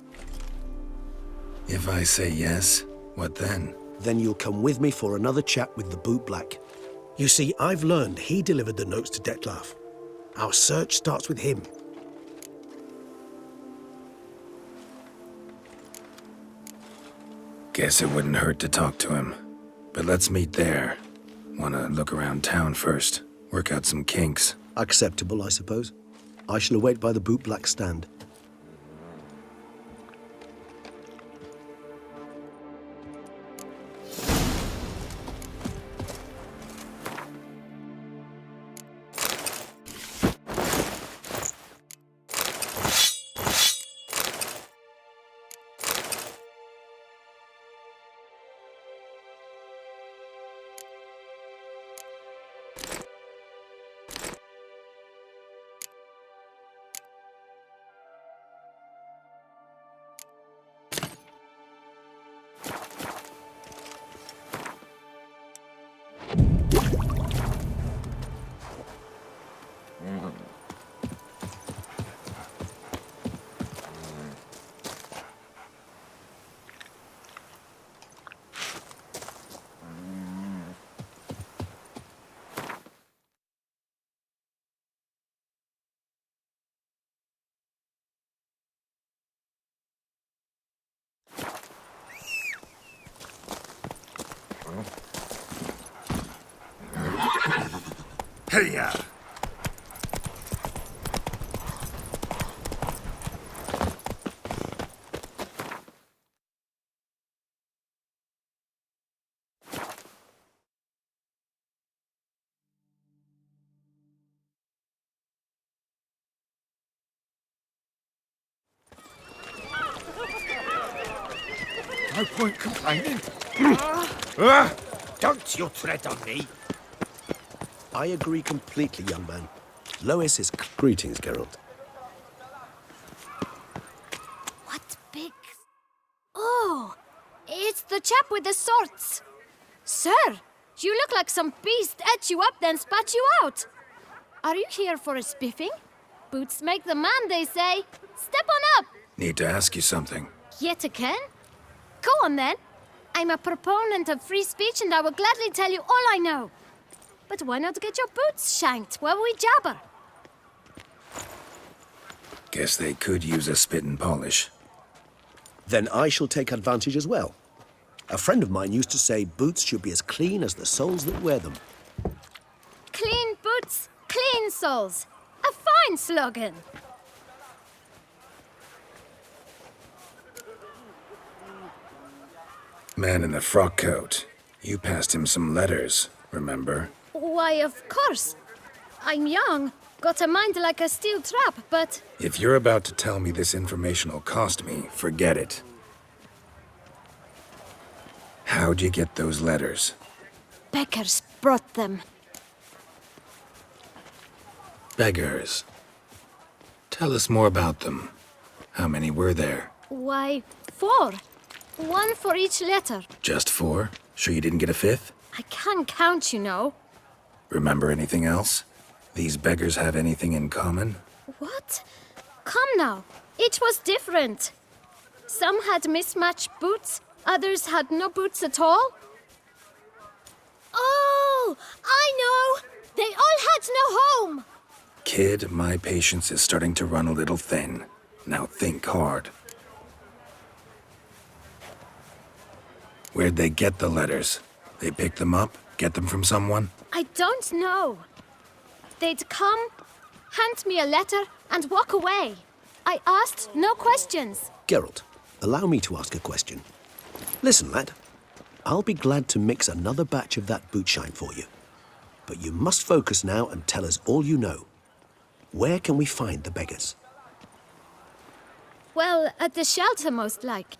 If I say yes, what then? Then you'll come with me for another chat with the Boot Black. You see, I've learned he delivered the notes to Dettlaff. Our search starts with him. Guess it wouldn't hurt to talk to him. But let's meet there. Wanna look around town first. Work out some kinks. Acceptable, I suppose. I shall await by the Boot Black stand. Hey-ya! No point complaining. Don't you tread on me. I agree completely, young man. Lois is... Greetings, Geralt. What big... Oh, it's the chap with the swords. Sir, you look like some beast ate you up then spat you out. Are you here for a spiffing? Boots make the man, they say. Step on up. Need to ask you something. Yet again? Go on then. I'm a proponent of free speech and I will gladly tell you all I know. But why not get your boots shanked while we jabber? Guess they could use a spit and polish. Then I shall take advantage as well. A friend of mine used to say boots should be as clean as the soles that wear them. Clean boots, clean soles. A fine slogan. Man in the frock coat. You passed him some letters, remember? Why, of course. I'm young, got a mind like a steel trap, but... If you're about to tell me this information'll cost me, forget it. How'd you get those letters? Beggars brought them. Beggars. Tell us more about them. How many were there? Why, 4. 1 for each letter. Just 4? Sure you didn't get a 5th? I can't count, you know. Remember anything else? These beggars have anything in common? What? Come now. Each was different. Some had mismatched boots, others had no boots at all. Oh, I know! They all had no home! Kid, my patience is starting to run a little thin. Now think hard. Where'd they get the letters? They pick them up? Get them from someone? I don't know. They'd come, hand me a letter, and walk away. I asked no questions. Geralt, allow me to ask a question. Listen, lad. I'll be glad to mix another batch of that bootshine for you. But you must focus now and tell us all you know. Where can we find the beggars? Well, at the shelter, most like.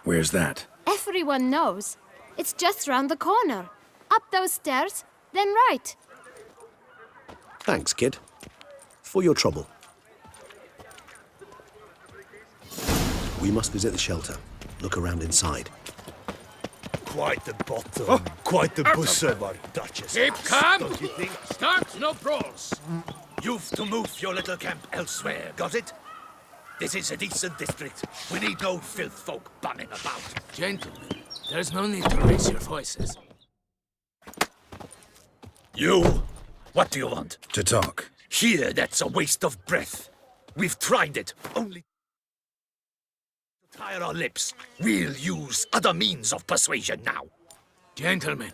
Where's that? Everyone knows. It's just round the corner. Up those stairs, then right. Thanks, kid. For your trouble. We must visit the shelter. Look around inside. Quite the bottom, quite the bosom of our Duchess. Keep calm! Don't you think? Start no brawls! You've to move your little camp elsewhere, got it? This is a decent district. We need no filth folk bunning about. Gentlemen, there's no need to raise your voices. You? What do you want? To talk. Here, that's a waste of breath. We've tried it, only to tire our lips. We'll use other means of persuasion now. Gentlemen,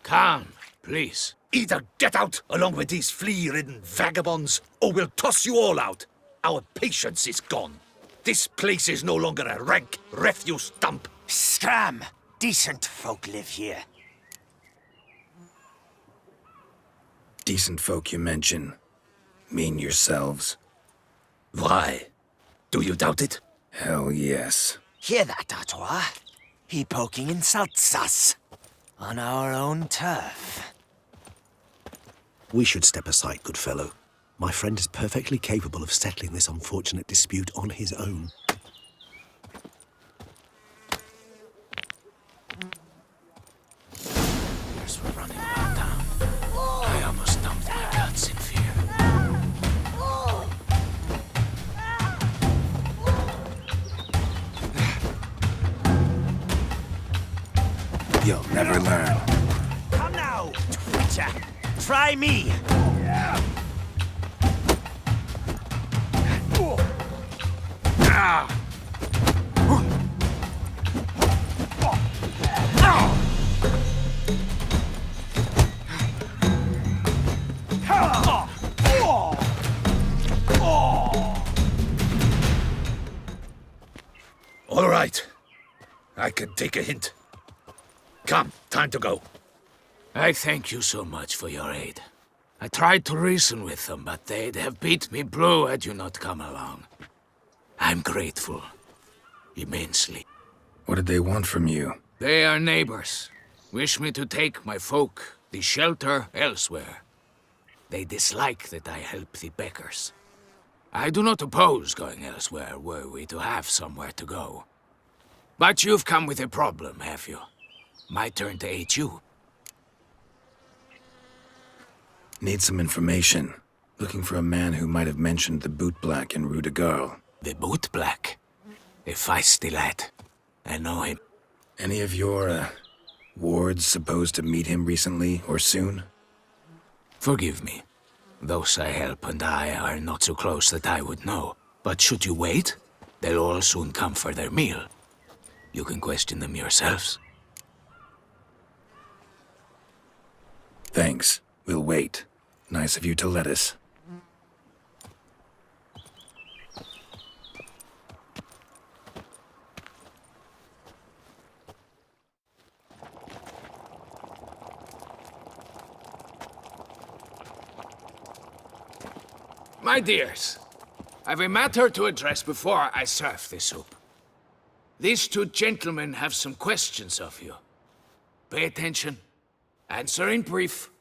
calm, please. Either get out along with these flea-ridden vagabonds, or we'll toss you all out. Our patience is gone. This place is no longer a rank refuse dump. Scram! Decent folk live here. Decent folk you mention. Mean yourselves. Why? Do you doubt it? Hell yes. Hear that, Artois? He poking insults us. On our own turf. We should step aside, good fellow. My friend is perfectly capable of settling this unfortunate dispute on his own. Years were running about town. I almost dumped my guts in fear. You'll never learn. Come now, Twitcher. Try me. All right. I can take a hint. Come, time to go. I thank you so much for your aid. I tried to reason with them, but they'd have beat me blue had you not come along. I'm grateful. Immensely. What did they want from you? They are neighbors. Wish me to take my folk, the shelter, elsewhere. They dislike that I help the beggars. I do not oppose going elsewhere, were we to have somewhere to go. But you've come with a problem, have you? My turn to aid you. Need some information. Looking for a man who might have mentioned the bootblack in Rue de Garl. The bootblack? A feisty lad. I know him. Any of your, wards supposed to meet him recently or soon? Forgive me. Those I help and I are not so close that I would know. But should you wait, they'll all soon come for their meal. You can question them yourselves. Thanks. We'll wait. Nice of you to let us. My dears, I've a matter to address before I serve the soup. These two gentlemen have some questions of you. Pay attention. Answer in brief.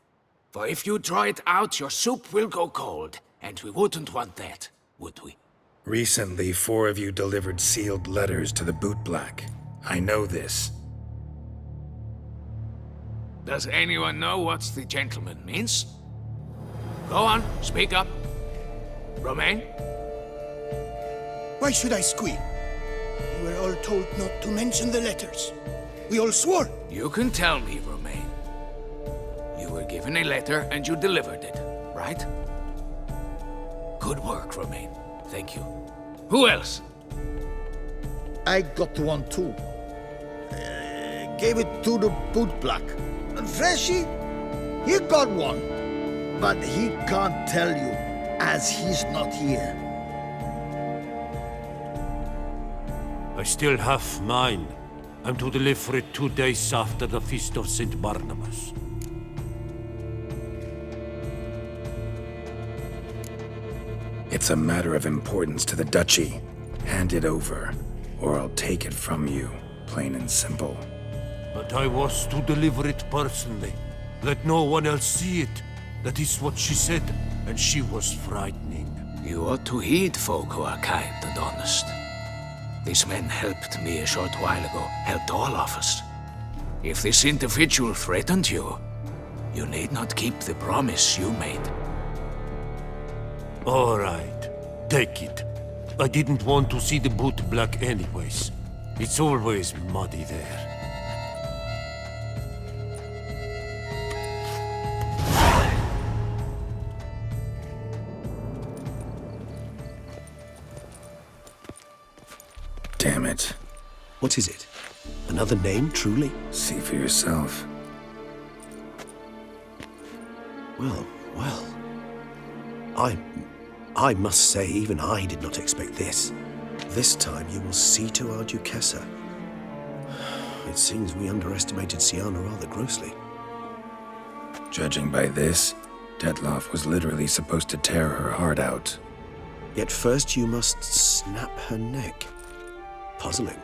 For if you draw it out, your soup will go cold, and we wouldn't want that, would we? Recently, 4 of you delivered sealed letters to the bootblack. I know this. Does anyone know what the gentleman means? Go on, speak up. Romain? Why should I squeal? We were all told not to mention the letters. We all swore. You can tell me, Romain. You were given a letter and you delivered it, right? Good work, Romain. Thank you. Who else? I got one too. Gave it to the bootblack. And Freshie, he got one. But he can't tell you, as he's not here. I still have mine. I'm to deliver it 2 days after the Feast of St. Barnabas. It's a matter of importance to the Duchy. Hand it over, or I'll take it from you, plain and simple. But I was to deliver it personally. Let no one else see it. That is what she said, and she was frightening. You ought to heed folk who are kind and honest. These men helped me a short while ago, helped all of us. If this individual threatened you, you need not keep the promise you made. All right, take it. I didn't want to see the bootblack anyways. It's always muddy there. Damn it. What is it? Another name, truly? See for yourself. Well, well. I must say, even I did not expect this. This time you will see to our Duchessa. It seems we underestimated Siana rather grossly. Judging by this, Detloff was literally supposed to tear her heart out. Yet first you must snap her neck. Puzzling.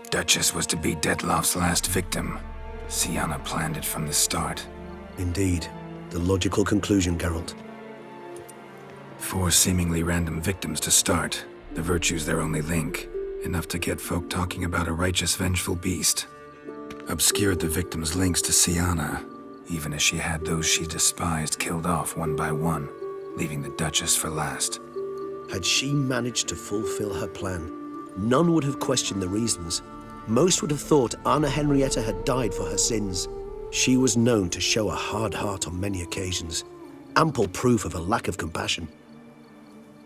Duchess was to be Detloff's last victim. Siana planned it from the start. Indeed. The logical conclusion, Geralt. 4 seemingly random victims to start. The virtue's their only link. Enough to get folk talking about a righteous, vengeful beast. Obscured the victims' links to Siana, even as she had those she despised killed off one by one, leaving the Duchess for last. Had she managed to fulfill her plan, none would have questioned the reasons. Most would have thought Anna Henrietta had died for her sins. She was known to show a hard heart on many occasions. Ample proof of a lack of compassion.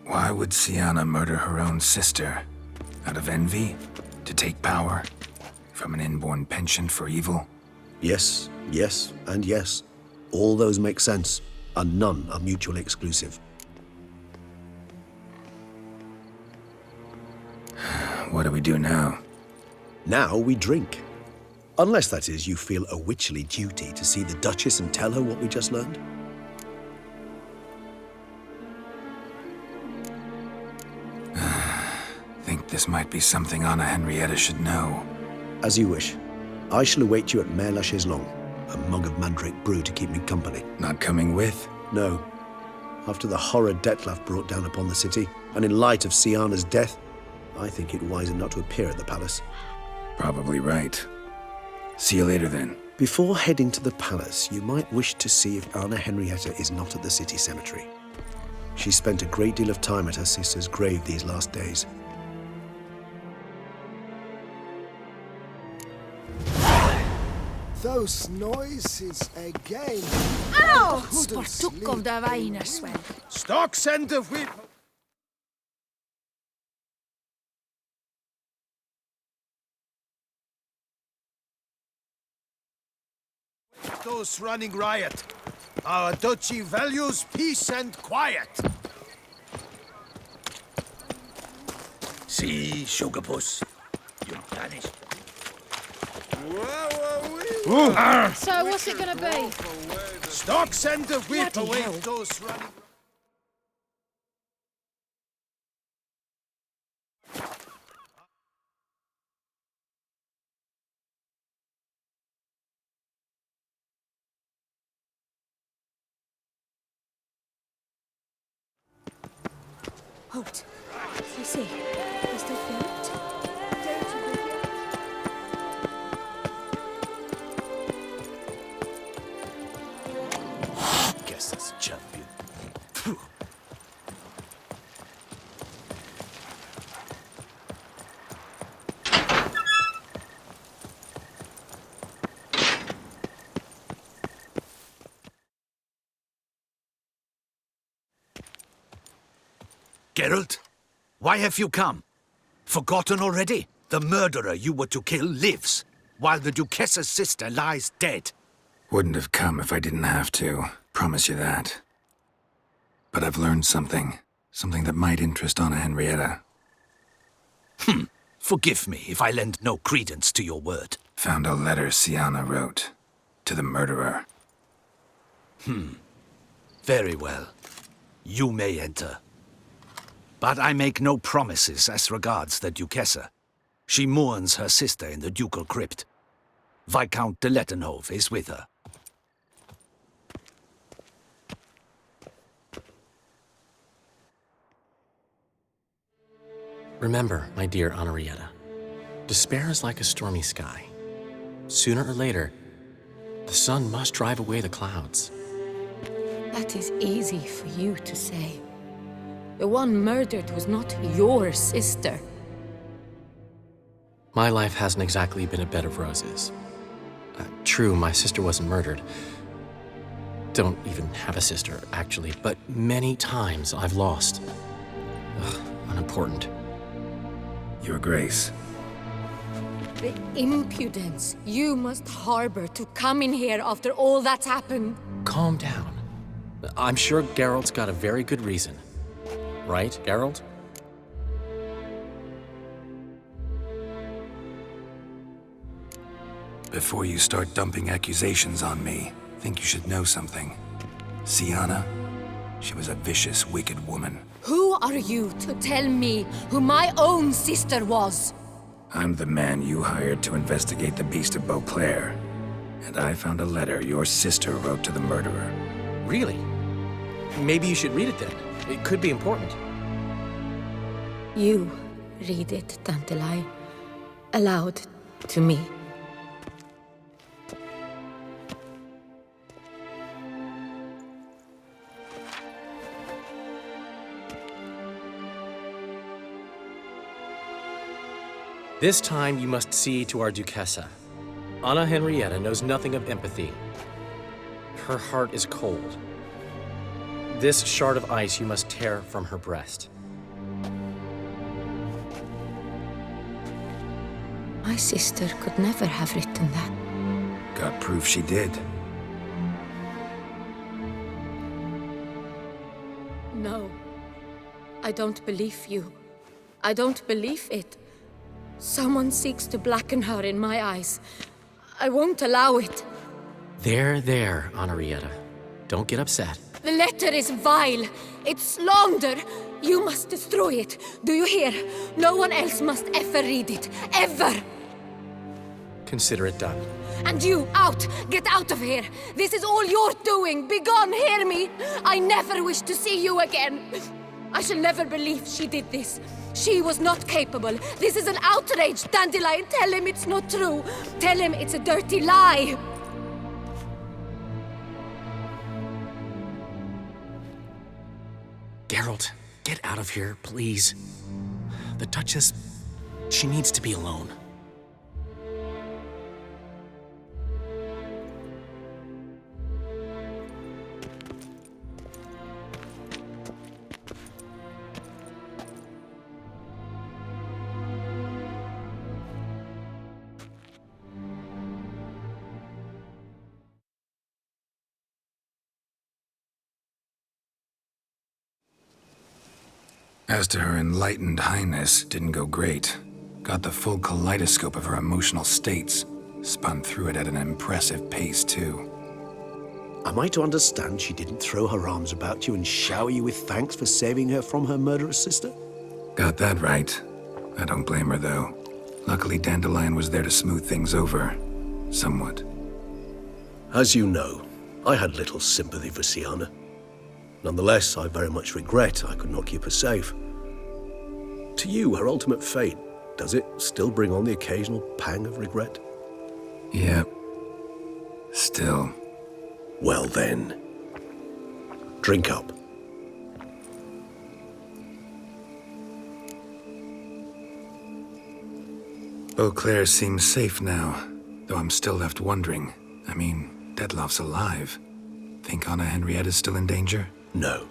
Why would Siana murder her own sister? Out of envy? To take power? From an inborn penchant for evil? Yes, yes, and yes. All those make sense, and none are mutually exclusive. What do we do now? Now we drink. Unless, that is, you feel a witcherly duty to see the Duchess and tell her what we just learned. Think this might be something Anna Henrietta should know. As you wish. I shall await you at Mare la Chaiselongue. A mug of mandrake brew to keep me company. Not coming with? No. After the horror Detlaff brought down upon the city, and in light of Siana's death, I think it wiser not to appear at the palace. Probably right. See you later, then. Before heading to the palace, you might wish to see if Anna Henrietta is not at the city cemetery. She spent a great deal of time at her sister's grave these last days. Those noises again. Ow! Sportuck of the Weinerswell. Stocks and the whip. Those running riot. Our duchy values peace and quiet. See, Sugarpuss, you're banished. So what's it gonna be? Stocks and the whip Bloody await hell. those running. Halt. I see. Is there food? Guess that's a champion. Geralt, why have you come? Forgotten already? The murderer you were to kill lives, while the Duchessa's sister lies dead. Wouldn't have come if I didn't have to. Promise you that. But I've learned something. Something that might interest Anna Henrietta. Forgive me if I lend no credence to your word. Found a letter Siana wrote. To the murderer. Very well. You may enter. But I make no promises as regards the Duchessa. She mourns her sister in the ducal crypt. Viscount de Lettenhove is with her. Remember, my dear Henrietta, despair is like a stormy sky. Sooner or later, the sun must drive away the clouds. That is easy for you to say. The one murdered was not your sister. My life hasn't exactly been a bed of roses. True, my sister wasn't murdered. Don't even have a sister, actually, but many times I've lost. Unimportant. Your Grace. The impudence you must harbor to come in here after all that's happened. Calm down. I'm sure Geralt's got a very good reason. Right, Geralt? Before you start dumping accusations on me, I think you should know something. Siana, she was a vicious, wicked woman. Who are you to tell me who my own sister was? I'm the man you hired to investigate the Beast of Beauclair. And I found a letter your sister wrote to the murderer. Really? Maybe you should read it then. It could be important. You read it, Dandelion, aloud to me. This time you must see to our Duchessa. Anna Henrietta knows nothing of empathy. Her heart is cold. This shard of ice you must tear from her breast. My sister could never have written that. Got proof she did. No. I don't believe you. I don't believe it. Someone seeks to blacken her in my eyes. I won't allow it. There, Henrietta. Don't get upset. The letter is vile. It's slander. You must destroy it. Do you hear? No one else must ever read it. Ever! Consider it done. And you, out! Get out of here! This is all you're doing! Begone, hear me! I never wish to see you again! I shall never believe she did this. She was not capable. This is an outrage, Dandelion. Tell him it's not true. Tell him it's a dirty lie. Geralt, get out of here, please. The Duchess, she needs to be alone. As to her enlightened highness, didn't go great. Got the full kaleidoscope of her emotional states. Spun through it at an impressive pace, too. Am I to understand she didn't throw her arms about you and shower you with thanks for saving her from her murderous sister? Got that right. I don't blame her, though. Luckily, Dandelion was there to smooth things over. Somewhat. As you know, I had little sympathy for Siana. Nonetheless, I very much regret I could not keep her safe. To you, her ultimate fate, does it still bring on the occasional pang of regret? Yep. Still. Well then, drink up. Beauclair seems safe now, though I'm still left wondering. I mean, Detloff's alive. Think Anna Henrietta's still in danger? No.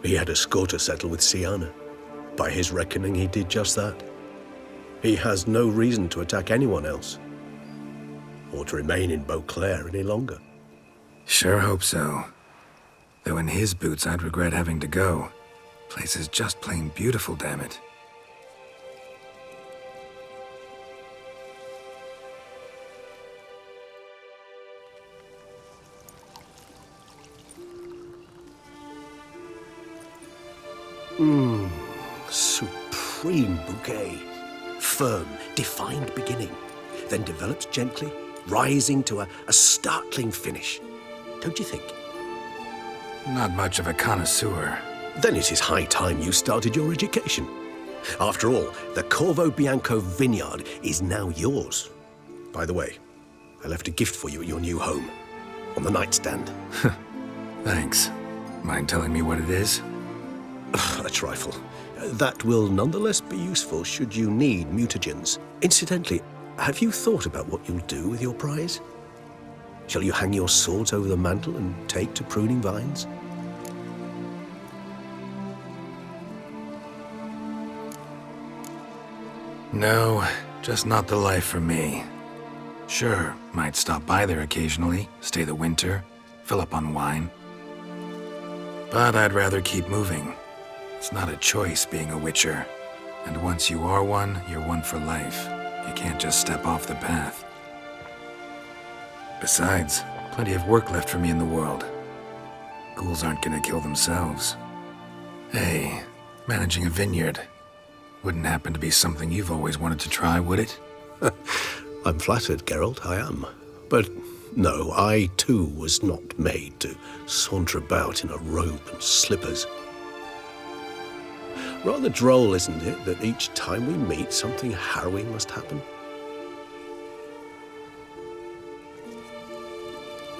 He had a score to settle with Siana. By his reckoning, he did just that. He has no reason to attack anyone else, or to remain in Beauclair any longer. Sure hope so. Though in his boots, I'd regret having to go. Place is just plain beautiful, damn it. Supreme bouquet. Firm, defined beginning, then develops gently, rising to a startling finish. Don't you think? Not much of a connoisseur. Then it is high time you started your education. After all, the Corvo Bianco vineyard is now yours. By the way, I left a gift for you at your new home, on the nightstand. Thanks. Mind telling me what it is? A trifle. That will nonetheless be useful should you need mutagens. Incidentally, have you thought about what you'll do with your prize? Shall you hang your swords over the mantle and take to pruning vines? No, just not the life for me. Sure, might stop by there occasionally, stay the winter, fill up on wine. But I'd rather keep moving. It's not a choice being a witcher. And once you are one, you're one for life. You can't just step off the path. Besides, plenty of work left for me in the world. Ghouls aren't gonna kill themselves. Hey, managing a vineyard. Wouldn't happen to be something you've always wanted to try, would it? I'm flattered, Geralt, I am. But no, I too was not made to saunter about in a robe and slippers. Rather droll, isn't it, that each time we meet, something harrowing must happen?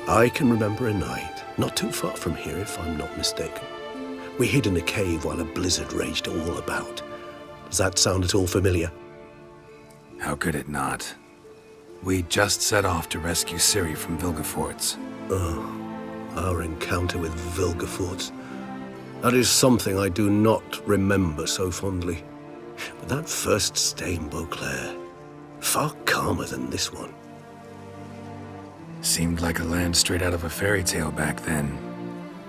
I can remember a night, not too far from here if I'm not mistaken. We hid in a cave while a blizzard raged all about. Does that sound at all familiar? How could it not? We just set off to rescue Ciri from Vilgefortz. Oh, our encounter with Vilgefortz. That is something I do not remember so fondly. But that first stay in Beauclair, far calmer than this one. Seemed like a land straight out of a fairy tale back then.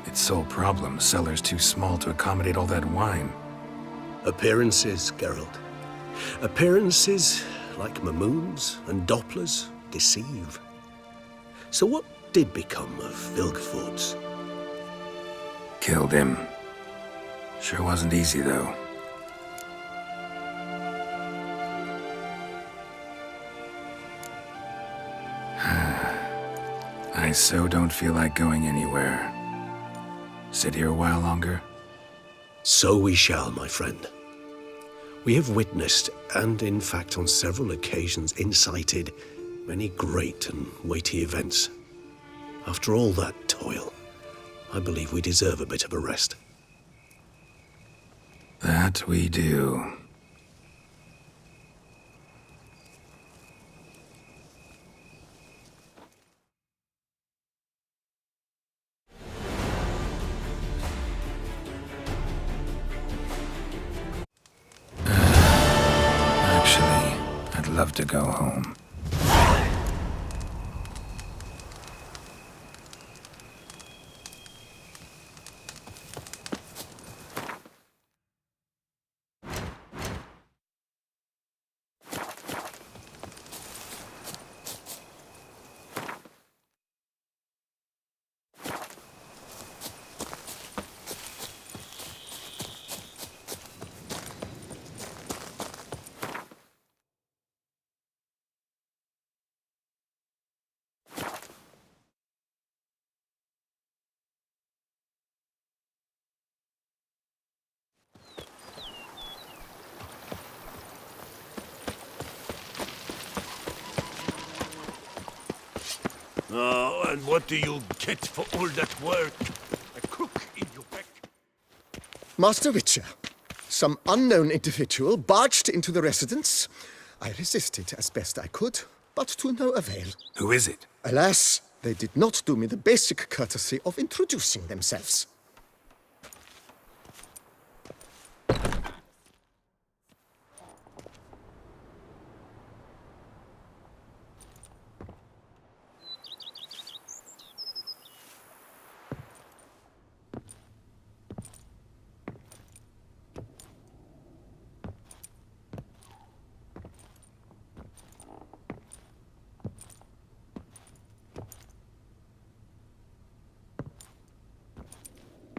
Its sole problem, cellars too small to accommodate all that wine. Appearances, Geralt. Appearances, like Mamoons and Dopplers, deceive. So what did become of Vilgefortz? Killed him. Sure wasn't easy, though. I so don't feel like going anywhere. Sit here a while longer? So we shall, my friend. We have witnessed, and in fact on several occasions incited, many great and weighty events. After all that toil, I believe we deserve a bit of a rest. That we do. Actually, I'd love to go home. Oh, and what do you get for all that work? A crook in your back. Master Witcher, some unknown individual barged into the residence. I resisted as best I could, but to no avail. Who is it? Alas, they did not do me the basic courtesy of introducing themselves.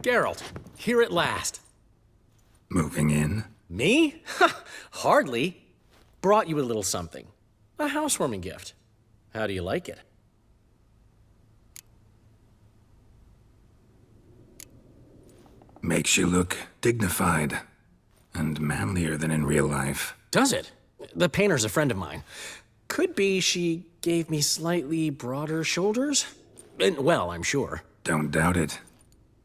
Geralt, here at last. Moving in? Me? Hardly. Brought you a little something. A housewarming gift. How do you like it? Makes you look dignified and manlier than in real life. Does it? The painter's a friend of mine. Could be she gave me slightly broader shoulders? Well, I'm sure. Don't doubt it.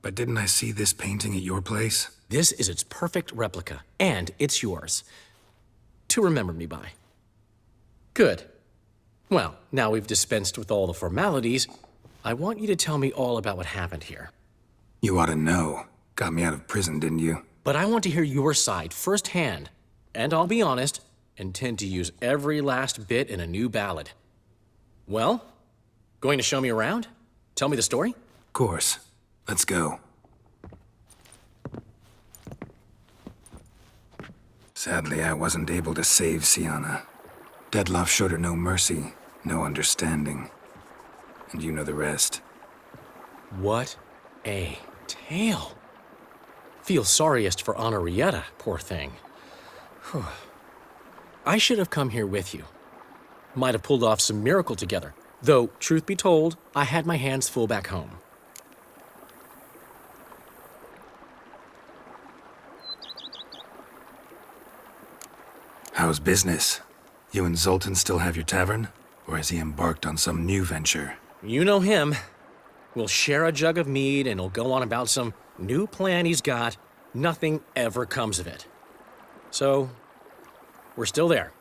But didn't I see this painting at your place? This is its perfect replica, and it's yours. To remember me by. Good. Well, now we've dispensed with all the formalities, I want you to tell me all about what happened here. You ought to know. Got me out of prison, didn't you? But I want to hear your side firsthand. And I'll be honest, intend to use every last bit in a new ballad. Well, going to show me around? Tell me the story? Of course. Let's go. Sadly, I wasn't able to save Siana. Dettlaff showed her no mercy, no understanding. And you know the rest. What a tale. Feel sorriest for Henrietta, poor thing. I should have come here with you. Might have pulled off some miracle together. Though, truth be told, I had my hands full back home. How's business? You and Zoltan still have your tavern? Or has he embarked on some new venture? You know him. We'll share a jug of mead and he'll go on about some new plan he's got. Nothing ever comes of it. So, we're still there.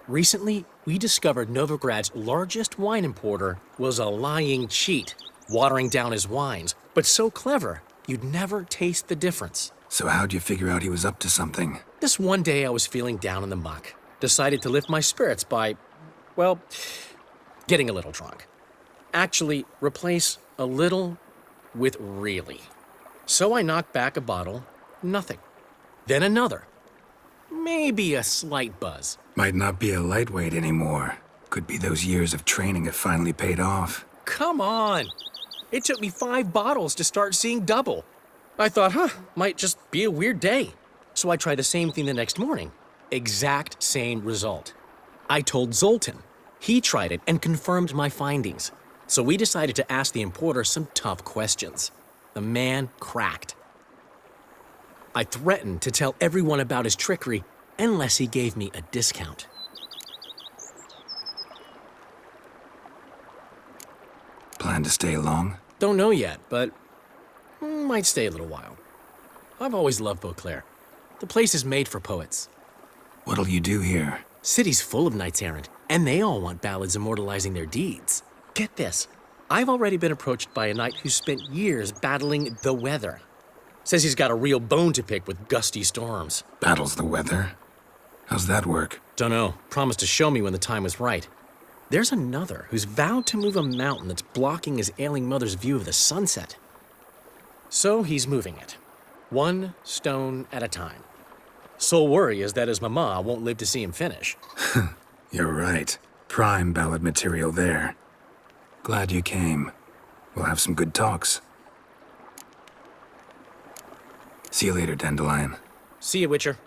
Recently, we discovered Novigrad's largest wine importer was a lying cheat, watering down his wines, but so clever, you'd never taste the difference. So how'd you figure out he was up to something? This one day I was feeling down in the muck. Decided to lift my spirits by, well, getting a little drunk. Actually, replace a little with really. So I knocked back a bottle, nothing. Then another. Maybe a slight buzz. Might not be a lightweight anymore. Could be those years of training have finally paid off. Come on! It took me 5 bottles to start seeing double. I thought, might just be a weird day. So I tried the same thing the next morning. Exact same result. I told Zoltan. He tried it and confirmed my findings. So we decided to ask the importer some tough questions. The man cracked. I threatened to tell everyone about his trickery unless he gave me a discount. Plan to stay long? Don't know yet, but might stay a little while. I've always loved Beauclair. The place is made for poets. What'll you do here? City's full of knights errant, and they all want ballads immortalizing their deeds. Get this. I've already been approached by a knight who spent years battling the weather. Says he's got a real bone to pick with gusty storms. Battles the weather? How's that work? Dunno. Promised to show me when the time was right. There's another who's vowed to move a mountain that's blocking his ailing mother's view of the sunset. So he's moving it. 1 stone at a time. Sole worry is that his mama won't live to see him finish. You're right. Prime ballad material there. Glad you came. We'll have some good talks. See you later, Dandelion. See you, Witcher.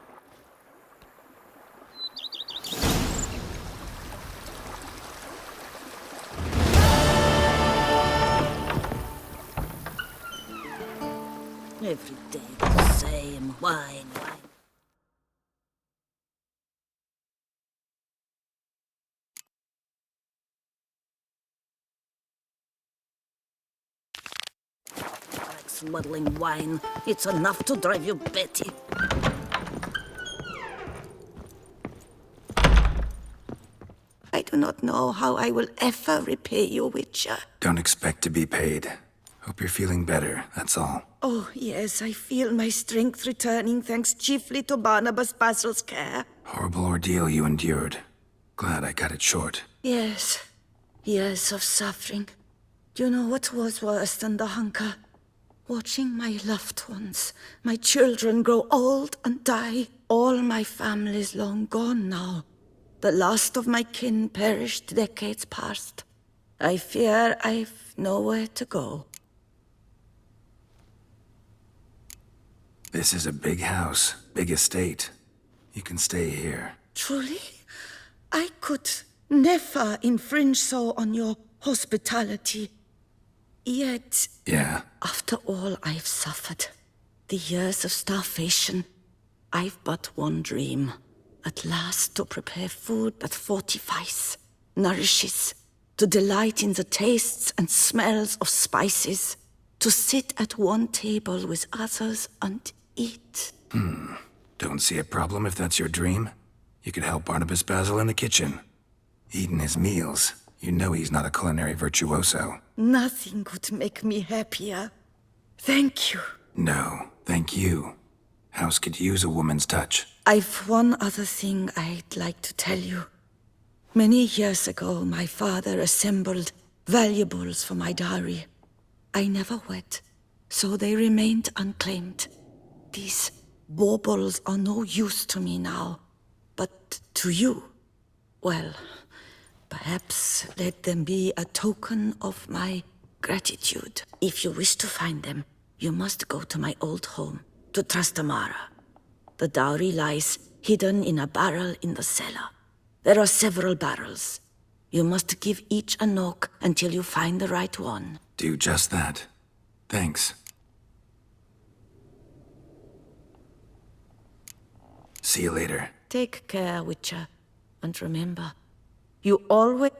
Every day the same wine. Like smuggling wine, it's enough to drive you batty. I do not know how I will ever repay you, Witcher. Don't expect to be paid. Hope you're feeling better, that's all. Oh, yes, I feel my strength returning thanks chiefly to Barnabas Basil's care. Horrible ordeal you endured. Glad I cut it short. Yes, years of suffering. Do you know what was worse than the hunger? Watching my loved ones, my children grow old and die. All my family's long gone now. The last of my kin perished decades past. I fear I've nowhere to go. This is a big house, big estate. You can stay here. Truly? I could never infringe so on your hospitality. Yet, Yeah? after all I've suffered, the years of starvation, I've but one dream. At last to prepare food that fortifies, nourishes, to delight in the tastes and smells of spices, to sit at one table with others and eat. Don't see a problem if that's your dream. You could help Barnabas Basil in the kitchen. Eating his meals. You know he's not a culinary virtuoso. Nothing could make me happier. Thank you. No, thank you. House could use a woman's touch. I've one other thing I'd like to tell you. Many years ago, my father assembled valuables for my dowry. I never wed, so they remained unclaimed. These baubles are no use to me now, but to you, well, perhaps let them be a token of my gratitude. If you wish to find them, you must go to my old home, to Trastamara. The dowry lies hidden in a barrel in the cellar. There are several barrels. You must give each a knock until you find the right one. Do just that. Thanks. See you later. Take care, Witcher. And remember, you always